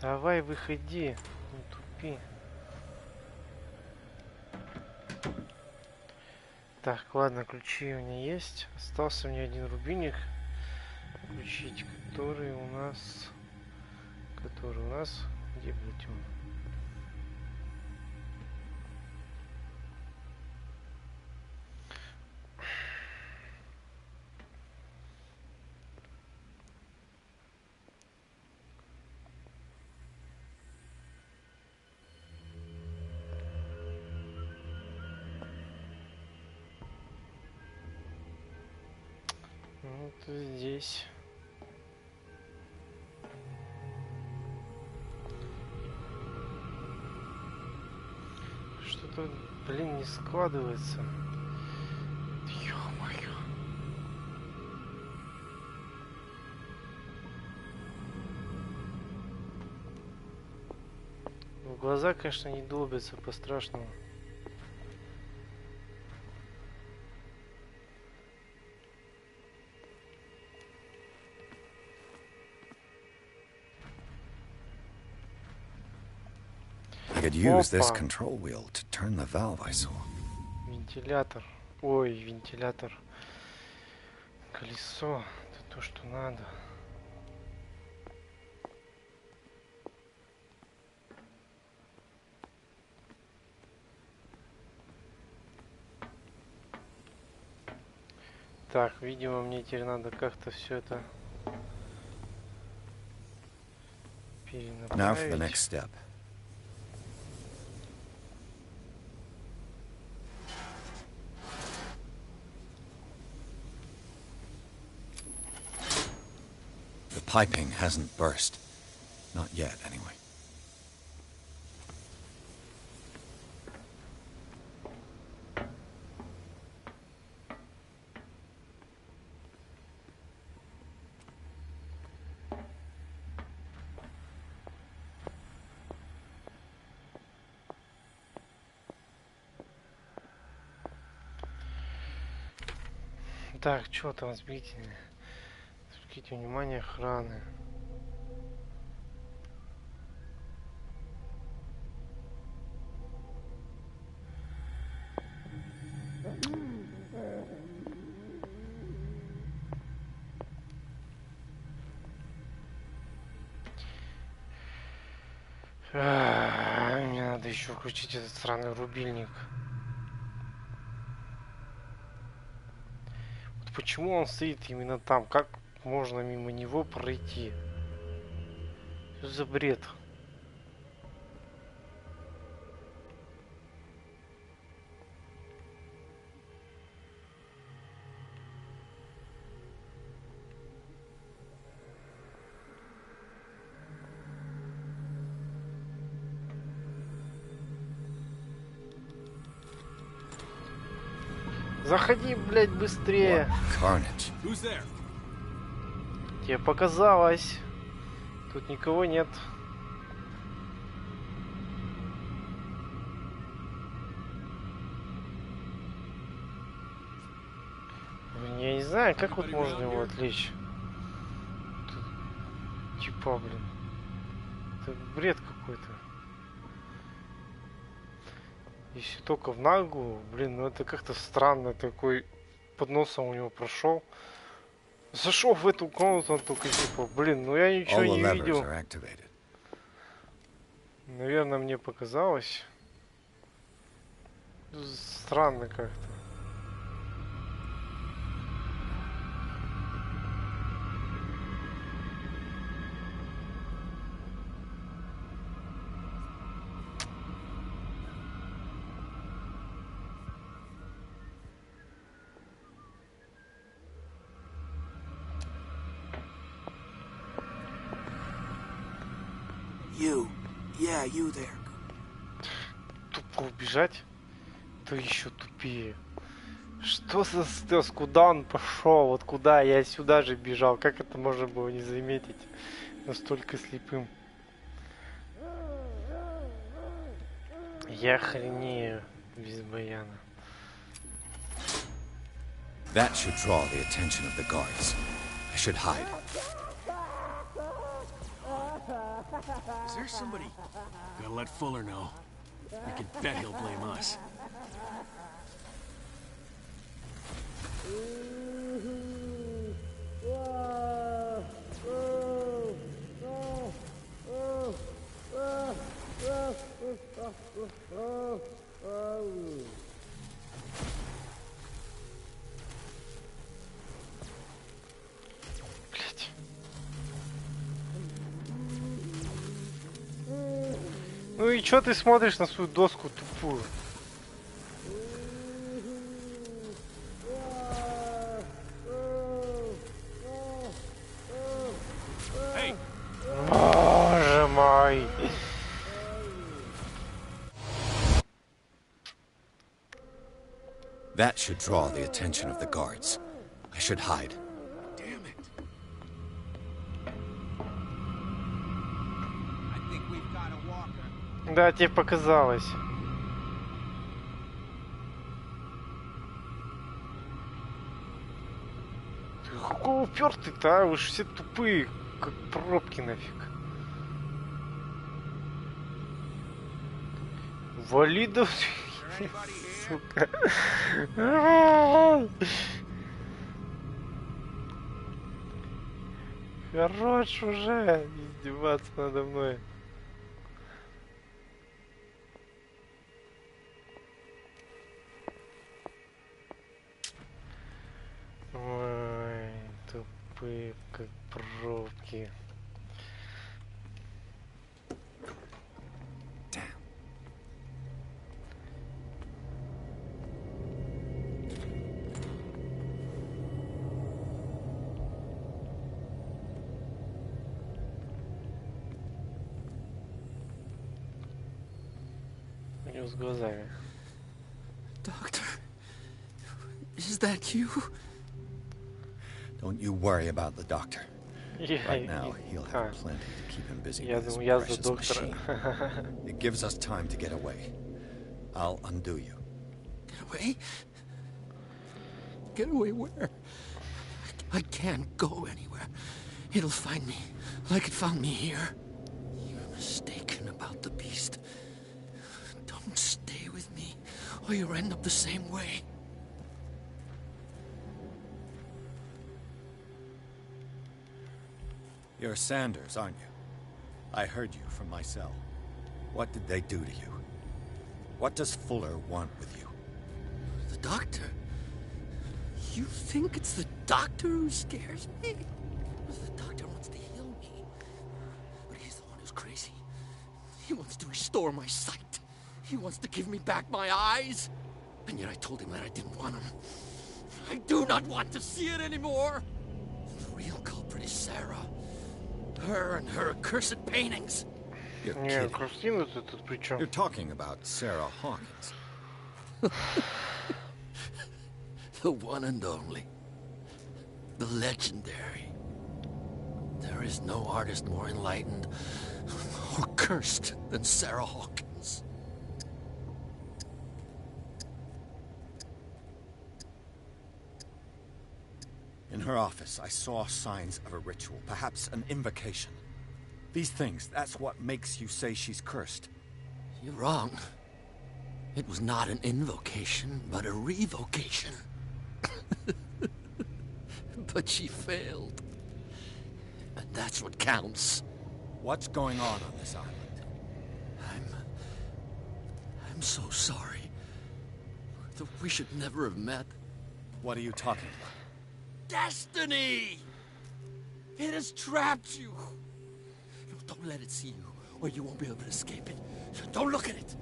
Давай, выходи. Не тупи. Так, ладно, ключи у меня есть. Остался мне один рубильник. Включить, который у нас... Где, блядь, он? Вот здесь. Что-то, блин, не складывается. Ё-моё. В глаза, конечно, не долбятся по-страшному. I could use this control wheel to turn the valve I saw. Вентилятор. Ой, вентилятор. Колесо. Это то, что надо. Так, видимо, мне теперь надо как-то все это перенаправить. Now for the next step. The piping hasn't burst. Not yet, anyway. Так, что там, сбите? Обратите внимание охраны. Мне надо еще включить этот сраный рубильник. Вот почему он стоит именно там? Как можно мимо него пройти? Что за бред? Заходи, блядь, быстрее. Тебе показалось. Тут никого нет. Я не знаю, как вот можно его отвлечь. Тут, типа, блин. Это бред какой-то. Если только в ногу, блин, ну это как-то странно, такой под носом у него прошел. Зашел в эту комнату, он только типа, блин, ну я ничего не видел. Наверное, мне показалось. Странно как-то. You there. Тупо убежать, то еще тупее. Что за стелс? Куда он пошел? Вот куда? Я сюда же бежал. Как это можно было не заметить? Настолько слепым. Я охренею без баяна. That should draw the attention of the guards. I should hide. Is there somebody? Gotta let Fuller know. I can bet he'll blame us. Ну и чё ты смотришь на свою доску тупую? Боже мой! That should draw the attention of the guards. I should hide. Damn it. I think we've got a walker. Да, тебе показалось. Ты какой упертый-то, а? Вы ж все тупые, как пробки нафиг. Вали да... Сука. Хорош уже издеваться надо мной. Ой, тупые, как пробки. С глазами. Doctor, is that you? Don't you worry about the doctor. Yeah, Right now, he'll have plenty to keep him busy Я with his думаю, я за precious доктора. machine. It gives us time to get away. I'll undo you. Get away? Get away where? I can't go anywhere. It'll find me, like it found me here. You're mistaken about the beast. Don't stay with me, or you'll end up the same way. You're Sanders, aren't you? I heard you from my cell. What did they do to you? What does Fuller want with you? The doctor? You think it's the doctor who scares me? The doctor wants to heal me. But he's the one who's crazy. He wants to restore my sight. He wants to give me back my eyes. And yet I told him that I didn't want him. I do not want to see it anymore. The real culprit is Sarah. Her and her accursed paintings. You're Не, kidding. Кристина-то тут при чем? You're talking about Sarah Hawkins. The one and only. The legendary. There is no artist more enlightened or cursed than Sarah Hawkins. In her office, I saw signs of a ritual, perhaps an invocation. These things, that's what makes you say she's cursed. You're wrong. It was not an invocation, but a revocation. But she failed. And that's what counts. What's going on this island? I'm so sorry. We should never have met. What are you talking about? Destiny! It has trapped you. Don't let it see you, or you won't be able to escape it. Don't look at it.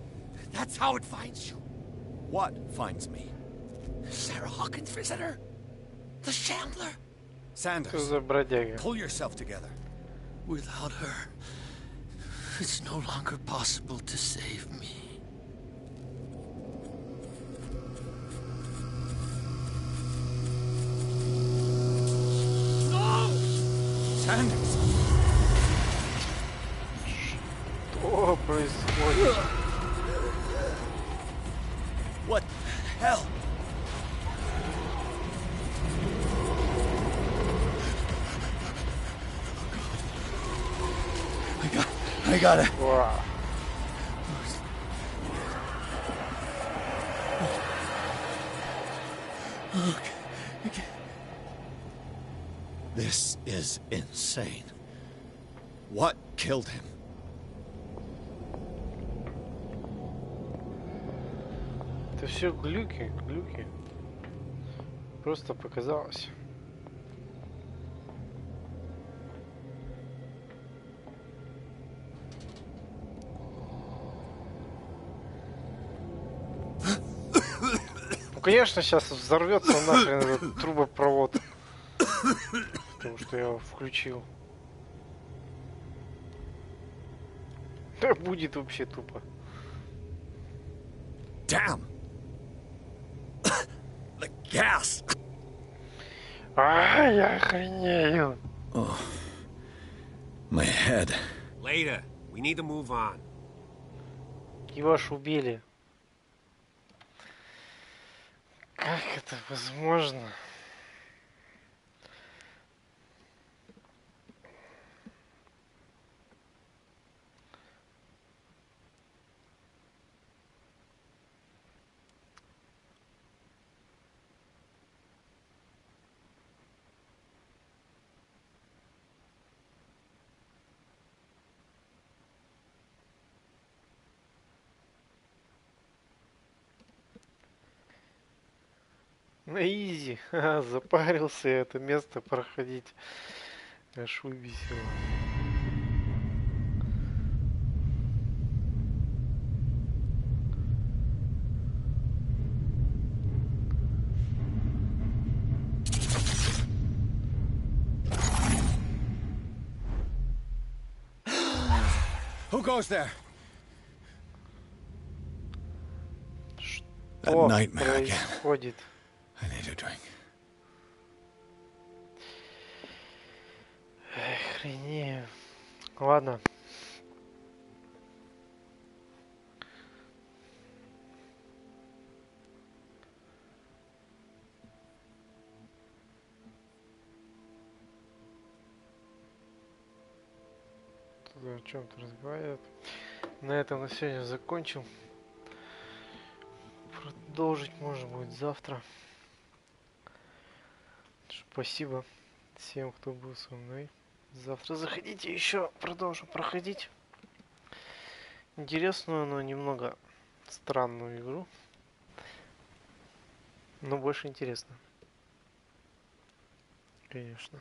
That's how it finds you. What finds me? Sarah Hawkins' visitor? The Shambler? Sanders, Что за бродяга? pull yourself together. Without her, it's no longer possible to save me. No! Sanders! Что происходит? What the hell? I got it. This is insane. What killed him? Это все глюки. Просто показалось. Ну, конечно, сейчас взорвется нахрен этот трубопровод. Потому что я его включил. Будет вообще тупо. Damn! The gas! Я охренею. Oh, my head. Later. We need to move on. Его аж убили. Как это возможно? На изи. Запарился это место проходить. Аж выбесило. Who goes there? That nightmare again. Происходит? I need a drink. Охренею. Ладно. Тут о чем-то разговаривают. На этом на сегодня закончил. Продолжить можно будет завтра. Спасибо всем, кто был со мной. Завтра заходите еще, продолжим проходить интересную, но немного странную игру. Но больше интересно. Конечно.